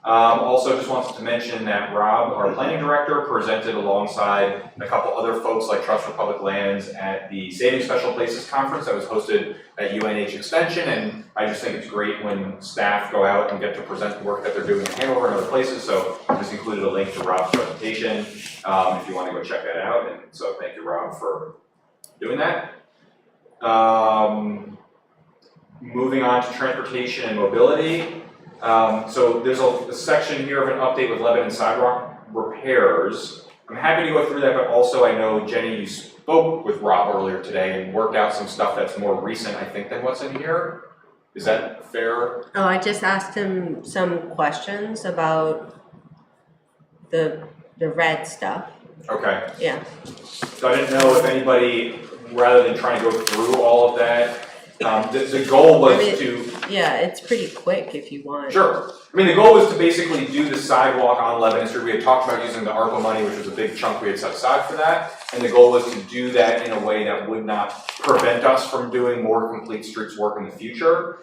Also just wanted to mention that Rob, our planning director, presented alongside a couple other folks like Trust for Public Lands at the Saving Special Places Conference that was hosted at UNH Extension, and I just think it's great when staff go out and get to present the work that they're doing in Hanover and other places, so I just included a link to Rob's presentation if you want to go check that out, and so thank you, Rob, for doing that. Moving on to transportation and mobility. So there's a section here of an update with Lebanon sidewalk repairs. I'm happy to go through that, but also I know, Jenny, you spoke with Rob earlier today and worked out some stuff that's more recent, I think, than what's in here. Is that fair? Oh, I just asked him some questions about the red stuff. Okay. Yeah. So I didn't know if anybody, rather than trying to go through all of that, the goal was to... Yeah, it's pretty quick if you want. Sure. I mean, the goal was to basically do the sidewalk on Lebanon Street. We had talked about using the ARPA money, which was a big chunk we had set aside for that. And the goal was to do that in a way that would not prevent us from doing more complete streets work in the future.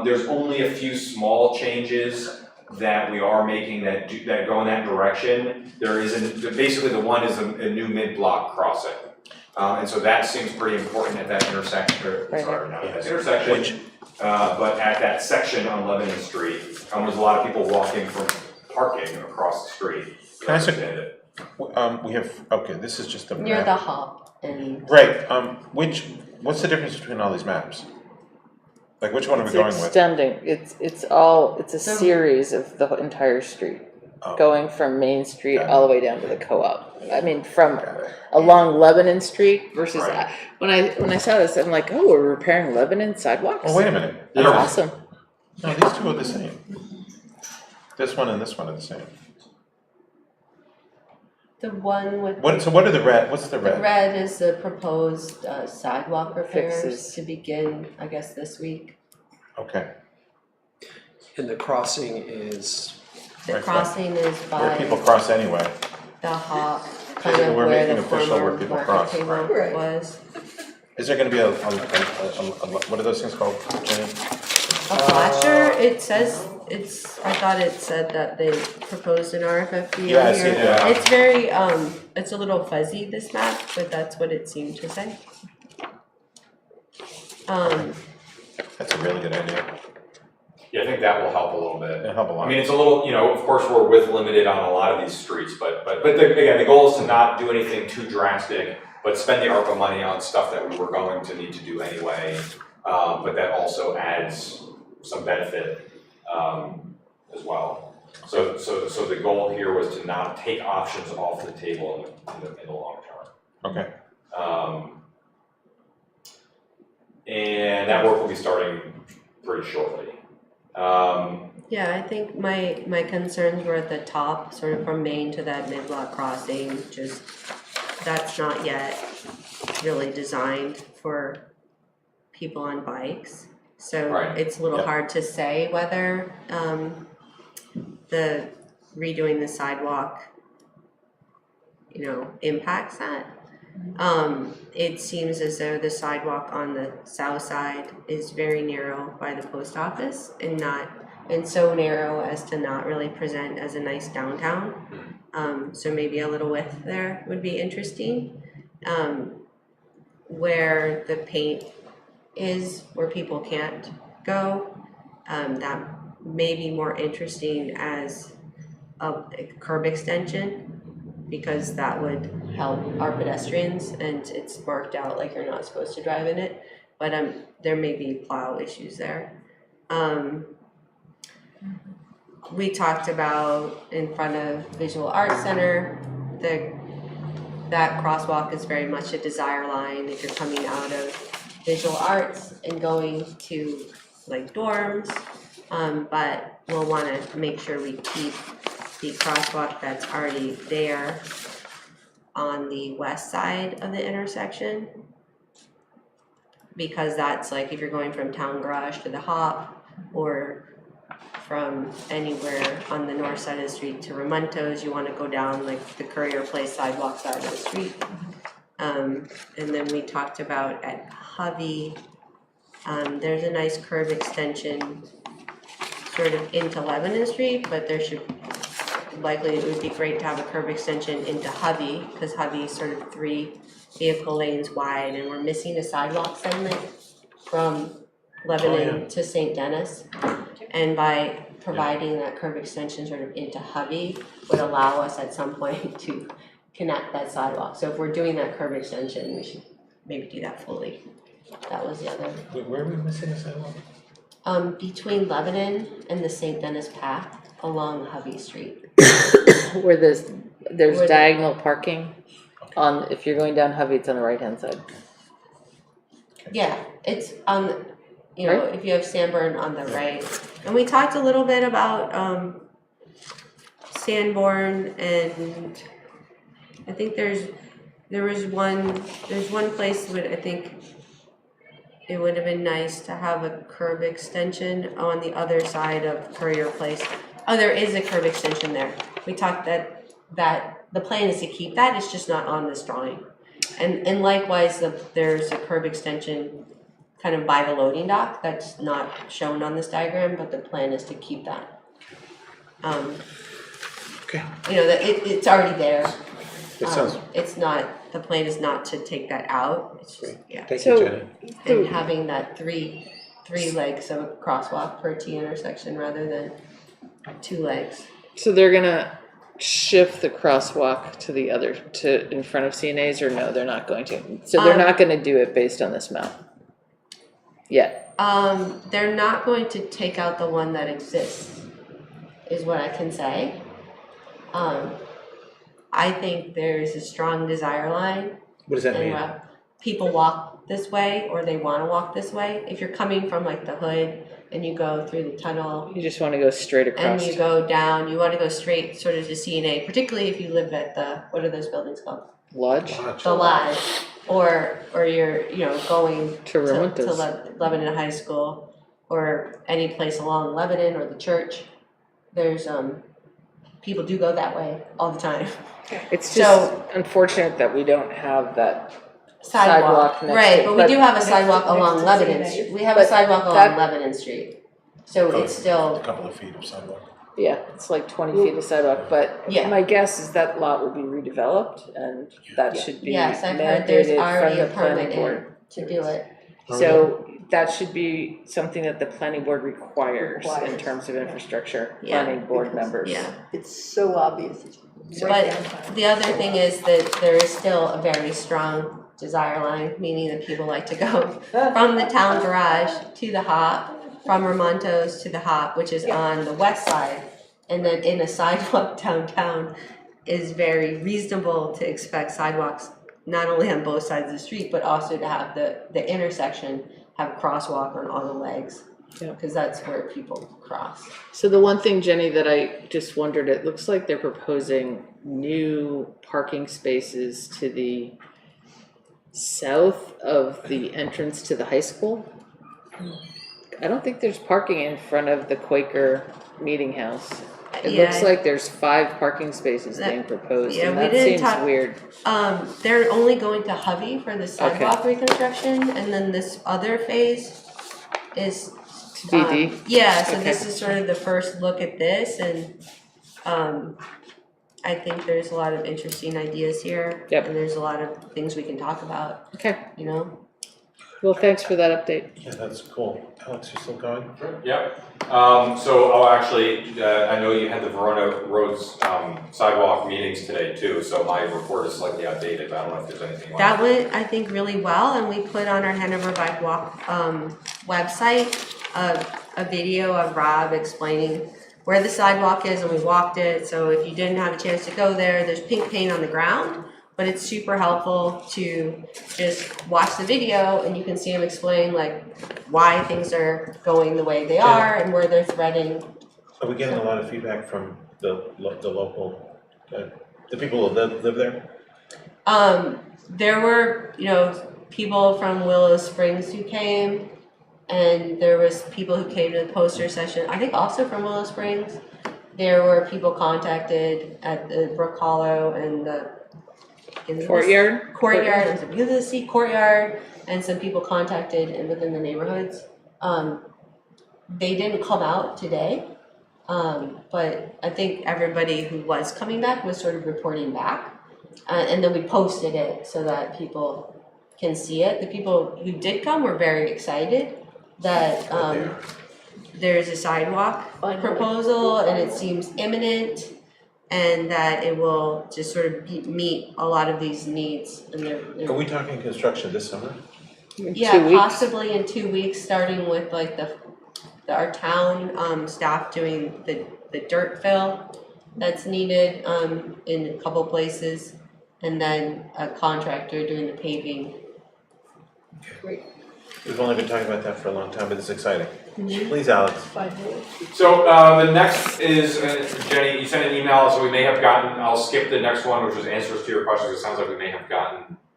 There's only a few small changes that we are making that go in that direction. Basically the one is a new mid-block crossing. And so that seems pretty important at that intersection, but at that section on Lebanon Street, there's a lot of people walking from parking across the street. Can I ask this is just a map. Near the hop and... Right, what's the difference between all these maps? Like, which one are we It's going with? extending, it's a series of the entire street, Oh. going from Main Street Got it. all the way down to the co-op. I mean, from along Lebanon Street versus, Right. when I saw this, I'm like, oh, we're repairing Lebanon sidewalks? Oh, wait a minute. That's No. awesome. No, these two are the same. This one and this one are the same. The one with. So what are the red, what's the The red? red is the proposed sidewalk repairs Fixes. to begin, I guess, this week. Okay. And the crossing is, The Right, crossing is Where by people cross anyway. the hop, kind of We're where making the official where former people market cross, table right. was. Is there gonna be a what are those things called, Jenny? A flasher, it says, I thought it said that they proposed an RFFD Yeah, I on see here. it, yeah. It's very, it's a little fuzzy, this map, but that's what it seemed to say. That's a really good idea. Yeah, I think that will help a little bit. It'll help a lot. I mean, it's a little, of course, we're width limited on a lot of these streets, but again, the goal is to not do anything too drastic, but spend the ARPA money on stuff that we were going to need to do anyway, but that also adds some benefit, as well. So the goal here was to not take options off the table in the long term. Okay. And that work will be starting pretty shortly. Yeah, I think my concerns were at the top, sort of from Main to that mid-block crossing, just, that's not yet really designed for people on bikes. So Right. it's a little Yep. hard to say whether, the redoing the sidewalk, impacts that. It seems as though the sidewalk on the south side is very narrow by the post office and so narrow as to not really present as a nice downtown. So maybe a little width there would be interesting. Where the paint is, where people can't go, that may be more interesting as a curb extension, because that would help our pedestrians, and it's marked out like you're not supposed to drive in it, but there may be plow issues there. We talked about in front of Visual Arts Center, that crosswalk is very much a desire line if you're coming out of visual arts and going to like dorms, but we'll want to make sure we keep the crosswalk that's already there on the west side of the intersection, because that's like if you're going from Town Garage to the Hop, or from anywhere on the north side of the street to Ramonto's, you want to go down like the Courier Place sidewalk side of the street. And then we talked about at Hovey, there's a nice curb extension sort of into Lebanon Street, but there should likely, it would be great to have a curb extension into Hovey, because Hovey is sort of 3 vehicle lanes wide, and we're missing a sidewalk segment from Lebanon to St. Denis. And by providing that curb extension sort of into Hovey would allow us at some point to connect that sidewalk. So if we're doing that curb extension, we should maybe do that fully. That was the other. Where are we missing a sidewalk? Between Lebanon and the St. Denis path along Hovey Street. Where there's Where diagonal parking on, if you're going down Hovey, it's on the right-hand side. Yeah, it's on, Right. if you have Sanborn on the right. And we talked a little bit about Sanborn, and I think there's one place that I think it would have been nice to have a curb extension on the other side of Courier Place. Oh, there is a curb extension there. We talked that the plan is to keep that, it's just not on this drawing. And likewise, there's a curb extension kind of by the loading dock that's not shown on this diagram, but the plan is to keep that. Okay. That it's already there. It sounds. It's not, the plan is not to take that out, it's just, yeah. Thank you, Jenny. And having that three legs of a crosswalk per T intersection rather than 2 legs. So they're gonna shift the crosswalk to in front of CNA's, or no, they're not going to? So they're not gonna do it based on this map? yet. They're not going to take out the one that exists, is what I can say. I think there's a strong desire line. What does that mean? People walk this way or they want to walk this way. If you're coming from like the hood and you go through the tunnel. You just want to go straight across. And you go down, you want to go straight sort of to CNA, particularly if you live at the, what are those buildings called? Lodge? The Lodge. Or you're, going to Ramontes. Lebanon High School or any place along Lebanon or the church. There's, people do go that way all the time. It's just unfortunate that we don't have that sidewalk next right, to, but we do have a sidewalk along Lebanon Street. We have a sidewalk along Lebanon Street. So it's still a couple of feet of sidewalk. Yeah, it's like 20 feet of sidewalk, but my guess is that lot will be redeveloped and that should be Yes, I've heard there's mandated already from a the planning permit board. to do it. So that should be something that the planning board requires in terms of infrastructure, planning board members. Yeah. It's so obvious. But the other thing is that there is still a very strong desire line, meaning that people like to go from the town garage to the hop, from Ramontos to the hop, which is on the west side, and then in a sidewalk downtown is very reasonable to expect sidewalks not only on both sides of the street, but also to have the intersection have a crosswalk on all the legs. Because that's where people cross. So the one thing, Jenny, that I just wondered, it looks like they're proposing new parking spaces to the south of the entrance to the high school. I don't think there's parking in front of the Quaker Meeting House. It looks like there's 5 parking spaces being proposed, and that seems weird. They're only going to Hovey for the sidewalk reconstruction, and then this other phase is BD? So this is sort of the first look at this, and I think there's a lot of interesting ideas here. And there's a lot of things we can talk about. Okay. Well, thanks for that update. Yeah, that's cool. Alex, you still going? Yep. So I'll actually, I know you had the Verona Roads sidewalk meetings today too, so my report is slightly outdated, but I don't know if there's anything. That went, I think, really well, and we put on our Hanover Bike Walk website a video of Rob explaining where the sidewalk is, and we walked it. So if you didn't have a chance to go there, there's pink paint on the ground, but it's super helpful to just watch the video, and you can see him explain like why things are going the way they are and where they're threading. Are we getting a lot of feedback from the local, the people who live there? There were, people from Willow Springs who came, and there was people who came to the poster session, I think also from Willow Springs. There were people contacted at the Brook Hollow and the Courtyard? Courtyard, it was a Ulysses Courtyard, and some people contacted within the neighborhoods. They didn't come out today, but I think everybody who was coming back was sort of reporting back. And then we posted it so that people can see it. The people who did come were very excited that there's a sidewalk proposal and it seems imminent, and that it will just sort of meet a lot of these needs. And Are we talking construction this summer? Possibly in 2 weeks, starting with like our town staff doing the dirt fill that's needed in a couple places, and then a contractor doing the paving. Great. We've only been talking about that for a long time, but it's exciting. Mhm. Please, Alex. So the next is, Jenny, you sent an email, so we may have gotten, I'll skip the next one, which was answers to your questions. It sounds like we may have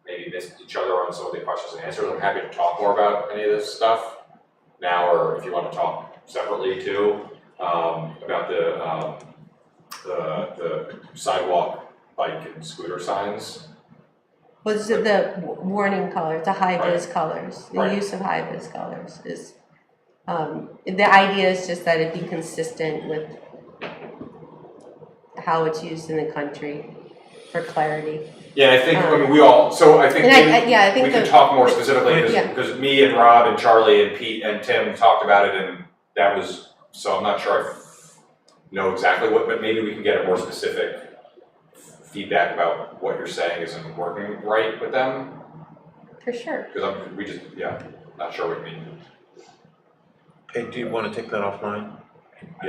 maybe missed each other on some of the questions and answers. I'm happy to talk more about any of this stuff now, or if you want to talk separately too, about the sidewalk, bike, and scooter signs. Was it the warning colors, the high-vis colors, the use of high-vis colors is, the idea is just that it be consistent with how it's used in the country for clarity. Yeah, I think, I mean, we all, so I think, I think we can talk more specifically, because me and Rob and Charlie and Pete and Tim talked about it, and that was, so I'm not sure I know exactly what, but maybe we can get a more specific feedback about what you're saying isn't working right with them. For sure. Because not sure what you mean. Hey, do you want to take that offline?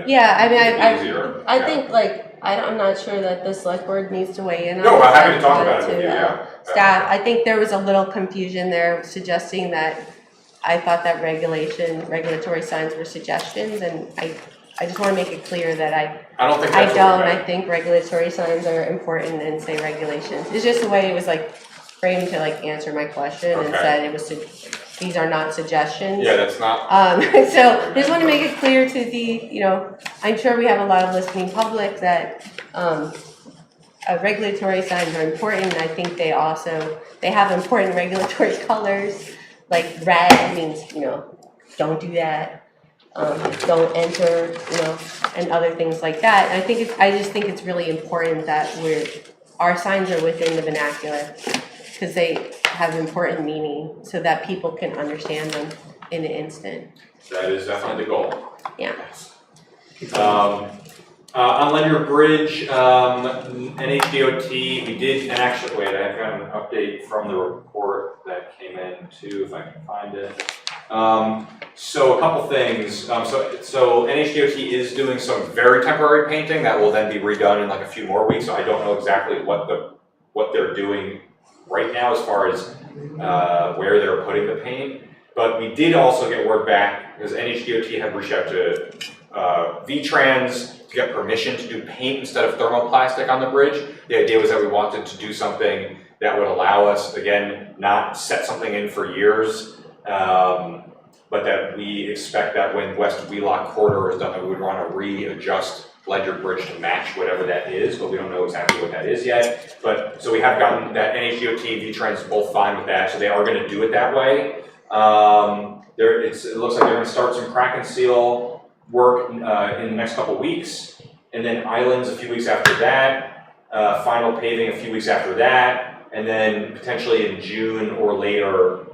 Yeah, I mean, Easier, I yeah. think like, I'm not sure that the select board needs to weigh in on No, this. I'm happy to talk I about it wanted with you, to, yeah. Staff, I think there was a little confusion there suggesting that, I thought that regulatory signs were suggestions, and I just wanna make it clear that I don't think I that's don't, what we I meant. think regulatory signs are important and say regulations. It's just the way it was like framed to like answer my question and Okay. said it was, these are not suggestions. Yeah, that's not. So I just wanna make it clear to the, I'm sure we have a lot of listening public that, regulatory signs are important. I think they have important regulatory colors, like red means, don't do that. Don't enter, and other things like that. And I just think it's really important that our signs are within the vernacular, because they have important meaning so that people can understand them in an instant. That is definitely the goal. Yeah. On Ledyard Bridge, NHDOT, we did, and actually, wait, I've got an update from the report that came in too, if I can find it. So a couple things. So NHDOT is doing some very temporary painting that will then be redone in like a few more weeks. So I don't know exactly what they're doing right now as far as where they're putting the paint. But we did also get word back because NHDOT had reached out to V-Trans to get permission to do paint instead of thermoplastic on the bridge. The idea was that we wanted to do something that would allow us, again, not set something in for years, but that we expect that when West Wheelock corridor is done, that we would want to readjust Ledyard Bridge to match whatever that is, but we don't know exactly what that is yet. But so we have gotten that NHDOT, V-Trans both fine with that, so they are going to do it that way. It looks like they're going to start some crack and seal work in the next couple weeks, and then islands a few weeks after that, final paving a few weeks after that, and then potentially in June or later,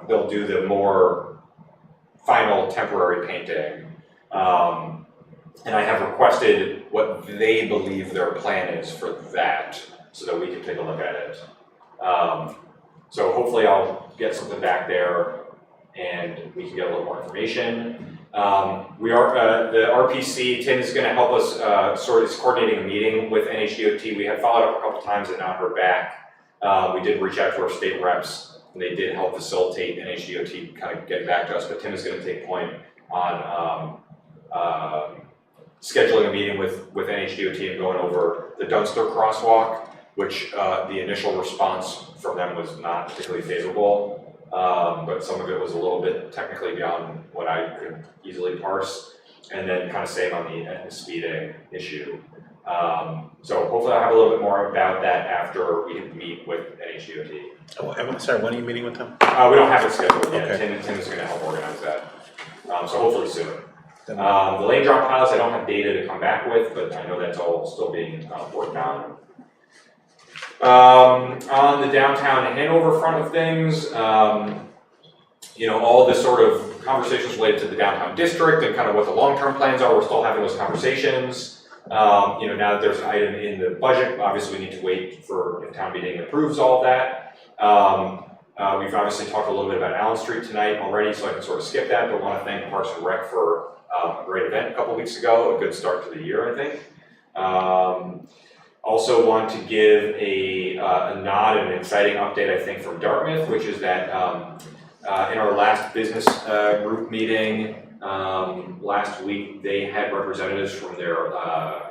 they'll do the more final temporary painting. And I have requested what they believe their plan is for that, so that we can take a look at it. So hopefully I'll get something back there and we can get a little more information. The RPC, Tim is going to help us is coordinating a meeting with NHDOT. We had followed up a couple times and not heard back. We did reach out to our state reps and they did help facilitate NHDOT kind of getting back to us, but Tim is going to take point on scheduling a meeting with NHDOT and going over the Dunster crosswalk, which the initial response from them was not particularly favorable. But some of it was a little bit technically beyond what I could easily parse, and then kind of same on the speeding issue. So hopefully I'll have a little bit more about that after we meet with NHDOT. Oh, I'm sorry, when are you meeting with them? We don't have it scheduled yet. Okay. Tim is going to help organize that. So hopefully soon. The lane drop pilots, I don't have data to come back with, but I know that's all still being worked on. On the downtown Hanover front of things, all the sort of conversations related to the downtown district and kind of what the long-term plans are, we're still having those conversations. Now that there's an item in the budget, obviously we need to wait for if town meeting approves all of that. We've obviously talked a little bit about Allen Street tonight already, so I can sort of skip that, but want to thank Parks and Rec for a great event a couple weeks ago, a good start to the year, I think. Also want to give a nod and an exciting update, I think, from Dartmouth, which is that in our last business group meeting last week, they had representatives from their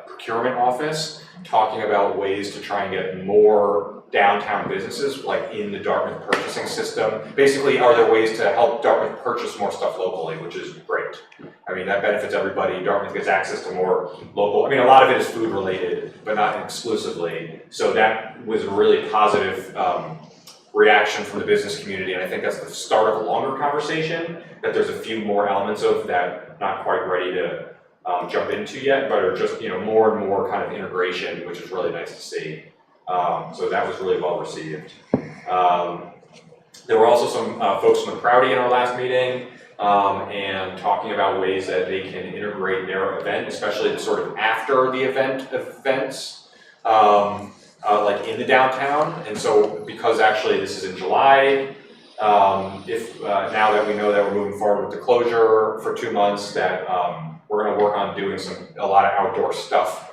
procurement office talking about ways to try and get more downtown businesses like in the Dartmouth purchasing system. Basically, are there ways to help Dartmouth purchase more stuff locally, which is great. I mean, that benefits everybody. Dartmouth gets access to more local, a lot of it is food related, but not exclusively. So that was a really positive reaction from the business community, and I think that's the start of a longer conversation, that there's a few more elements of that not quite ready to jump into yet, but are just more and more kind of integration, which is really nice to see. So that was really well received. There were also some folks from the Prouty in our last meeting, and talking about ways that they can integrate their event, especially sort of after the events, like in the downtown. And so because actually this is in July, if now that we know that we're moving forward with the closure for 2 months, that we're going to work on doing a lot of outdoor stuff,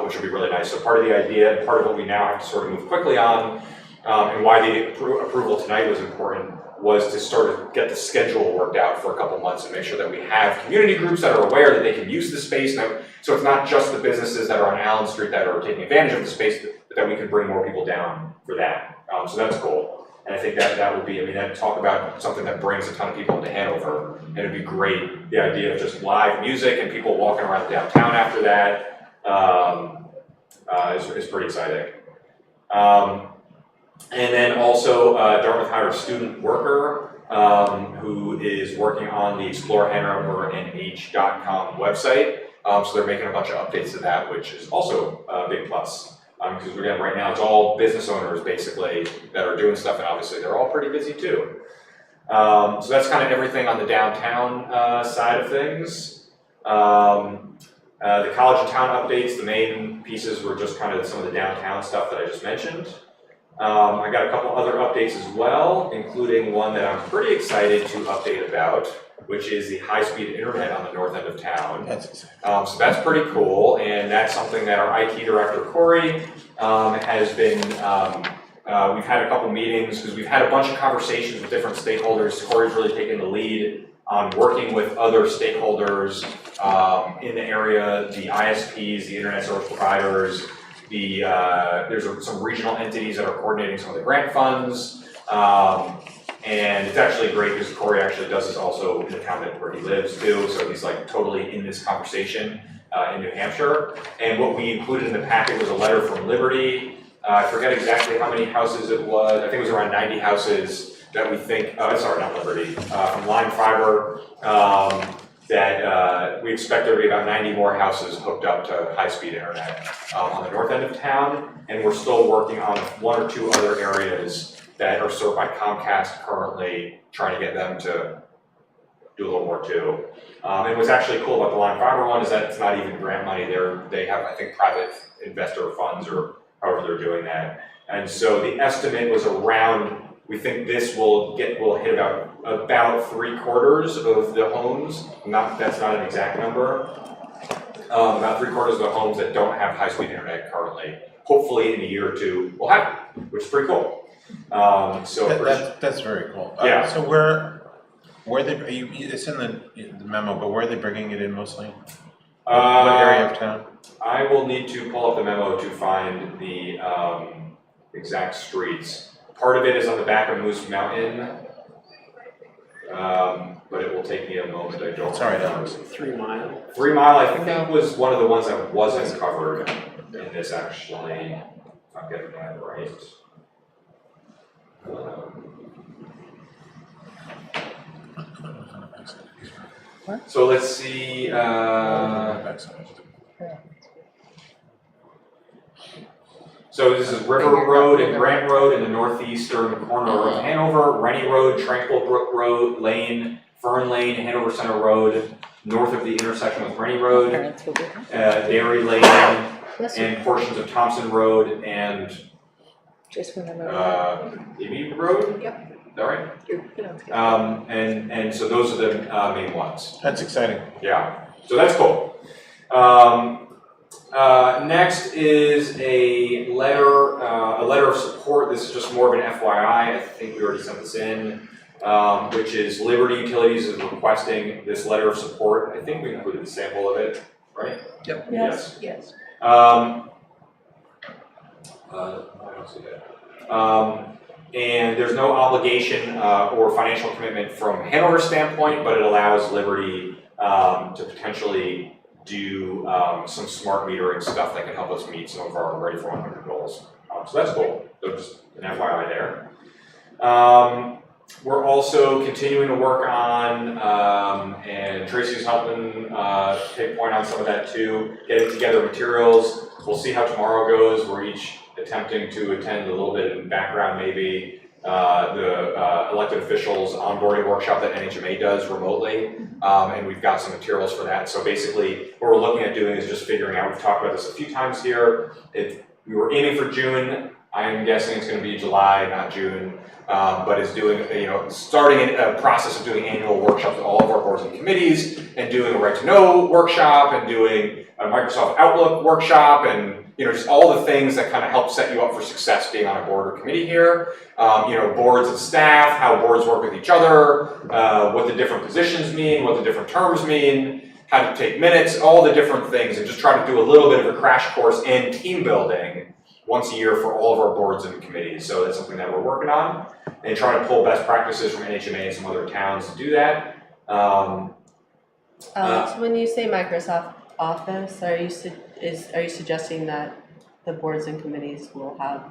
which will be really nice. So part of the idea, and part of what we now have to sort of move quickly on, and why the approval tonight was important, was to sort of get the schedule worked out for a couple months and make sure that we have community groups that are aware that they can use the space. Now, so it's not just the businesses that are on Allen Street that are taking advantage of the space, but that we can bring more people down for that. So that's cool. And I think that would be, I mean, that talk about something that brings a ton of people into Hanover, and it'd be great. The idea of just live music and people walking around downtown after that is pretty exciting. And then also Dartmouth hired a student worker who is working on the Explore Hanover NH.com website. So they're making a bunch of updates to that, which is also a big plus. Because again, right now it's all business owners basically that are doing stuff, and obviously they're all pretty busy too. So that's kind of everything on the downtown side of things. The college and town updates, the main pieces were just kind of some of the downtown stuff that I just mentioned. I got a couple other updates as well, including one that I'm pretty excited to update about, which is the high-speed internet on the north end of town. That's exciting. So that's pretty cool, and that's something that our IT director, Corey, has been, we've had a couple meetings, because we've had a bunch of conversations with different stakeholders. Corey's really taken the lead on working with other stakeholders in the area, the ISPs, the internet service providers, there's some regional entities that are coordinating some of the grant funds, and it's actually great because Corey actually does this also in the town where he lives too, so he's like totally in this conversation in New Hampshire. And what we included in the packet was a letter from Liberty. I forget exactly how many houses it was. I think it was around 90 houses that we think, sorry, not Liberty, from Line Fiber, that we expect there to be about 90 more houses hooked up to high-speed internet on the north end of town, and we're still working on 1 or 2 other areas that are served by Comcast currently, trying to get them to do a little more too. And what's actually cool about the Line Fiber one is that it's not even grant money. They have, I think, private investor funds or however they're doing that. And so the estimate was around, we think this will hit about 3/4 of the homes. That's not an exact number. About 3/4 of the homes that don't have high-speed internet currently. Hopefully in a year or 2 we'll have it, which is pretty cool. That's very cool. Yeah. So where they, it's in the memo, but where are they bringing it in mostly? What area of town? I will need to pull up the memo to find the exact streets. Part of it is on the back of Moose Mountain, but it will take me a moment. I don't. Sorry, remember. 3 Mile. 3 Mile, I think, was one of the ones that wasn't covered in this actually. If I'm getting that right. So let's see. So this is River Road and Grant Road in the northeastern corner of Hanover, Rennie Road, Tranquil Brook Road, Lane, Fern Lane, Hanover Center Road, north of the intersection with Rennie Road, Dairy Lane, and portions of Thompson Road and Ivy Road? Yep. Is that right? And so those are the main ones. That's exciting. Yeah, so that's cool. Next is a letter of support. This is just more of an FYI. I think we already sent this in, which is Liberty Utilities is requesting this letter of support. I think we included a sample of it, right? Yep. Yes. I don't see that. And there's no obligation or financial commitment from Hanover's standpoint, but it allows Liberty to potentially do some smart metering stuff that can help us meet some of our Ready for 100 goals. So that's cool. So just an FYI there. We're also continuing to work on, and Tracy's helping take point on some of that too, getting together materials. We'll see how tomorrow goes. We're each attempting to attend a little bit in background maybe. The elected officials onboarding workshop that NHMA does remotely, and we've got some materials for that. So basically what we're looking at doing is just figuring out, we've talked about this a few times here, we were aiming for June, I'm guessing it's going to be July, not June, but is doing, starting a process of doing annual workshops with all of our boards and committees, and doing a right to know workshop, and doing a Microsoft Outlook workshop, and just all the things that kind of help set you up for success being on a board or committee here. Boards and staff, how boards work with each other, what the different positions mean, what the different terms mean, how to take minutes, all the different things, and just try to do a little bit of a crash course in team building once a year for all of our boards and committees. So that's something that we're working on, and trying to pull best practices from NHMA and some other towns to do that. So when you say Microsoft Office, are you suggesting that the boards and committees will have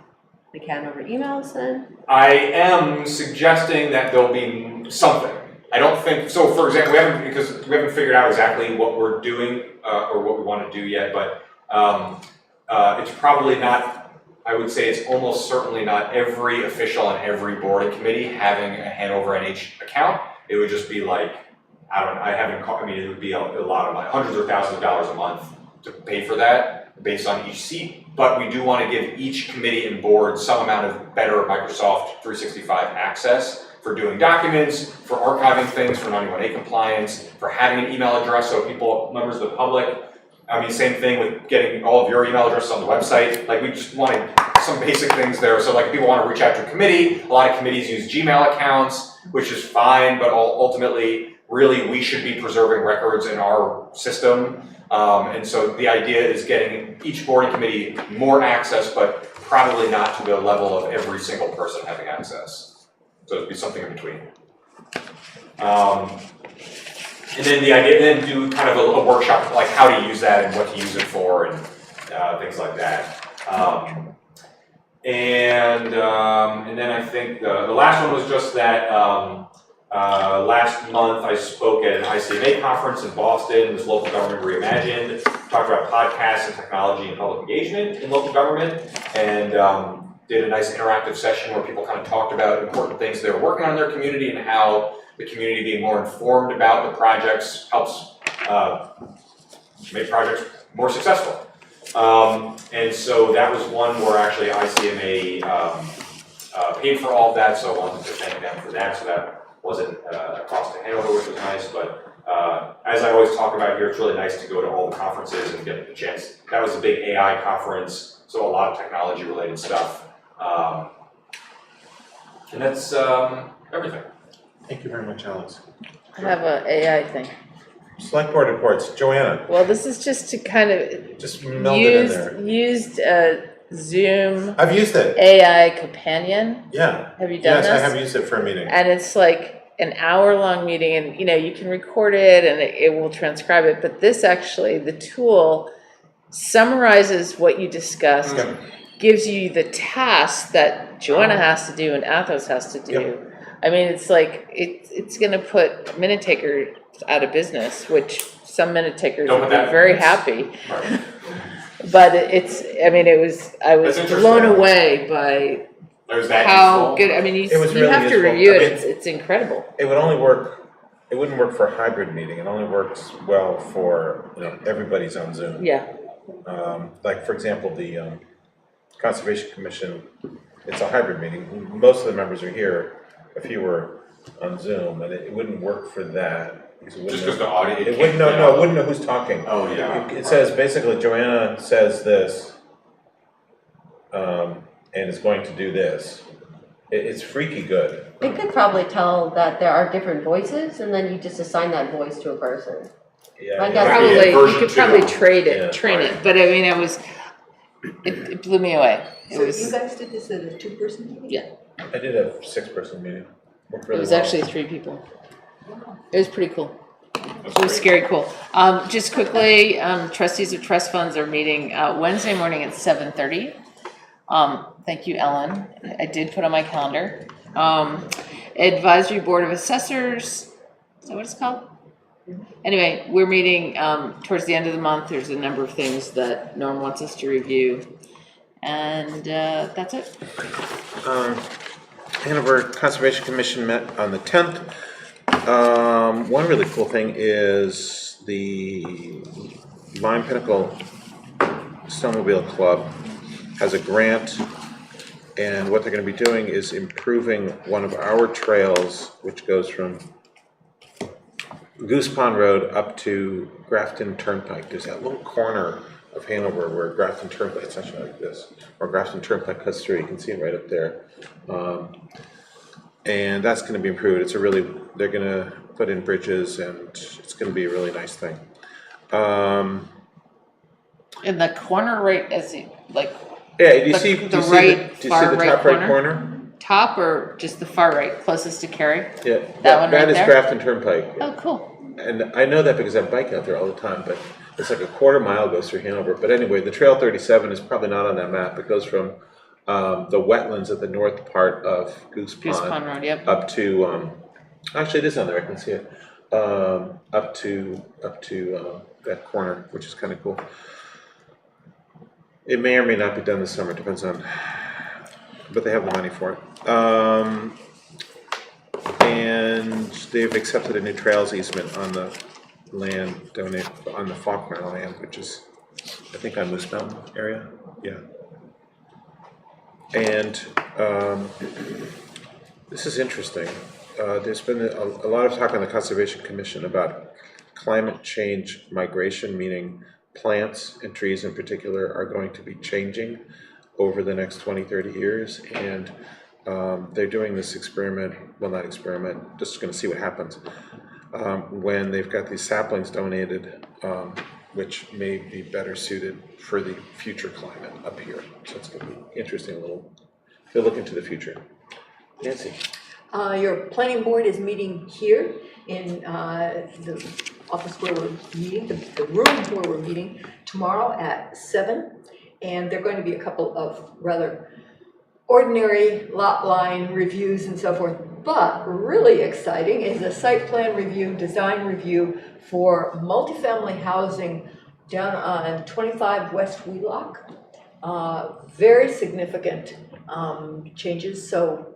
the Hanover emails then? I am suggesting that there'll be something. I don't think, so for example, we haven't figured out exactly what we're doing or what we want to do yet, but it's probably not, I would say it's almost certainly not every official on every board and committee having a Hanover NH account. It would just be like, it would be a lot of money, hundreds or thousands of dollars a month to pay for that based on each seat. But we do want to give each committee and board some amount of better Microsoft 365 access for doing documents, for archiving things, for 91A compliance, for having an email address so members of the public, same thing with getting all of your email addresses on the website. Like, we just wanted some basic things there. So like, if people want to reach out to a committee, a lot of committees use Gmail accounts, which is fine, but ultimately, really, we should be preserving records in our system. And so the idea is getting each board and committee more access, but probably not to the level of every single person having access. So it'd be something in between. And then the idea, then do kind of a workshop, like how to use that and what to use it for, and things like that. And then I think the last one was just that last month I spoke at an ICMA conference in Boston, this Local Government Reimagined, talked about podcasts and technology and public engagement in local government, and did a nice interactive session where people kind of talked about important things they were working on in their community and how the community being more informed about the projects helps make projects more successful. And so that was one where actually ICMA paid for all of that, so I wanted to thank them for that. So that wasn't a cost to Hanover, which was nice, but as I always talk about here, it's really nice to go to all the conferences and get the chance. That was a big AI conference, so a lot of technology related stuff. And that's everything. Thank you very much, Alex. I have an AI thing. Select board reports, Joanna. Well, this is just to kind of just meld it in there. Used Zoom. I've used it. AI companion. Yeah. Have you done this? Yes, I have used it for a meeting. And it's like an hour-long meeting, and you can record it, and it will transcribe it. But this actually, the tool summarizes what you discussed, gives you the tasks that Joanna has to do and Athos has to do. Yep. I mean, it's like it's going to put minute takers out of business, which some minute takers would be very happy. Right. But I was blown away by how good. I mean, you really have to useful. review it. It's incredible. It would only work. It wouldn't work for a hybrid meeting. It only works well for everybody's on Zoom. Yeah. Like for example, the Conservation Commission. It's a hybrid meeting. Most of the members are here. A few were on Zoom, and it wouldn't work for that. Just because the audio. It wouldn't know. It wouldn't know who's talking. Oh yeah. It says basically Joanna says this, and is going to do this. It's freaky good. It could probably tell that there are different voices, and then you just assign that voice to a person. Yeah. You could probably train it. But I mean, it blew me away. So you guys did this at a 2-person meeting? Yeah. I did a 6-person meeting. It was actually 3 people. It was pretty cool. It was scary cool. Just quickly, trustees of trust funds are meeting Wednesday morning at 7:30. Thank you, Ellen. I did put on my calendar. Advisory Board of Assessors, is that what it's called? Anyway, we're meeting towards the end of the month. There's a number of things that Norm wants us to review. And that's it. Hanover Conservation Commission met on the 10th. One really cool thing is the Lime Pinnacle Snowmobile Club has a grant And what they're gonna be doing is improving one of our trails, which goes from Goose Pond Road up to Grafton Turnpike. There's that little corner of Hanover where Grafton Turnpike, it's actually like this, or Grafton Turnpike cuts through, you can see it right up there. And that's gonna be improved. It's a really, they're gonna put in bridges and it's gonna be a really nice thing. In the corner right as you, like, Yeah, do you the- see, the do you see right, the far right top right corner? corner? Top or just the far right, closest to Cary? Yeah, That one right that is there? Grafton Turnpike. Oh, cool. And I know that because I bike out there all the time, but it's like a quarter mile goes through Hanover. But anyway, the Trail 37 is probably not on that map. It goes from the wetlands at the north part of Goose Pond Road, yep. up to, actually it is on there, I can see it, up to that corner, which is kind of cool. It may or may not be done this summer, depends on, but they have the money for it. And they've accepted a new trails easement on the land on the Faulkner land, which is, I think, on Moose Mountain area. Yeah. And this is interesting. There's been a lot of talk on the Conservation Commission about climate change migration, meaning plants and trees in particular are going to be changing over the next 20, 30 years. And they're doing this experiment, well, not experiment, just going to see what happens when they've got these saplings donated, which may be better suited for the future climate up here. So it's going to be interesting, they'll look into the future. Nancy. Your planning board is meeting here in the office where we're meeting, the room where we're meeting tomorrow at 7. And there are going to be a couple of rather ordinary lot line reviews and so forth, but really exciting is a site plan review, design review for multifamily housing down on 25 West Wheelock. Very significant changes, so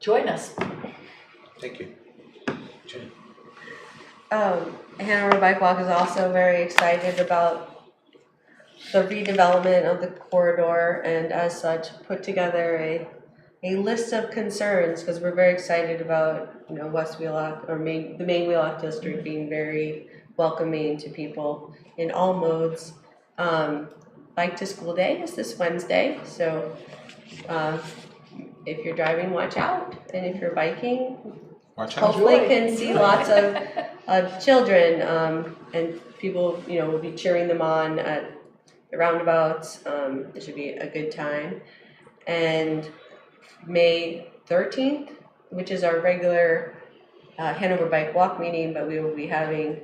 join us. Thank you. Jen. Hanover Bike Walk is also very excited about the redevelopment of the corridor, and as such put together a list of concerns, because we're very excited about, you know, West Wheelock, or the main Wheelock district being very welcoming to people in all modes. Bike to School Day is this Wednesday, so if you're driving, watch out, and if you're biking, watch out. Hopefully can see lots of children, and people, you know, will be cheering them on at the roundabouts. It should be a good time. And May 13th, which is our regular Hanover Bike Walk meeting, but we will be having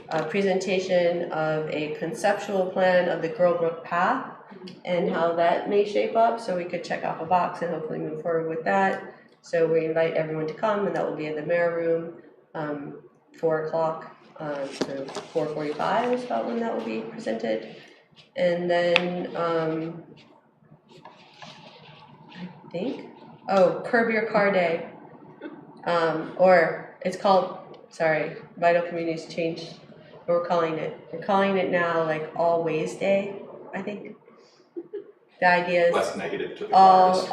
a presentation of a conceptual plan of the Girlbrook Path and how that may shape up, so we could check off a box and hopefully move forward with that. So we invite everyone to come, and that will be in the mayor room, 4 o'clock to 4:45 is about when that will be presented. And then I think, Curb Your Car Day, or it's called, sorry, Vital Communities changed what we're calling it. We're calling it now like All Ways Day, I think. The idea is less negative to the cars.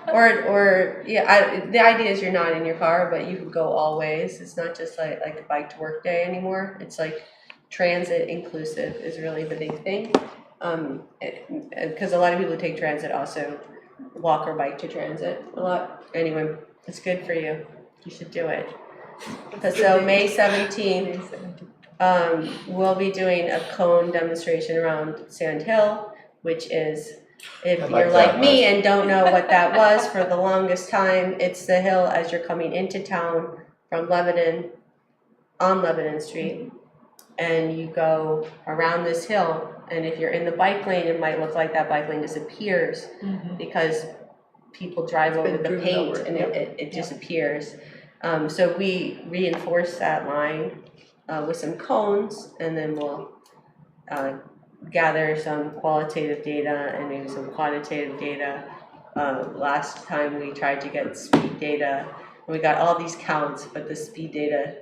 The idea is you're not in your car, but you can go all ways. It's not just like a bike to work day anymore. It's like transit inclusive is really the big thing. Because a lot of people who take transit also walk or bike to transit a lot. Anyway, it's good for you. You should do it. So May 17th, we'll be doing a cone demonstration around Sand Hill, which is, if you're like me and don't know what that was for the longest time, it's the hill as you're coming into town from Lebanon, on Lebanon Street, and you go around this hill, and if you're in the bike lane, it might look like that bike lane disappears because people drive over the paint and it disappears. So we reinforce that line with some cones, and then we'll gather some qualitative data and maybe some quantitative data. Last time we tried to get speed data, and we got all these counts, but the speed data,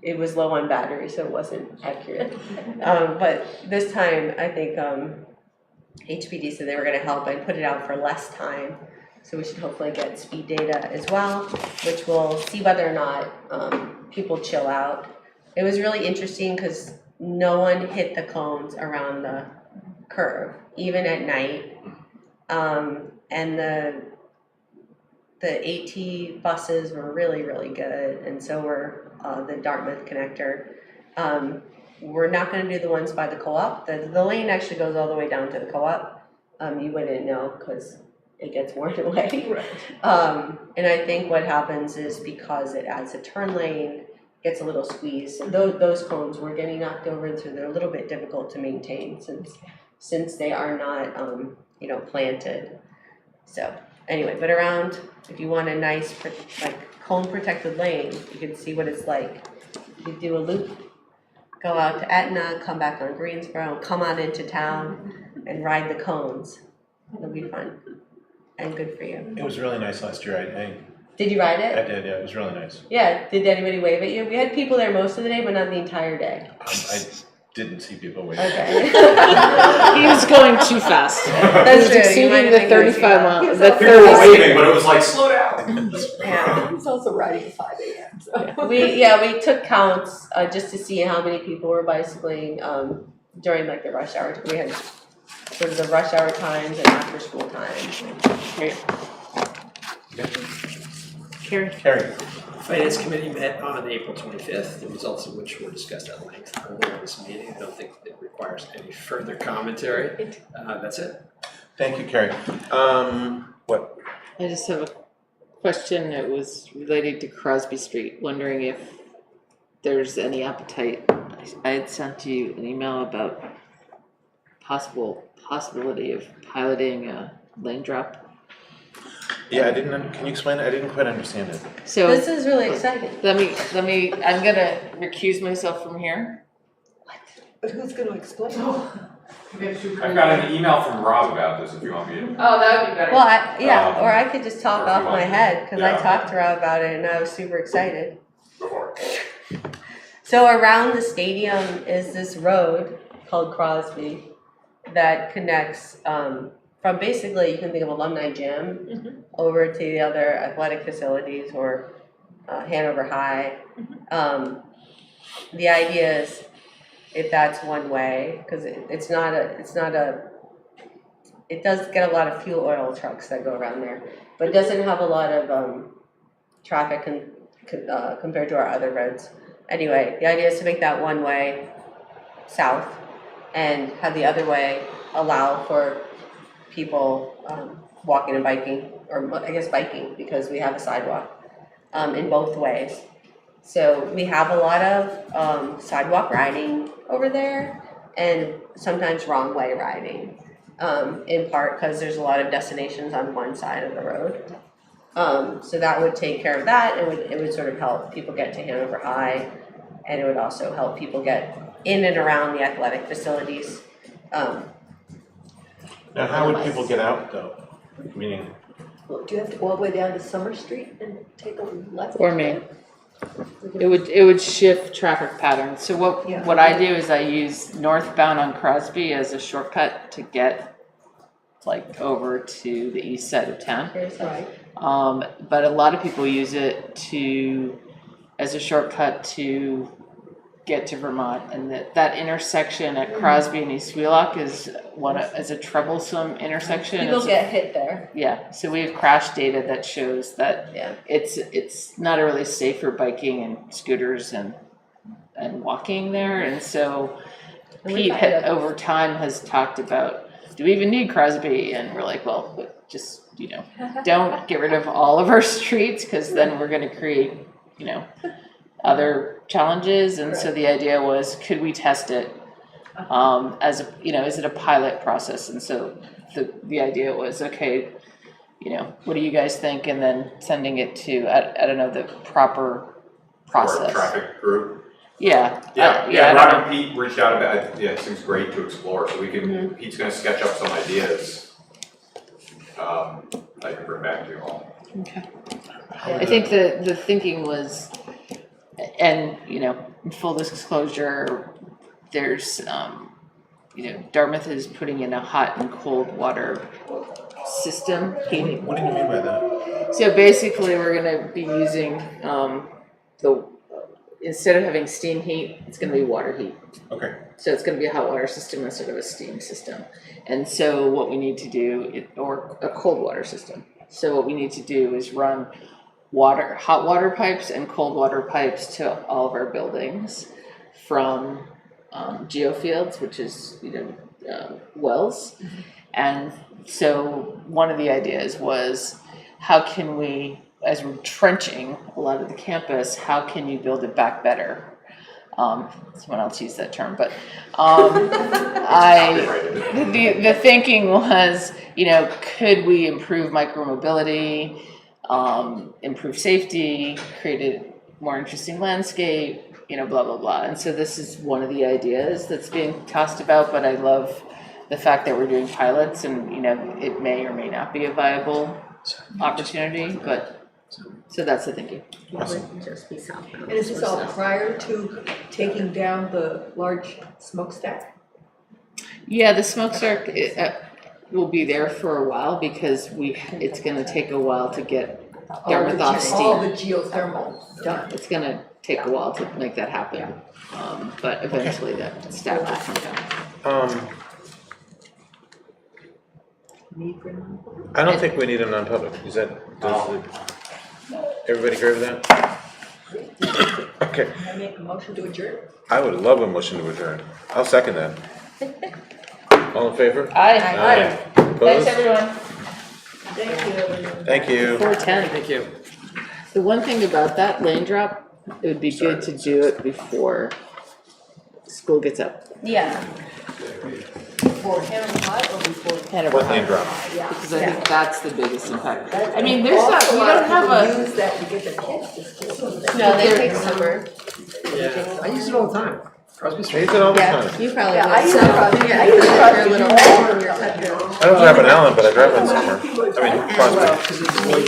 it was low on battery, so it wasn't accurate. But this time, I think HPD said they were gonna help and put it out for less time. So we should hopefully get speed data as well, which will see whether or not people chill out. It was really interesting because no one hit the cones around the curve, even at night. And the AT buses were really, really good, and so were the Dartmouth connector. We're not gonna do the ones by the co-op. The lane actually goes all the way down to the co-op. You wouldn't know because it gets worn away. And I think what happens is because it adds a turn lane, gets a little squeezed. And those cones were getting knocked over, and so they're a little bit difficult to maintain since they are not planted. So anyway, but around, if you want a nice cone protected lane, you can see what it's like. You do a loop, go out to Etna, come back on Greensboro, come on into town and ride the cones. It'll be fun and good for you. It was really nice last year. Did you ride it? I did, yeah, it was really nice. Yeah, did anybody wave at you? We had people there most of the day, but not the entire day. I didn't see people waving. Okay. He was going too fast. That's true. Exceeding the 35 miles. People were waving, but it was like, slow down. Yeah. He's also riding at 5 a.m. So. We took counts just to see how many people were bicycling during the rush hour. We had sort of the rush hour times and after school times. Great. Carrie. Finance Committee met on April 25th, the results of which were discussed at length earlier this meeting. I don't think it requires any further commentary. That's it. Thank you, Carrie. What? I just have a question that was related to Crosby Street, wondering if there's any appetite. I had sent you an email about possibility of piloting a lane drop. Yeah, can you explain it? I didn't quite understand it. So this is really exciting. Let me, I'm gonna recuse myself from here. But who's going to explain? I've got an email from Rob about this if you want me to. Oh, that would be better. Well, or I could just talk off my head because I Yeah. talked to Rob about it and I was super excited. Before. So around the stadium is this road called Crosby that connects from basically, you can think of Alumni Gym over to the other athletic facilities or Hanover High. The idea is if that's one way, because it does get a lot of fuel oil trucks that go around there, but it doesn't have a lot of traffic compared to our other roads. Anyway, the idea is to make that one way south and have the other way allow for people walking and biking, or I guess biking because we have a sidewalk in both ways. So we have a lot of sidewalk riding over there and sometimes wrong way riding, in part because there's a lot of destinations on one side of the road. So that would take care of that. It would sort of help people get to Hanover High, and it would also help people get in and around the athletic facilities. Now, how would people get out though? Meaning, Do you have to go all the way down to Summer Street and take a left? Or Main. It would shift traffic patterns. So what I do is I use northbound on Crosby as a shortcut to get over to the east side of town. Right. But a lot of people use it as a shortcut to get to Vermont, and that intersection at Crosby and East Wheelock is a troublesome intersection. People get hit there. Yeah, so we have crash data that shows that it's not really safe for biking and scooters and walking there, and so Pete over time has talked about, do we even need Crosby? And we're like, well, just don't get rid of all of our streets because then we're going to create other challenges. And so the idea was, could we test it as is it a pilot process? And so the idea was, okay, what do you guys think? And then sending it to, I don't know, the proper process. Or a traffic group. Yeah. Rob and Pete reached out about it. Yeah, it seems great to explore. So we can, Pete's going to sketch up some ideas I can bring back to you all. Okay. I think the thinking was, and in full disclosure, there's Dartmouth is putting in a hot and cold water system heating. What do you mean by that? So basically, we're gonna be using, instead of having steam heat, it's gonna be water heat. Okay. So it's gonna be a hot water system instead of a steam system. And so what we need to do, or a cold water system. So what we need to do is run hot water pipes and cold water pipes to all of our buildings from geofields, which is, wells. And so one of the ideas was, how can we, as we're trenching a lot of the campus, how can you build it back better? Someone else used that term, but the thinking was, could we improve micromobility, improve safety, create a more interesting landscape, blah, blah, blah. And so this is one of the ideas that's being tossed about, but I love the fact that we're doing pilots and, it may or may not be a viable opportunity, but so that's the thinking. Awesome. And is this all prior to taking down the large smokestack? Yeah, the smokestack will be there for a while because it's going to take a while to get Dartmouth off steam. All the geothermal done. It's going to take a while to make that happen, but eventually that stack will come down. I don't think we need a non-public. Everybody agree with that? Okay. Can I make a motion to adjourn? I would love a motion to adjourn. I'll second that. All in favor? Aye. Opposed? Thanks, everyone. Thank you. Thank you. 4:10. Thank you. The one thing about that lane drop, it would be good to do it before school gets up. Yeah. Before Hanover High or before? Hanover What lane drop? Yeah. Because I think that's the biggest impact. I mean, And there's not, also we a lot don't of have people a, use that to get their kids to school. No, they take summer. Yeah, I use it all the time. Crosby I use it all the Yeah, time. you probably Yeah, would. I use it So, probably. yeah, I use it for a little bit. I don't drive an Allen, but I drive on summer. I mean, Crosby.